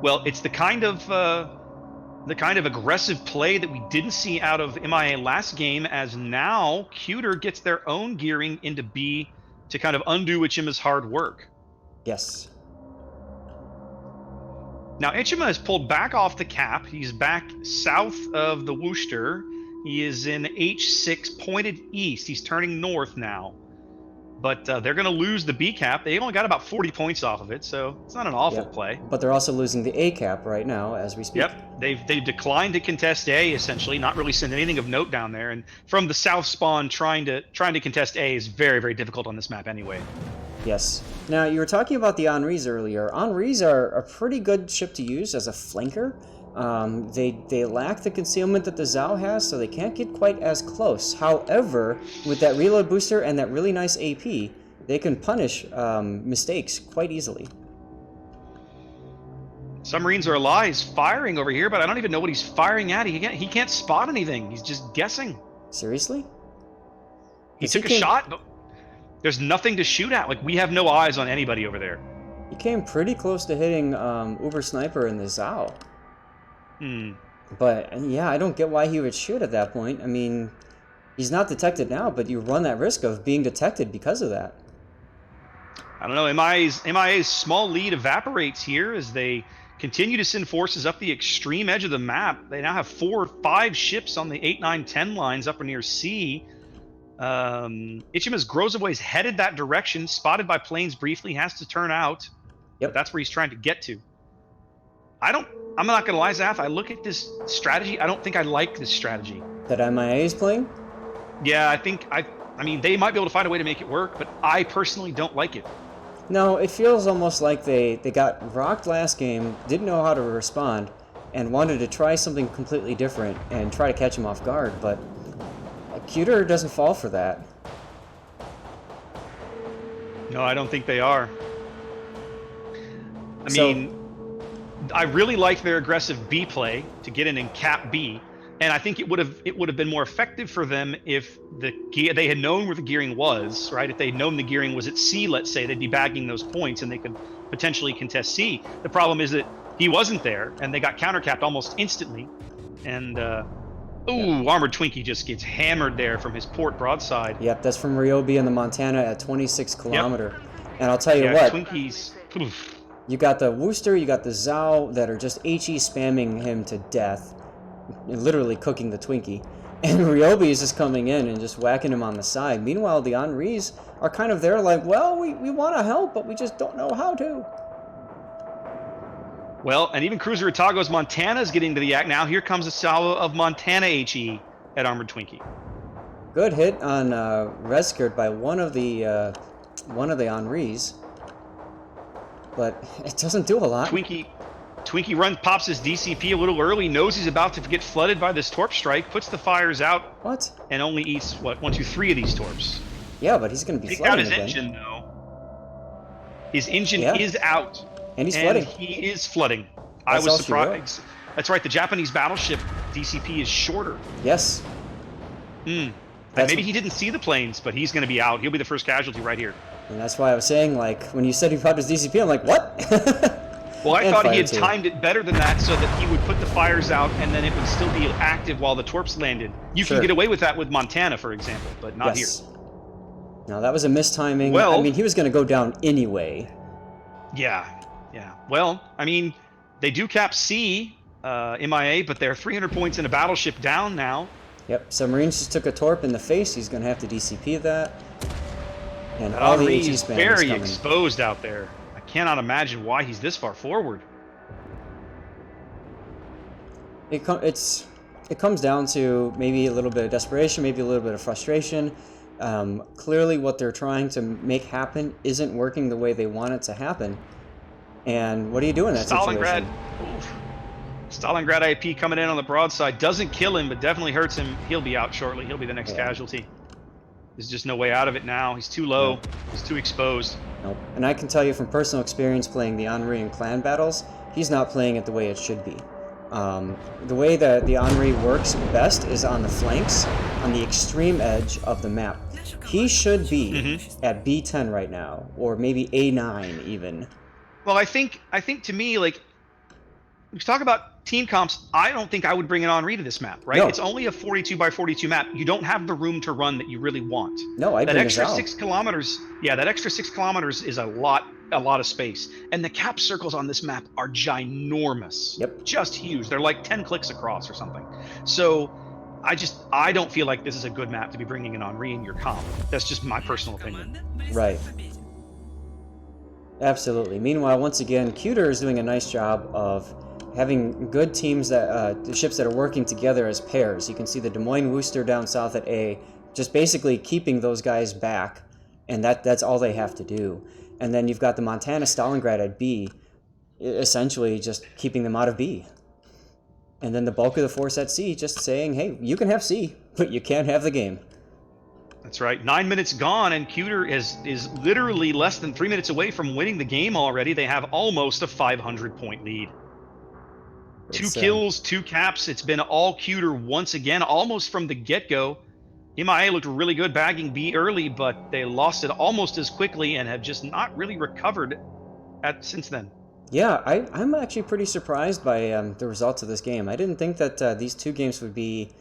Well, it's the kind of aggressive play that we didn't see out of MIA last game, as now Cuter gets their own gearing into B to kind of undo Ichima's hard work. Yes. Now Ichima has pulled back off the cap. He's back south of the Worcester. He is in H6 pointed east. He's turning north now. But they're going to lose the B cap. They only got about 40 points off of it, so it's not an awful play. But they're also losing the A cap right now as we speak. Yep, they've declined to contest A, essentially, not really send anything of note down there. And from the south spawn, trying to contest A is very, very difficult on this map anyway. Yes. Now, you were talking about the Henris earlier. Henris are a pretty good ship to use as a flanker. They lack the concealment that the Zhao has, so they can't get quite as close. However, with that reload booster and that really nice AP, they can punish mistakes quite easily. Submarines are alive. He's firing over here, but I don't even know what he's firing at. He can't spot anything. He's just guessing. Seriously? He took a shot, but there's nothing to shoot at. Like, we have no eyes on anybody over there. He came pretty close to hitting Uber Sniper in the Zao. But, yeah, I don't get why he would shoot at that point. I mean, he's not detected now, but you run that risk of being detected because of that. I don't know. MIA's small lead evaporates here as they continue to send forces up the extreme edge of the map. They now have 4 or 5 ships on the 8, 9, 10 lines up near C. Ichima's Grozavoy is headed that direction, spotted by planes briefly, has to turn out. Yep. But that's where he's trying to get to. I'm not going to lie, Zaf, I look at this strategy, I don't think I like this strategy. That MIA is playing? Yeah, I mean, they might be able to find a way to make it work, but I personally don't like it. No, it feels almost like they got rocked last game, didn't know how to respond, and wanted to try something completely different and try to catch him off guard, but Cuter doesn't fall for that. No, I don't think they are. I mean, I really like their aggressive B play to get in and cap B, and I think it would have been more effective for them if they had known where the gearing was, right? If they had known the gearing was at C, let's say, they'd be bagging those points and they could potentially contest C. The problem is that he wasn't there, and they got countercapped almost instantly. And Armored Twinkie just gets hammered there from his port broadside. Yep, that's from Ryobi and the Montana at 26 kilometer. Yep. And I'll tell you what, Twinkies. Oof. You got the Wooster, you got the Zao that are just HE spamming him to death, literally cooking the Twinkie. And Ryobi is just coming in and just whacking him on the side. Meanwhile, the Henris are kind of there like, well, we want to help, but we just don't know how to. Well, and even Cruiser Itago's Montana is getting to the act now. Here comes a salvo of Montana HE at Armored Twinkie. Good hit on Reskirt by one of the Henris, but it doesn't do a lot. Twinkie pops his DCP a little early, knows he's about to get flooded by this torp strike, puts the fires out. What? And only eats, 1, 2, 3 of these torps. Yeah, but he's going to be flooding again. Take out his engine, though. His engine is out. And he's flooding. He is flooding. I was surprised. That's right, the Japanese battleship DCP is shorter. Yes. Maybe he didn't see the planes, but he's going to be out. He'll be the first casualty right here. And that's why I was saying, like, when you said he popped his DCP, I'm like, what? Well, I thought he had timed it better than that so that he would put the fires out and then it would still be active while the torps landed. You can get away with that with Montana, for example, but not here. No, that was a mistiming. Well, I mean, he was going to go down anyway. Yeah. Well, I mean, they do cap C, MIA, but they're 300 points in a battleship down now. Yep, Submarines just took a torp in the face. He's going to have to DCP that. And all the HE spam very is coming. Exposed out there. I cannot imagine why he's this far forward. It comes down to maybe a little bit of desperation, maybe a little bit of frustration. Clearly what they're trying to make happen isn't working the way they want it to happen. And what do you do in that situation? Stalingrad IP coming in on the broadside. Doesn't kill him, but definitely hurts him. He'll be out shortly. He'll be the next casualty. There's just no way out of it now. He's too low. He's too exposed. Nope. And I can tell you from personal experience playing the Henri and clan battles, he's not playing it the way it should be. The way that the Henri works best is on the flanks, on the extreme edge of the map. He should be at B10 right now, or maybe A9 even. Well, I think to me, like, we talk about team comps, I don't think I would bring an Henri to this map, right? No. It's only a 42 by 42 map. You don't have the room to run that you really want. No, I'd that bring extra it out. 6 kilometers. Yeah, that extra 6 kilometers is a lot of space. And the cap circles on this map are ginormous. Yep. Just huge. They're like 10 clicks across or something. So I don't feel like this is a good map to be bringing an Henri in your comp. That's just my personal opinion. Right. Absolutely. Meanwhile, once again, Cuter is doing a nice job of having good teams that the ships that are working together as pairs. You can see the Des Moines Wooster down south at A, just basically keeping those guys back, and that's all they have to do. And then you've got the Montana Stalingrad at B, essentially just keeping them out of B. And then the bulk of the force at C just saying, hey, you can have C, but you can't have the game. That's right. 9 minutes gone, and Cuter is literally less than 3 minutes away from winning the game already. They have almost a 500-point lead. Two kills, 2 caps. It's been all Cuter once again, almost from the get-go. MIA looked really good bagging B early, but they lost it almost as quickly and have just not really recovered since then. Yeah, I'm actually pretty surprised by the results of this game. I didn't think that these two games would be...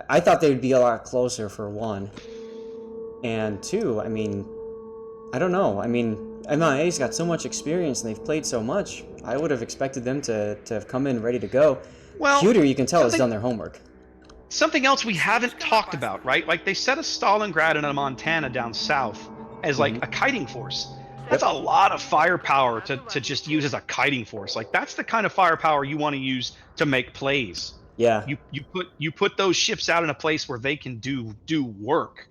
I thought they would be a lot closer for one. And two, I mean, I don't know. I mean, MIA's got so much experience and they've played so much. I would have expected them to have come in ready to go. Well, Cuter, you can tell, has done their homework. Something else we haven't talked about, right? Like, they set a Stalingrad and a Montana down south as, like, a kiting force. That's a lot of firepower to just use as a kiting force. Like, that's the kind of firepower you want to use to make plays. Yeah. You put those ships out in a place where they can do work.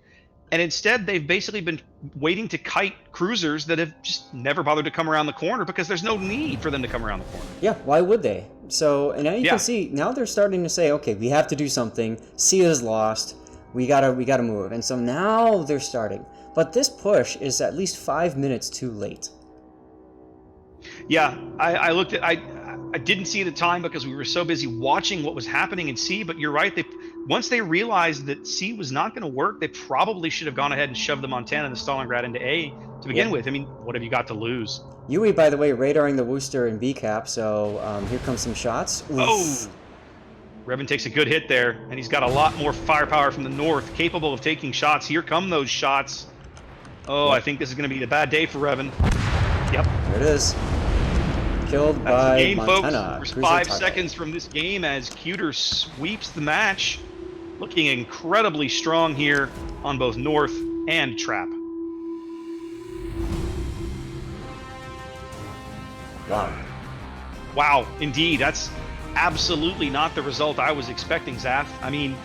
And instead, they've basically been waiting to kite cruisers that have just never bothered to come around the corner because there's no need for them to come around the corner. Yeah, why would they? So, and now you can see, now they're starting to say, okay, we have to do something. Sia's lost. We gotta move. And so now they're starting. But this push is at least 5 minutes too late. Yeah, I looked at... I didn't see it at the time because we were so busy watching what was happening in C, but you're right. Once they realized that C was not going to work, they probably should have gone ahead and shoved the Montana and the Stalingrad into A to begin with. I mean, what have you got to lose? Yui, by the way, radaring the Worcester and B cap, so here comes some shots. Oof. Oh! Revan takes a good hit there, and he's got a lot more firepower from the north, capable of taking shots. Here come those shots. Oh, I think this is going to be a bad day for Revan. Yep. There it is. Killed That's by the game, Montana. folks. We're 5 seconds from this game as Cuter sweeps the match. Looking incredibly strong here on both North and Trap. Wow. Wow, indeed. That's absolutely not the result I was expecting, Zaf. I mean,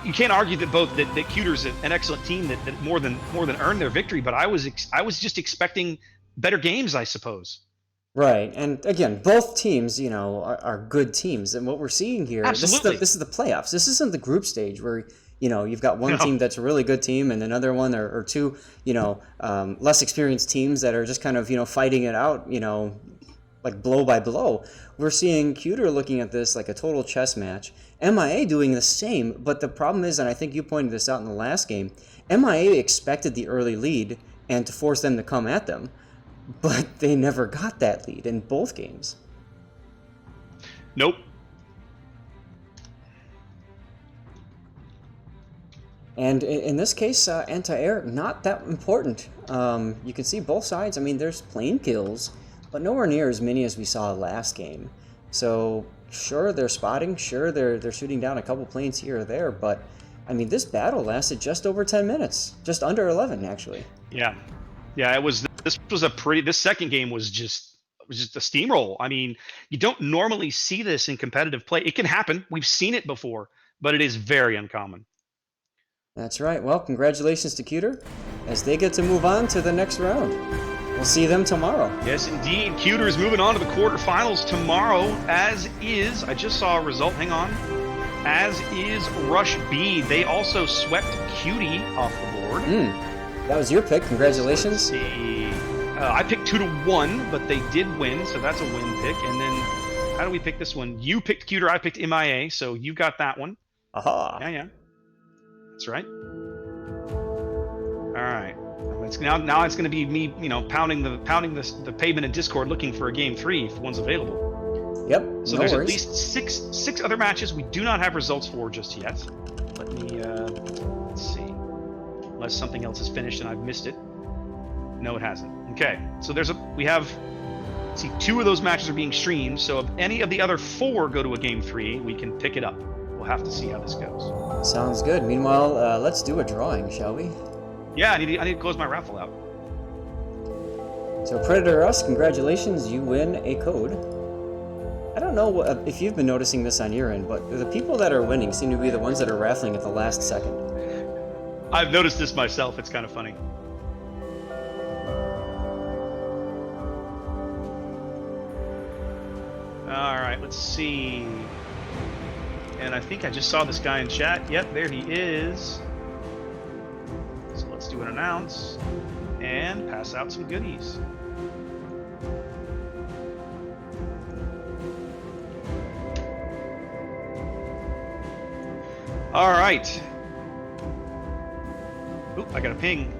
you can't argue that that Cuter's an excellent team that more than earned their victory, but I was just expecting better games, I suppose. Right, and again, both teams, you know, are good teams, and what we're seeing here, this is the playoffs. This isn't the group stage where, you know, you've got one team that's a really good team and another one or two, you know, less experienced teams that are just kind of, you know, fighting it out, you know, like blow by blow. We're seeing Cuter looking at this like a total chess match. MIA doing the same, but the problem is, and I think you pointed this out in the last game, MIA expected the early lead and to force them to come at them. But they never got that lead in both games. Nope. And in this case, anti-air, not that important. You can see both sides. I mean, there's plane kills, but nowhere near as many as we saw last game. So, sure, they're spotting. Sure, they're shooting down a couple planes here or there. But, I mean, this battle lasted just over 10 minutes. Just under 11, actually. Yeah. Yeah, it was. This second game was just a steamroll. I mean, you don't normally see this in competitive play. It can happen. We've seen it before, but it is very uncommon. That's right. Well, congratulations to Cuter as they get to move on to the next round. We'll see them tomorrow. Yes, indeed. Cuter is moving on to the quarterfinals tomorrow, as is, I just saw a result, hang on, as is Rush B. They also swept Cutie off the board. That was your pick. Congratulations. Let's see. I picked 2-1, but they did win, so that's a win pick. And then, how do we pick this one? You picked Cuter, I picked MIA, so you got that one. Aha. Yeah. That's right. All right. Now it's going to be me, you know, pounding the pavement in Discord looking for a game 3 if one's available. Yep. So there's at least six other matches we do not have results for just yet. Let me let's see. Unless something else is finished and I've missed it. No, it hasn't. Okay. So we have 2 of those matches are being streamed. So if any of the other 4 go to a game 3, we can pick it up. We'll have to see how this goes. Sounds good. Meanwhile, let's do a drawing, shall we? Yeah, I need to close my raffle out. So Predator Us, congratulations, you win a code. I don't know if you've been noticing this on your end, but the people that are winning seem to be the ones that are raffling at the last second. I've noticed this myself. It's kind of funny. All right, let's see. And I think I just saw this guy in chat. Yep, there he is. to an announce and pass out some goodies. All right. Oop, I got a ping.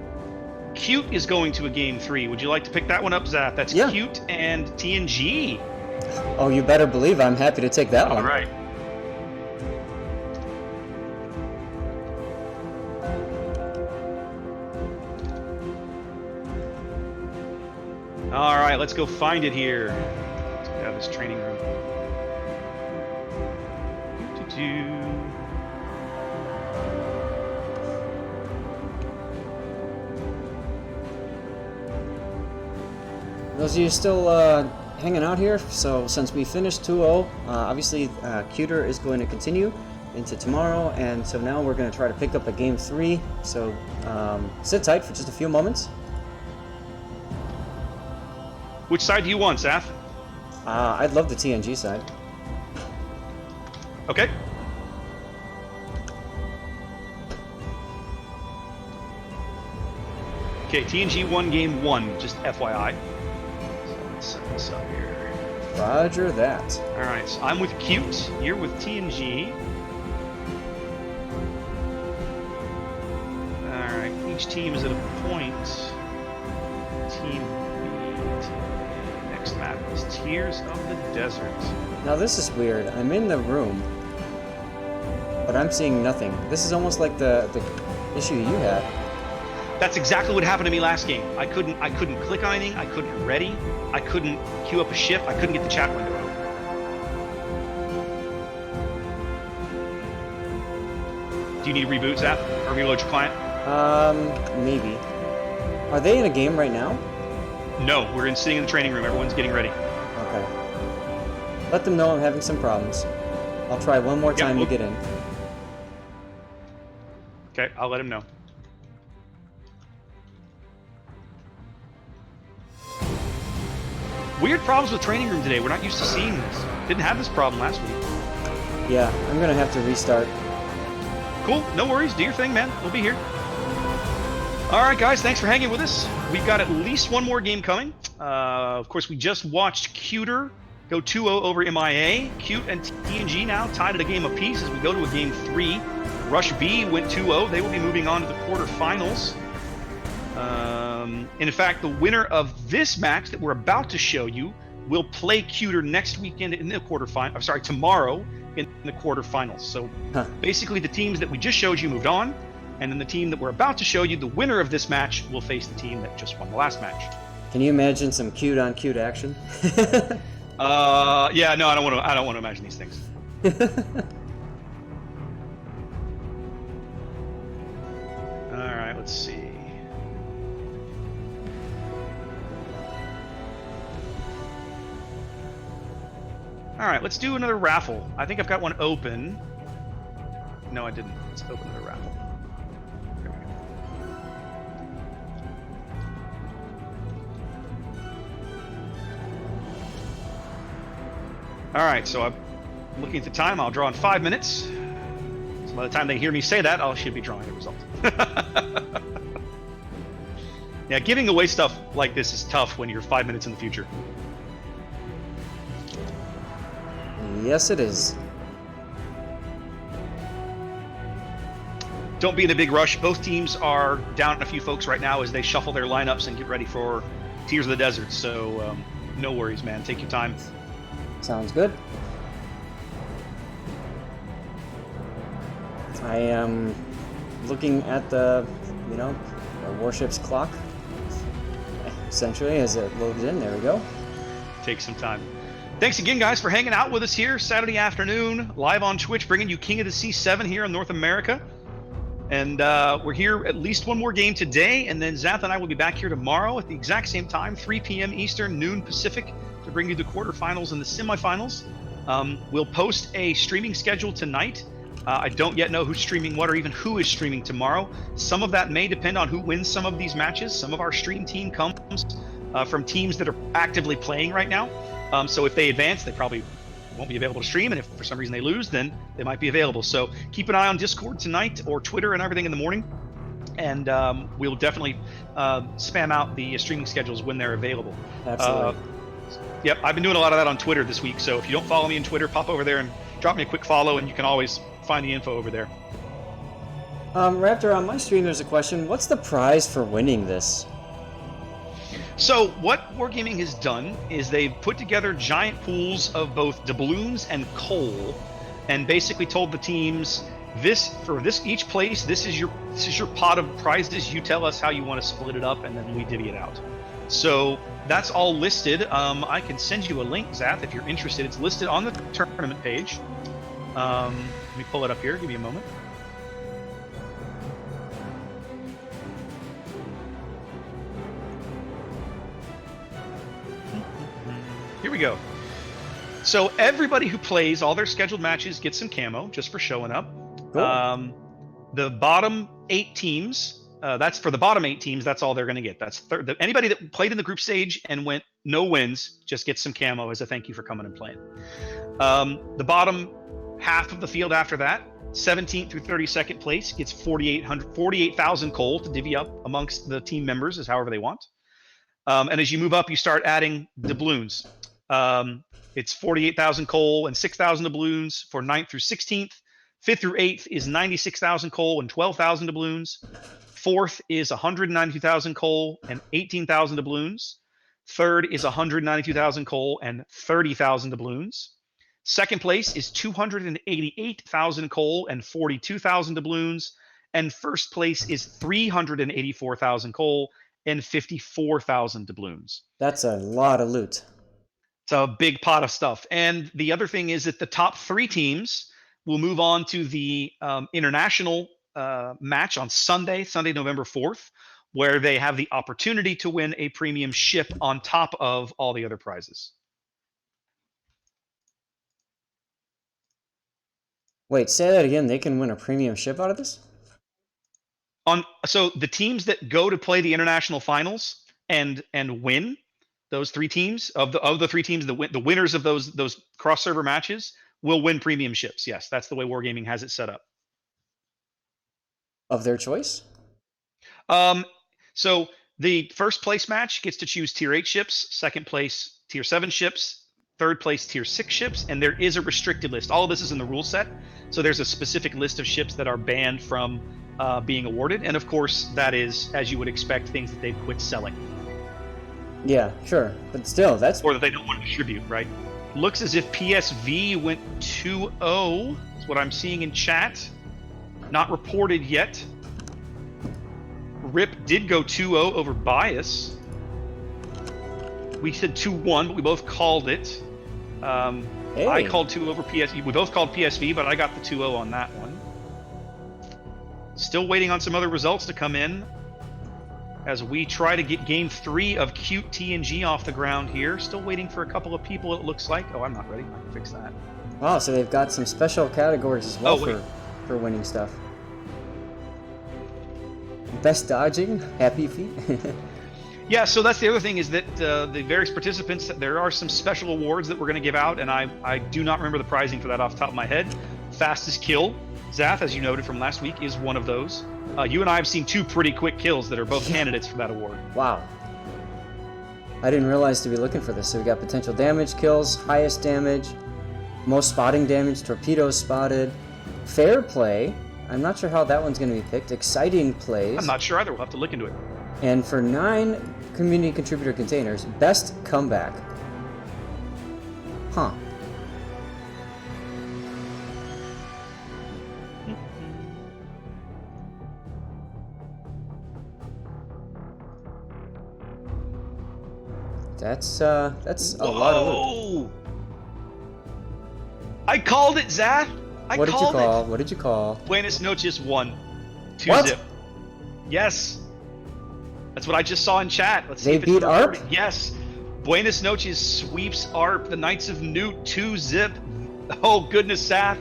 Cute is going to a game 3. Would you like to pick that one up, Zap? That's Yeah. Cute and TNG. Oh, you better believe I'm happy to take that All one. right. All right, let's go find it here. Let's get out of this training room. Do-do-do. Those of you still hanging out here, so since we finished 2-0, obviously Cuter is going to continue into tomorrow, and so now we're going to try to pick up a game 3, so sit tight for just a few moments. Which side do you want, Saf? I'd love the TNG side. Okay. Okay, TNG won game 1, just FYI. So let's set this up here. Roger that. Alright, so I'm with Cute, you're with TNG. Alright, each team is at a point. Team B. Next map is Tears of the Desert. Now this is weird. I'm in the room, but I'm seeing nothing. This is almost like the issue you had. That's exactly what happened to me last game. I couldn't click on anything, I couldn't get ready, I couldn't queue up a shift, I couldn't get the chat window open. Do you need to reboot, Zap? Or reload your client? Maybe. Are they in a game right now? No, we're sitting in the training room, everyone's getting ready. Okay. Let them know I'm having some problems. I'll try one more time to get in. Okay, I'll let him know. Weird problems with training room today. We're not used to seeing this. Didn't have this problem last week. Yeah, I'm gonna have to restart. Cool, no worries. Do your thing, man. We'll be here. All right, guys, thanks for hanging with us. We've got at least one more game coming. Of course, we just watched Cuter go 2-0 over MIA. Cute and TNG now tied at a game apiece as we go to a game 3. Rush B went 2-0. They will be moving on to the quarterfinals. And in fact, the winner of this match that we're about to show you will play Cuter next weekend in the quarterfinal. I'm sorry, tomorrow in the quarterfinals. So basically, the teams that we just showed you moved on, and then the team that we're about to show you, the winner of this match, will face the team that just won the last match. Can you imagine some cute on cute action? Yeah, no, I don't want to imagine these things. All right, let's see. All right, let's do another raffle. I think I've got one open. No, I didn't. Let's open another raffle. There we go. All right, so I'm looking at the time. I'll draw in 5 minutes. So by the time they hear me say that, I should be drawing the result. Yeah, giving away stuff like this is tough when you're 5 minutes in the future. Yes, it is. Don't be in a big rush. Both teams are down a few folks right now as they shuffle their lineups and get ready for Tears of the Desert. So no worries, man. Take your time. Sounds good. I am looking at the warship's clock, essentially, as it loads in. There we go. Take some time. Thanks again, guys, for hanging out with us here Saturday afternoon, live on Twitch, bringing you King of the Sea 7 here in North America. And we're here at least one more game today, and then Zath and I will be back here tomorrow at the exact same time, 3 p.m. Eastern, noon Pacific, to bring you the quarterfinals and the semifinals. We'll post a streaming schedule tonight. I don't yet know who's streaming what or even who is streaming tomorrow. Some of that may depend on who wins some of these matches. Some of our stream team comes from teams that are actively playing right now. So if they advance, they probably won't be available to stream, and if for some reason they lose, then they might be available. So keep an eye on Discord tonight or Twitter and everything in the morning. and we'll definitely spam out the streaming schedules when they're available. Absolutely. Yep, I've been doing a lot of that on Twitter this week, so if you don't follow me on Twitter, pop over there and drop me a quick follow, and you can always find the info over there. Raptor, on my stream there's a question. What's the prize for winning this? So what Wargaming has done is they've put together giant pools of both doubloons and coal, and basically told the teams, each place, this is your pot of prizes. You tell us how you want to split it up, and then we divvy it out. So that's all listed. I can send you a link, Zath, if you're interested. It's listed on the tournament page. Let me pull it up here. Give me a moment. Here we go. So everybody who plays all their scheduled matches gets some camo just for showing up. Cool. The bottom 8 teams, that's for the bottom 8 teams, that's all they're going to get. That's anybody that played in the group stage and went no wins just gets some camo as a thank you for coming and playing. The bottom half of the field after that, 17th through 32nd place, gets 48,000 coal to divvy up amongst the team members as however they want. And as you move up, you start adding doubloons. It's 48,000 coal and 6,000 doubloons for 9th through 16th. 5th through 8th is 96,000 coal and 12,000 doubloons. 4th is 192,000 coal and 18,000 doubloons. 3rd is 192,000 coal and 30,000 doubloons. 2nd place is 288,000 coal and 42,000 doubloons. And 1st place is 384,000 coal and 54,000 doubloons. That's a lot of loot. It's a big pot of stuff. And the other thing is that the top 3 teams will move on to the international match on Sunday, November 4th, where they have the opportunity to win a premium ship on top of all the other prizes. Wait, say that again. They can win a premium ship out of this? So the teams that go to play the international finals and win, those 3 teams of the 3 teams, the winners of those cross server matches will win premium ships. Yes, that's the way Wargaming has it set up. Of their choice? So the first place match gets to choose tier 8 ships, 2nd place tier 7 ships, 3rd place tier 6 ships, and there is a restricted list. All of this is in the rule set, so there's a specific list of ships that are banned from being awarded, and of course that is, as you would expect, things that they've quit selling. Yeah, sure, but still, that's... Or that they don't want to distribute, right? Looks as if PSV went 2-0, is what I'm seeing in chat. Not reported yet. Rip did go 2-0 over Bias. We said 2-1, but we both called it. Hey. I called 2 over PSV. We both called PSV, but I got the 2-0 on that one. Still waiting on some other results to come in as we try to get Game 3 of Cute TNG off the ground here. Still waiting for a couple of people, it looks like. Oh, I'm not ready. I can fix that. Wow, so they've got some special categories as well for winning stuff. Best dodging, happy feet. Yeah, so that's the other thing is that the various participants, there are some special awards that we're going to give out, and I do not remember the pricing for that off the top of my head. Fastest kill, Zath, as you noted from last week, is one of those. You and I have seen 2 pretty quick kills that are both candidates for that award. Wow. I didn't realize to be looking for this. So we got potential damage kills, highest damage, most spotting damage, torpedoes spotted, fair play. I'm not sure how that one's going to be picked. Exciting plays. I'm not sure either. We'll have to look into it. And for 9 community contributor containers, best comeback. Huh. That's a lot of loot. I called it, Zath. What did you call? What did you call? Buenos Noches won. 2-0. What? Yes. That's what I just saw in chat. Let's see They if it's beat ARP? recorded. Yes. Buenos Noches sweeps ARP. The Knights of Newt 2-0. Oh, goodness, Zath.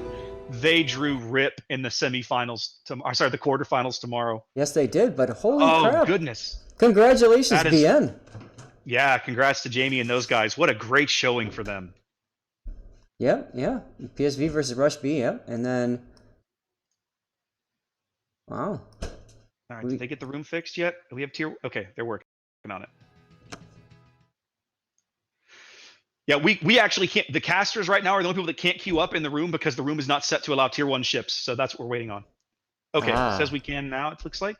They drew RIP in the semifinals. The quarterfinals tomorrow. Yes, they did, but holy crap. Oh, goodness. Congratulations, BN. Yeah, congrats to Jamie and those guys. What a great showing for them. Yep, yeah. PSV versus Rush B, yep. And then... Wow. All right, did they get the room fixed yet? Do we have tier? Okay, they're working on it. Yeah, we actually can't. The casters right now are the only people that can't queue up in the room because the room is not set to allow tier 1 ships. So that's what we're waiting on. Okay, says we can now. It looks like.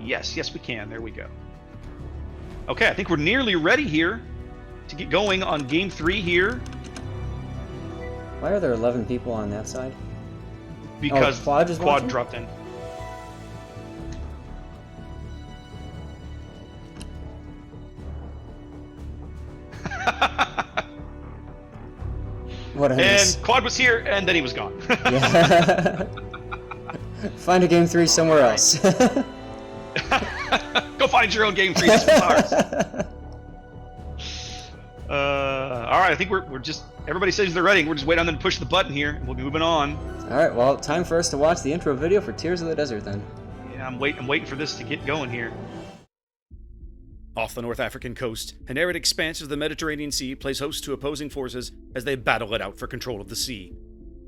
Yes, we can. There we go. Okay, I think we're nearly ready here to get going on game 3 here. Why are there 11 people on that side? Because Quad dropped in. What a miss. And Quad was here, and then he was gone. Yeah. Find a game 3 somewhere else. Go find your own game 3. This was ours. All right, I think we're just. Everybody says they're ready. We're just waiting on them to push the button here. We'll be moving on. All right, well, time for us to watch the intro video for Tears of the Desert then. Yeah, I'm waiting for this to get going here. Off the North African coast, an arid expanse of the Mediterranean Sea plays host to opposing forces as they battle it out for control of the sea.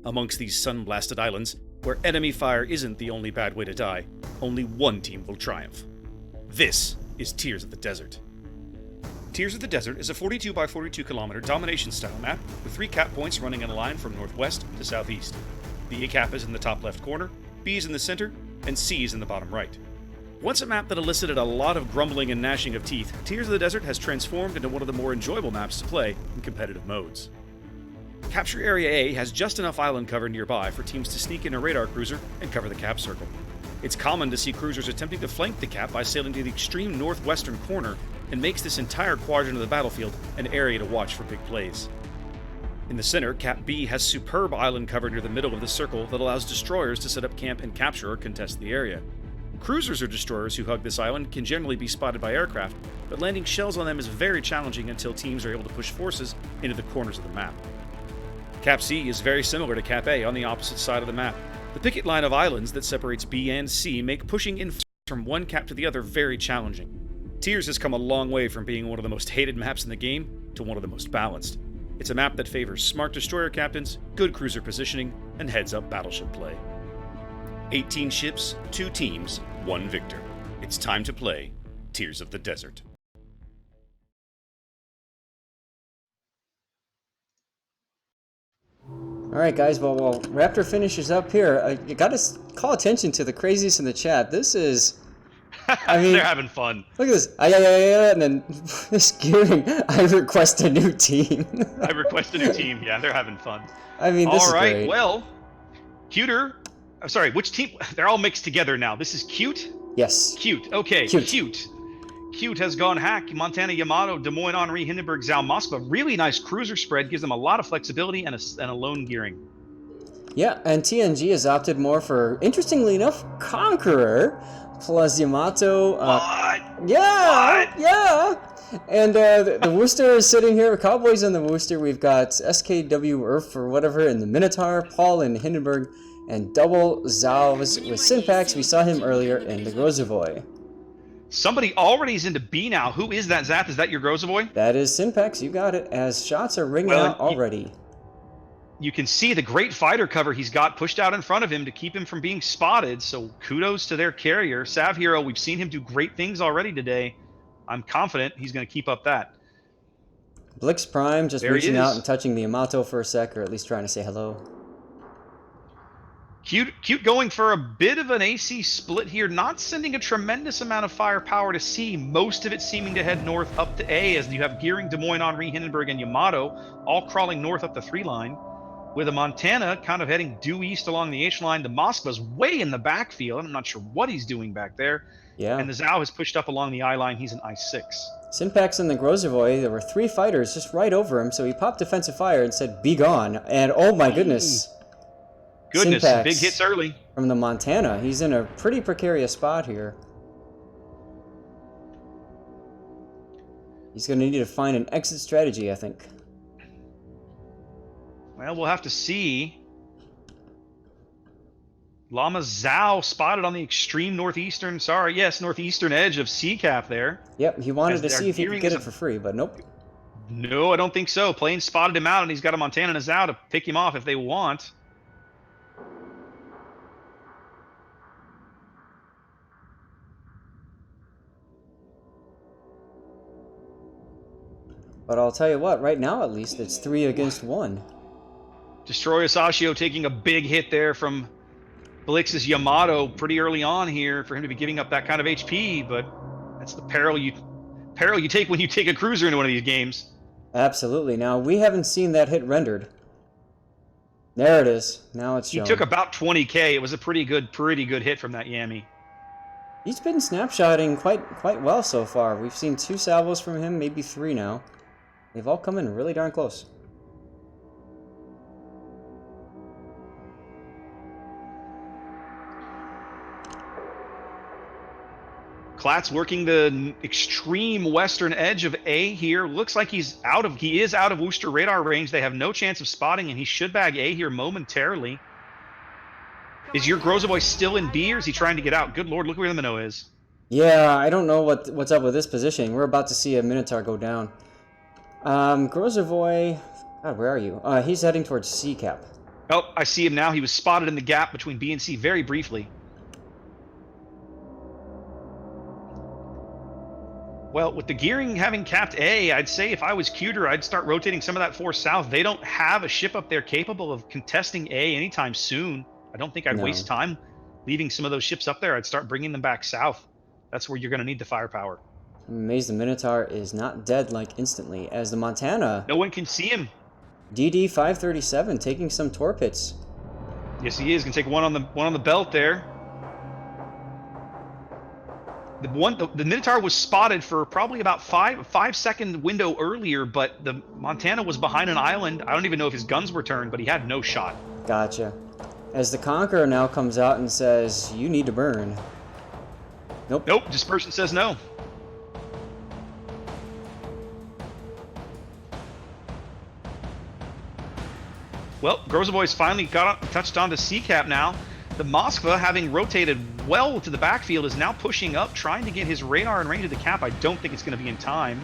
Amongst these sun-blasted islands, where enemy fire isn't the only bad way to die, only one team will triumph. This is Tears of the Desert. Tears of the Desert is a 42 by 42 kilometer domination-style map with 3 cap points running in a line from northwest to southeast. The A cap is in the top left corner, B is in the center, and C is in the bottom right. Once a map that elicited a lot of grumbling and gnashing of teeth, Tears of the Desert has transformed into one of the more enjoyable maps to play in competitive modes. Capture Area A has just enough island cover nearby for teams to sneak in a radar cruiser and cover the cap circle. It's common to see cruisers attempting to flank the cap by sailing to the extreme northwestern corner, and makes this entire quadrant of the battlefield an area to watch for big plays. In the center, Cap B has superb island cover near the middle of the circle that allows destroyers to set up camp and capture or contest the area. Cruisers or destroyers who hug this island can generally be spotted by aircraft, but landing shells on them is very challenging until teams are able to push forces into the corners of the map. Cap C is very similar to Cap A on the opposite side of the map. The picket line of islands that separates B and C make pushing in from one cap to the other very challenging. Tears has come a long way from being one of the most hated maps in the game to one of the most balanced. It's a map that favors smart destroyer captains, good cruiser positioning, and heads-up battleship play. 18 ships, 2 teams, 1 victor. It's time to play Tears of the Desert. Alright guys, well, while Raptor finishes up here, you gotta call attention to the crazies in the chat. This is... I mean, they're having fun. Look at this. And then this gearing, I request a new team. I request a new team. Yeah, they're having fun. I mean, this is great. Well, Cuter. I'm sorry, which team? They're all mixed together now. This is Cute? Yes. Cute. Okay, Cute. Cute has gone hack. Montana, Yamato, Des Moines, Henri, Hindenburg, Zhao, Moskva. Really nice cruiser spread. Gives them a lot of flexibility and a lone gearing. Yeah, and TNG has opted more for, interestingly enough, Conqueror plus Yamato. What? Yeah, what? Yeah. And the Worcester is sitting here. Cowboys on the Worcester. We've got SKW Earth or whatever in the Minotaur. Paul in Hindenburg, and double Zalves with Synpax. We saw him earlier in the Grozovoy. Somebody already is into B now. Who is that, Zap? Is that your Grozovoy? That is Synpax. You got it. As shots are ringing out already. You can see the great fighter cover he's got pushed out in front of him to keep him from being spotted, so kudos to their carrier. Sav Hero, we've seen him do great things already today. I'm confident he's going to keep up that. Blix Prime just reaching out and touching the Yamato for a sec, or at least trying to say hello. Cute going for a bit of an AC split here, not sending a tremendous amount of firepower to C, most of it seeming to head north up to A, as you have gearing Des Moines, Henri, Hindenburg, and Yamato, all crawling north up the 3 line. With a Montana kind of heading due east along the H line, the Moskva's way in the backfield. I'm not sure what he's doing back there. Yeah. And the Zhao has pushed up along the I line. He's an I6. Synpax in the Grozovoy, there were 3 fighters just right over him, so he popped defensive fire and said, "Be gone." And oh my goodness. Synpax, big hits early. From the Montana. He's in a pretty precarious spot here. He's going to need to find an exit strategy, I think. Well, we'll have to see. Llama Zhao spotted on the extreme northeastern edge of C-Cap there. Yep, he wanted to see if he could get it for free, but nope. No, I don't think so. Plane spotted him out, and he's got a Montana and a Zao to pick him off if they want. But I'll tell you what, right now at least, it's 3 against 1. Destroy Asashio taking a big hit there from Blix's Yamato pretty early on here for him to be giving up that kind of HP, but that's the peril you take when you take a cruiser into one of these games. Absolutely. Now, we haven't seen that hit rendered. There it is. Now it's shown. He took about 20k. It was a pretty good hit from that Yami. He's been snapshotting quite well so far. We've seen 2 salvos from him, maybe 3 now. They've all come in really darn close. Klatt's working the extreme western edge of A here. Looks like he is out of Worcester radar range. They have no chance of spotting him. He should bag A here momentarily. Is your Grozoboy still in B, or is he trying to get out? Good lord, look where the minnow is. Yeah, I don't know what's up with this positioning. We're about to see a Minotaur go down. Grozovoy, God, where are you? He's heading towards C cap. Oh, I see him now. He was spotted in the gap between B and C very briefly. Well, with the gearing having capped A, I'd say if I was Cuter, I'd start rotating some of that force south. They don't have a ship up there capable of contesting A anytime soon. I don't think I'd waste time leaving some of those ships up there. I'd start bringing them back south. That's where you're going to need the firepower. I'm amazed the Minotaur is not dead like instantly, as the Montana. No one can see him. DD 537 taking some torpits. Yes, he is going to take one on the belt there. The Minotaur was spotted for probably about a 5-second window earlier, but the Montana was behind an island. I don't even know if his guns were turned, but he had no shot. Gotcha. As the Conqueror now comes out and says, "You need to burn." Nope. Nope, Dispersion says no. Well, Grozoboy's finally touched on the C-cap now. The Moskva, having rotated well to the backfield, is now pushing up, trying to get his radar in range of the cap. I don't think it's going to be in time.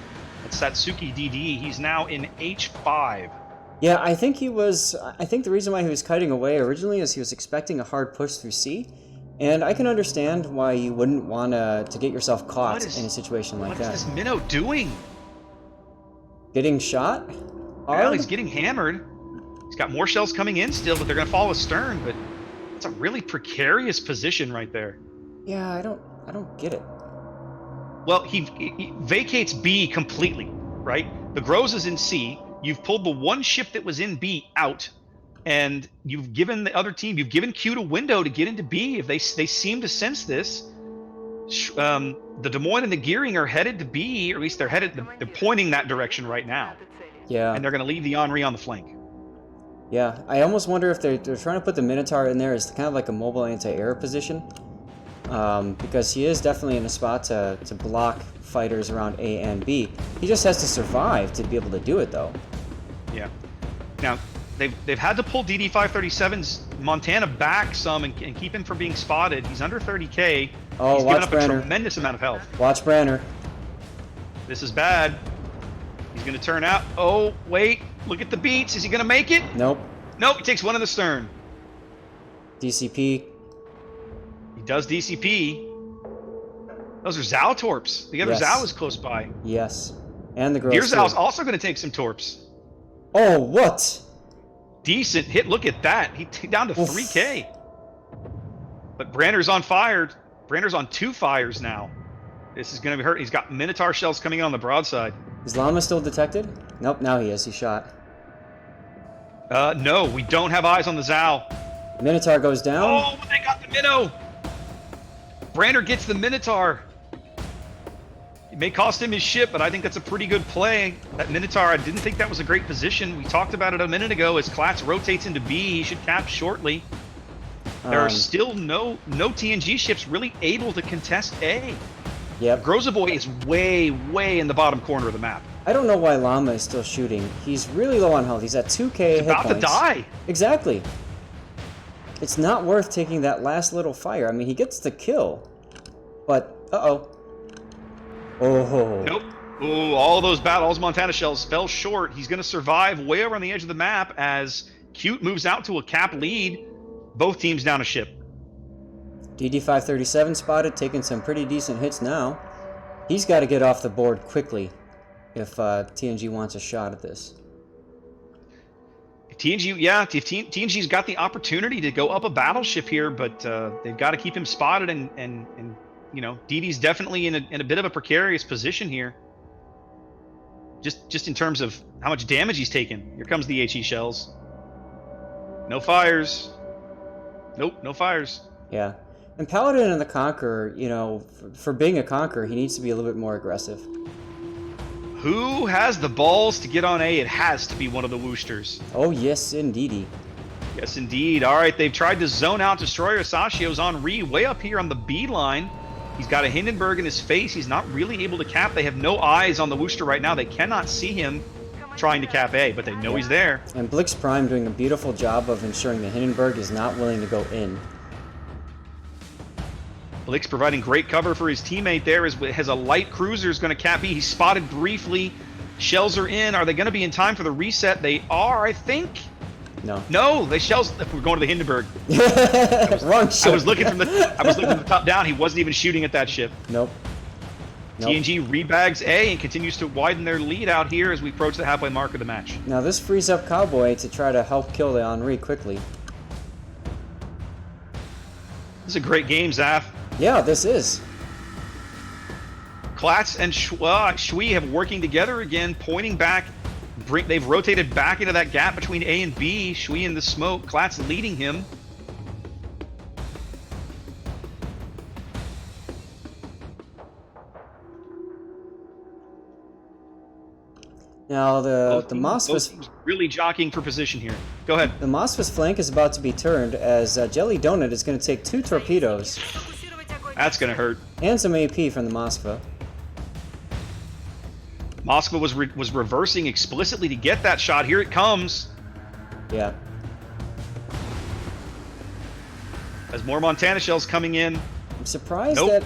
It's Satsuki DD. He's now in H5. Yeah, I think the reason why he was kiting away originally is he was expecting a hard push through C. And I can understand why you wouldn't want to get yourself caught in a situation like that. What is this minnow doing? Getting shot? Well, he's getting hammered. He's got more shells coming in still, but they're going to follow astern. But it's a really precarious position right there. Yeah, I don't get it. Well, he vacates B completely, right? The Groz is in C. You've pulled the one ship that was in B out, and you've given the other team, you've given Q a window to get into B. If they seem to sense this, the Des Moines and the Gearing are headed to B, or at least they're pointing that direction right now. Yeah. And they're going to leave the Henri on the flank. Yeah, I almost wonder if they're trying to put the Minotaur in there as kind of like a mobile anti-air position, because he is definitely in a spot to block fighters around A and B. He just has to survive to be able to do it, though. Yeah. Now, they've had to pull DD-537's Montana back some and keep him from being spotted. He's under 30k. Oh, He's watch given up Branner. a tremendous amount of health. Watch Branner. This is bad. He's going to turn out. Oh, wait. Look at the beats. Is he going to make it? Nope. Nope. He takes one in the stern. DCP. He does DCP. Those are Zao torps. The other Yes. Zao is close by. Yes. And the Gross. Your Zao's too. also going to take some torps. Oh, what? Decent hit. Look at that. He down to Oof. 3k. But Branner's on fire. Branner's on 2 fires now. This is going to be hurt. He's got Minotaur shells coming in on the broadside. Is Llama still detected? Nope, now he is. He's shot. No, we don't have eyes on the Zao. Minotaur goes down. Oh, but they got the Minnow. Branner gets the Minotaur. It may cost him his ship, but I think that's a pretty good play. That Minotaur, I didn't think that was a great position. We talked about it a minute ago. As Klatz rotates into B, he should cap shortly. There are still no TNG ships really able to contest A. Yep. Grozoboy is way, way in the bottom corner of the map. I don't know why Llama is still shooting. He's really low on health. He's at 2k He's hit about points. to die. Exactly. It's not worth taking that last little fire. I mean, he gets the kill. But, uh-oh. Oh. Nope. Ooh, all those battles, Montana shells fell short. He's going to survive way over on the edge of the map as Cute moves out to a cap lead. Both teams down a ship. DD537 spotted, taking some pretty decent hits now. He's got to get off the board quickly if TNG wants a shot at this. TNG's got the opportunity to go up a battleship here, but they've got to keep him spotted, and you know, DD's definitely in a bit of a precarious position here. Just in terms of how much damage he's taken. Here comes the HE shells. No fires. Nope, no fires. Yeah. And Paladin and the Conqueror, you know, for being a Conqueror, he needs to be a little bit more aggressive. Who has the balls to get on A? It has to be one of the Woosters. Oh, yes, indeedy. Yes, indeed. All right, they've tried to zone out Destroyer Sashio's Henri way up here on the B line. He's got a Hindenburg in his face. He's not really able to cap. They have no eyes on the Wooster right now. They cannot see him trying to cap A, but they know he's there. And Blix Prime doing a beautiful job of ensuring the Hindenburg is not willing to go in. Blix providing great cover for his teammate there. Has a light cruiser is going to cap B. He's spotted briefly. Shells are in. Are they going to be in time for the reset? They are, I think. No. No, they shells. We're going to the Hindenburg. Wrong ship. I was looking from the top down. He wasn't even shooting at that ship. Nope. TNG rebags A and continues to widen their lead out here as we approach the halfway mark of the match. Now this frees up Cowboy to try to help kill the Henri quickly. This is a great game, Zaf. Yeah, this is. Klatz and Shui have working together again, pointing back. They've rotated back into that gap between A and B. Shui in the smoke. Klatz leading him. Now the Moskva's really jockeying for position here. Go ahead. The Moskva's flank is about to be turned as Jelly Donut is going to take 2 torpedoes. That's going to hurt. And some AP from the Moskva. Moskva was reversing explicitly to get that shot. Here it comes. Yeah. As more Montana shells coming in. I'm surprised Nope.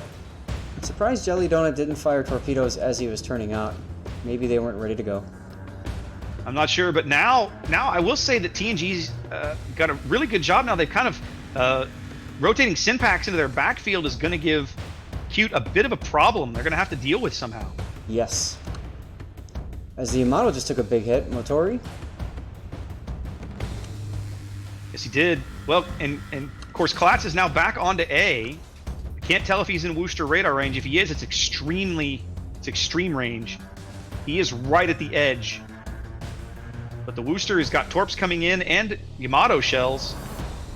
I'm surprised Jelly Donut didn't fire torpedoes as he was turning out. Maybe they weren't ready to go. I'm not sure, but now I will say that TNG's got a really good job now. They've kind of rotating Synpax into their backfield is going to give Cute a bit of a problem. They're going to have to deal with somehow. Yes. As the Yamato just took a big hit, Motori. Yes, he did. Well, and of course, Klatz is now back onto A. I can't tell if he's in Wooster radar range. If he is, it's extreme range. He is right at the edge. But the Wooster has got torps coming in and Yamato shells.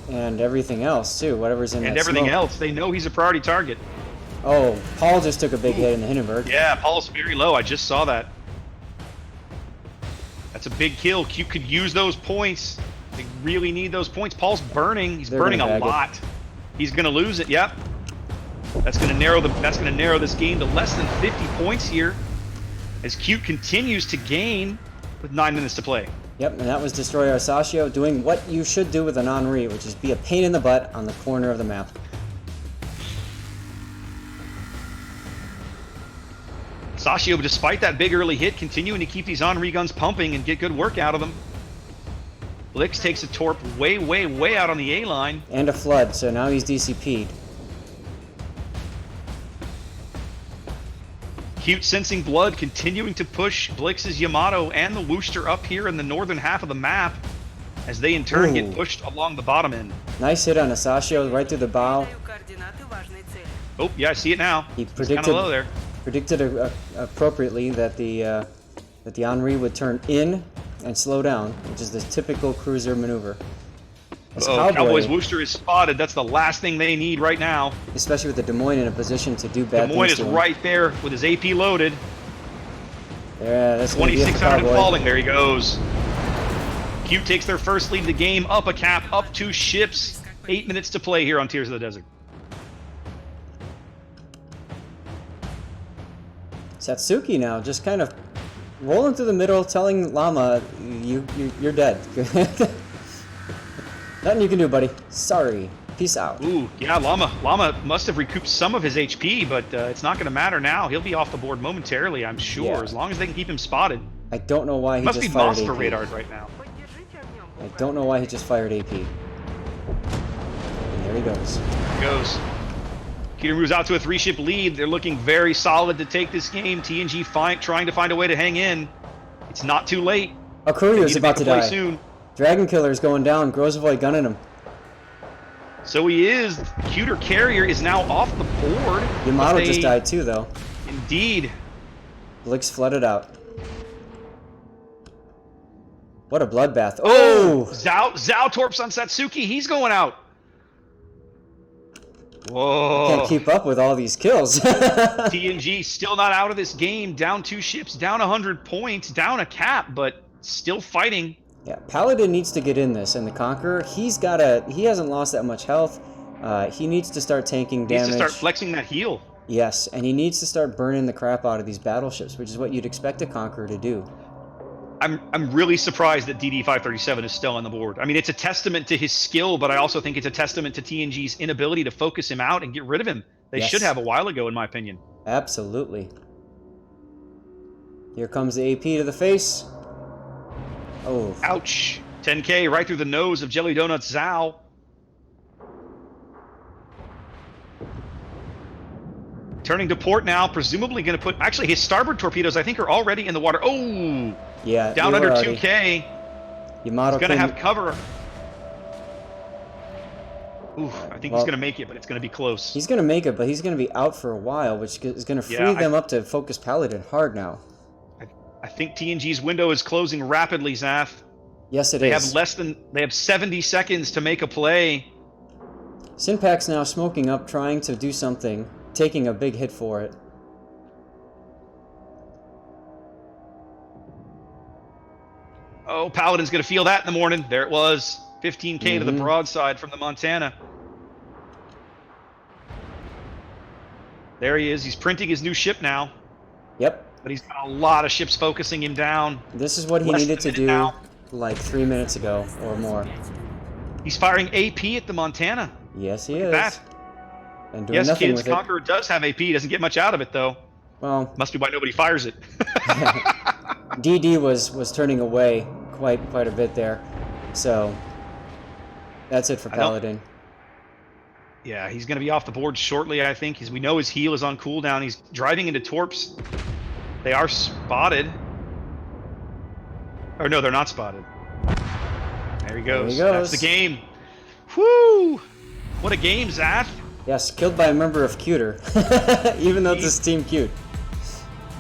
And everything else, too. Whatever's in And that everything smoke. else. They know he's a priority target. Oh, Paul just took a big hit in the Hindenburg. Yeah, Paul's very low. I just saw that. That's a big kill. Cute could use those points. They really need those points. Paul's burning. He's burning a lot. He's going to lose it. Yep. That's going to narrow this game to less than 50 points here. As Cute continues to gain with 9 minutes to play. Yep, and that was Destroyer Sashio doing what you should do with an Henri, which is be a pain in the butt on the corner of the map. Sashio, despite that big early hit, continuing to keep these Henri guns pumping and get good work out of them. Blix takes a torp way out on the A line. And a flood, so now he's DCP'd. Cute sensing blood, continuing to push Blix's Yamato and the Wooster up here in the northern half of the map as they in turn get pushed along the bottom end. Nice hit on Asashio right through the bow. Oh, yeah, I see it now. He It's kind of low there. predicted appropriately that the Henri would turn in and slow down, which is the typical cruiser maneuver. As Cowboys Wooster is spotted. That's the last thing they need right now. Especially with the Des Moines in a position to do bad Des Moines things is to him. right there with his AP loaded. Yeah, that's gonna be it for 2600 and Cowboy. falling. There he goes. Cute takes their first lead of the game. Up a cap, up 2 ships. 8 minutes to play here on Tears of the Desert. Satsuki now just kind of rolling through the middle, telling Llama, you're dead. Nothing you can do, buddy. Sorry. Peace out. Ooh, yeah, Llama. Llama must have recouped some of his HP, but it's not going to matter now. He'll be off the board momentarily, I'm sure, Yeah. as long as they can keep him spotted. I don't know why he Must just be fired monster AP. radars right now. I don't know why he just fired AP. And there he goes. Goes. Keter moves out to a 3-ship lead. They're looking very solid to take this game. TNG trying to find a way to hang in. It's not too late. A courier's about to die. Soon. Dragon Killer's going down. Grozovoy gunning him. So he is. Keter Carrier is now off the board. Yamato just died too, though. Indeed. Blix flooded out. What a bloodbath. Oh! Zhao torps on Satsuki. He's going out. Whoa. Can't keep up with all these kills. TNG still not out of this game. Down 2 ships, down 100 points, down a cap, but still fighting. Yeah, Paladin needs to get in this, and the Conqueror, he hasn't lost that much health. He needs to start tanking damage. Needs to start flexing that heal. Yes, and he needs to start burning the crap out of these battleships, which is what you'd expect a Conqueror to do. I'm really surprised that DD-537 is still on the board. I mean, it's a testament to his skill, but I also think it's a testament to TNG's inability to focus him out and get rid of him. They should have a while ago, in my opinion. Absolutely. Here comes the AP to the face. Oh. Ouch. 10K right through the nose of Jelly Donuts Zhao. Turning to port now, presumably going to put... Actually, his starboard torpedoes, I think, are already in the water. Oh! Yeah, down under 2K. Yamato he's going to have cover. Ooh, I think he's going to make it, but it's going to be close. He's going to make it, but he's going to be out for a while, which is going to free them up to focus Paladin hard now. I think TNG's window is closing rapidly, Zath. Yes, it is. They have 70 seconds to make a play. Sinpac's now smoking up, trying to do something, taking a big hit for it. Oh, Paladin's going to feel that in the morning. There it was. 15K to the broadside from the Montana. There he is. He's printing his new ship now. Yep. But he's got a lot of ships focusing him down. This is what he needed to do like 3 minutes ago or more. He's firing AP at the Montana. Yes, he is. That. And doing nothing with it. Conqueror does have AP. He doesn't get much out of it, though. Well, must be why nobody fires it. DD was turning away quite a bit there. So that's it for Paladin. Yeah, he's going to be off the board shortly, I think. We know his heel is on cooldown. He's driving into torps. They are spotted. Or no, they're not spotted. There he goes. That's the game. Whoo! What a game, Zath. Yes, killed by a member of Cuter. Even though it's Team Cute.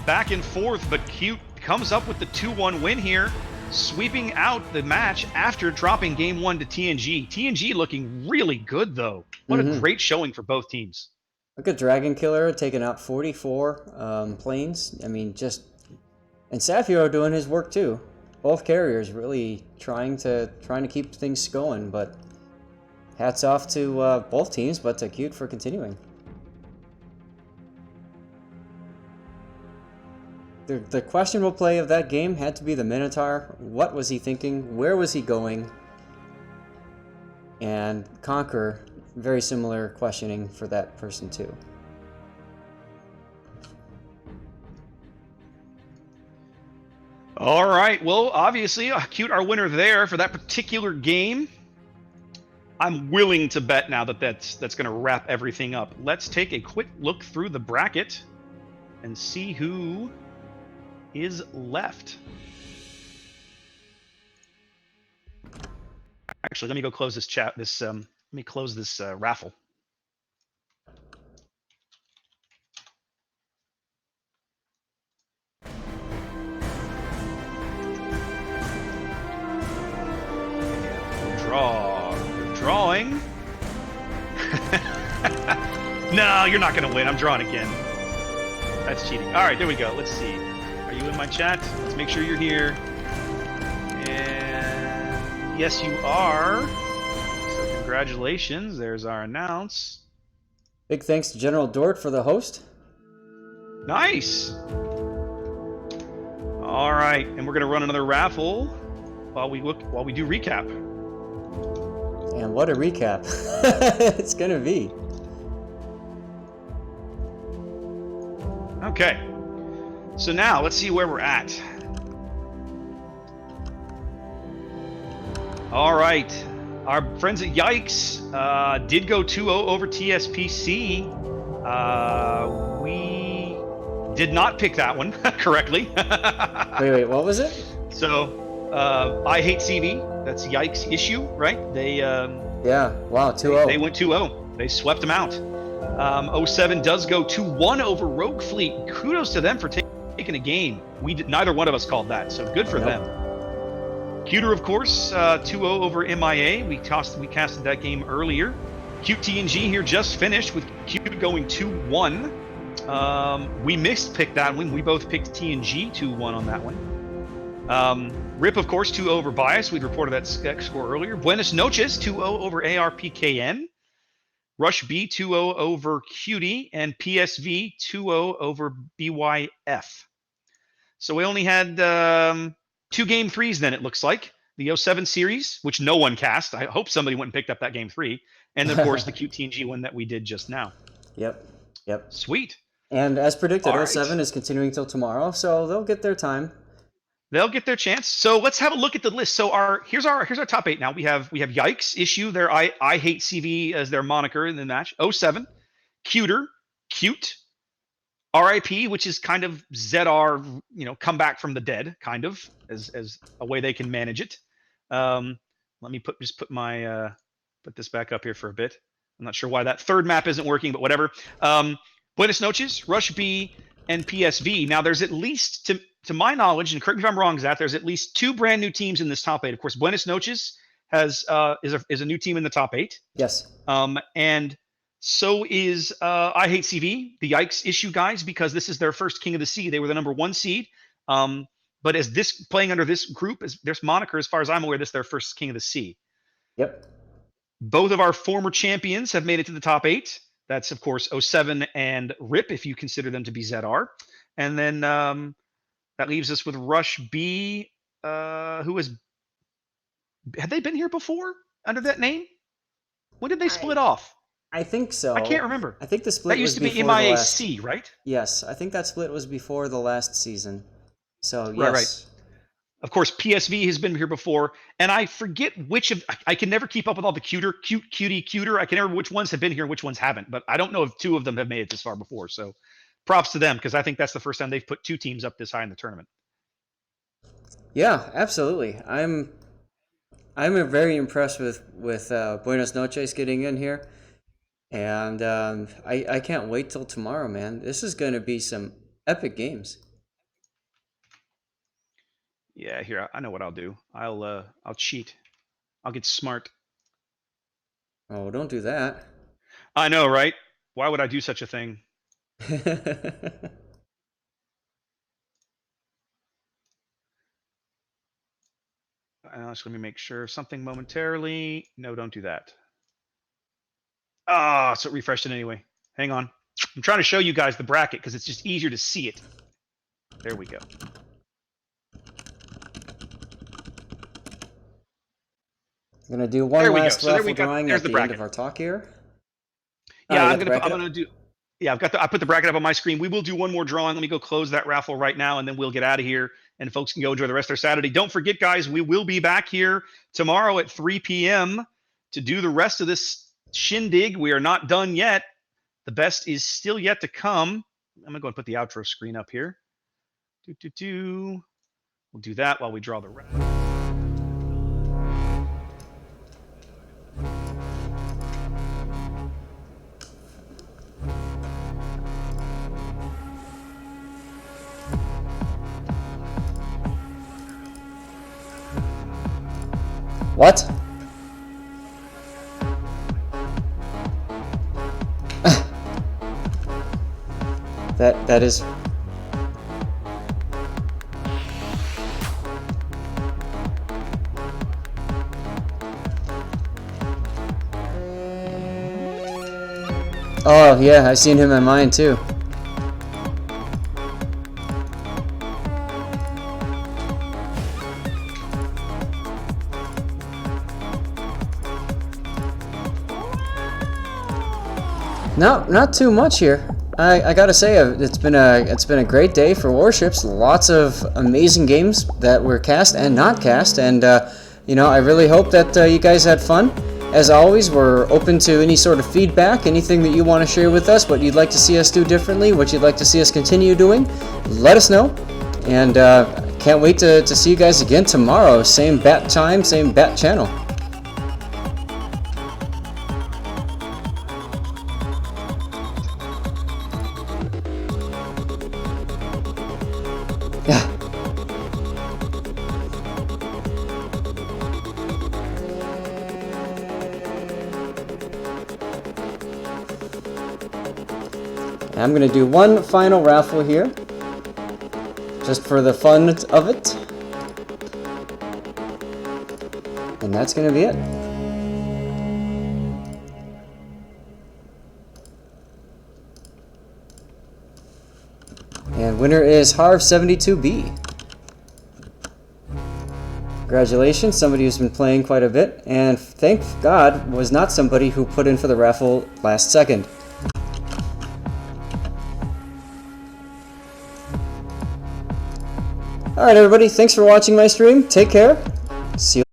Back and forth, but Cute comes up with the 2-1 win here, sweeping out the match after dropping Game 1 to TNG. TNG looking really good, though. What a great showing for both teams. Look at Dragon Killer taking out 44 planes. I mean, just... And Safiro doing his work, too. Both carriers really trying to keep things going, but... Hats off to both teams, but to Cute for continuing. The questionable play of that game had to be the Minotaur. What was he thinking? Where was he going? And Conquer, very similar questioning for that person too. All right, well, obviously, Cute our winner there for that particular game. I'm willing to bet now that that's going to wrap everything up. Let's take a quick look through the bracket and see who is left. Actually, let me go close this chat. Let me close this raffle. Drawing. No, you're not going to win. I'm drawing again. That's cheating. All right, there we go. Let's see. Are you in my chat? Let's make sure you're here. And yes, you are. So congratulations. There's our announce. Big thanks to General Dort for the host. Nice. All right, and we're going to run another raffle while we do recap. And what a recap it's gonna be. Okay. So now let's see where we're at. All right. Our friends at Yikes did go 2-0 over TSPC. We did not pick that one correctly. Wait, what was it? So, I Hate CV. That's Yikes issue, right? They Yeah, wow, 2-0. They went 2-0. They swept them out. 07 does go 2-1 over Rogue Fleet. Kudos to them for taking a game. Neither one of us called that, so good for them. Cuter, of course, 2-0 over MIA. We casted that game earlier. Cute TNG here just finished with Cute going 2-1. We mispicked that one. We both picked TNG 2-1 on that one. Rip, of course, 2-0 over Bias. We'd reported that score earlier. Buenos Noches, 2-0 over ARPKN. Rush B, 2-0 over Cutie. And PSV, 2-0 over BYF. So we only had 2 game 3s then, it looks like. The 07 series, which no one cast. I hope somebody went and picked up that game 3. And, of course, the Cute TNG one that we did just now. Yep. Sweet. And as predicted, All 07 right. is continuing till tomorrow, so they'll get their time. They'll get their chance. So let's have a look at the list. So here's our top 8 now. We have Yikes issue their I Hate CV as their moniker in the match. 07, Cuter, Cute, RIP, which is kind of ZR, come back from the dead, kind of as a way they can manage it. Let me put this back up here for a bit. I'm not sure why that third map isn't working, but whatever. Buenos Noches, Rush B, and PSV. Now, there's at least, to my knowledge, and correct me if I'm wrong, Zach, there's at least 2 brand new teams in this top 8. Of course, Buenos Noches is a new team in the top 8. Yes. And so is I Hate CV, the Yikes issue guys, because this is their first King of the Sea. They were the number 1 seed. But as this playing under this group, as their moniker, as far as I'm aware, this is their first King of the Sea. Yep. Both of our former champions have made it to the top 8. That's, of course, 07 and Rip, if you consider them to be ZR. And then that leaves us with Rush B, had they been here before under that name? When did they split off? I think so. I can't remember. I think the split that used to be before the last... MIAC, right? Yes, I think that split was before the last season. So, yes. Right. Of course, PSV has been here before, and I forget I can never keep up with all the cuter. I can never remember which ones have been here and which ones haven't, but I don't know if 2 of them have made it this far before, so props to them, because I think that's the first time they've put 2 teams up this high in the tournament. Yeah, absolutely. I'm very impressed with Buenos Noches getting in here, and I can't wait till tomorrow, man. This is going to be some epic games. Yeah, here, I know what I'll do. I'll cheat. I'll get smart. Oh, don't do that. I know, right? Why would I do such a thing? Just let me make sure something momentarily. No, don't do that. So it refreshed it anyway. Hang on. I'm trying to show you guys the bracket because it's just easier to see it. There we go. I'm going to do one last raffle drawing at the end of our talk here. Yeah, I put the bracket up on my screen. We will do one more drawing. Let me go close that raffle right now, and then we'll get out of here, and folks can go enjoy the rest of their Saturday. Don't forget, guys, we will be back here tomorrow at 3 p.m. to do the rest of this shindig. We are not done yet. The best is still yet to come. I'm going to go and put the outro screen up here. We'll do that while we draw the raffle. What? that is... Oh, yeah, I've seen him in mine, too. No, not too much here. I gotta say, it's been a great day for warships. Lots of amazing games that were cast and not cast, and you know, I really hope that you guys had fun. As always, we're open to any sort of feedback, anything that you want to share with us, what you'd like to see us do differently, what you'd like to see us continue doing. Let us know, and can't wait to see you guys again tomorrow. Same bat time, same bat channel. Yeah. I'm going to do one final raffle here, just for the fun of it. And that's going to be it. And winner is Harv72B. Congratulations, somebody who's been playing quite a bit, and thank God was not somebody who put in for the raffle last second. Alright everybody, thanks for watching my stream. Take care. See you.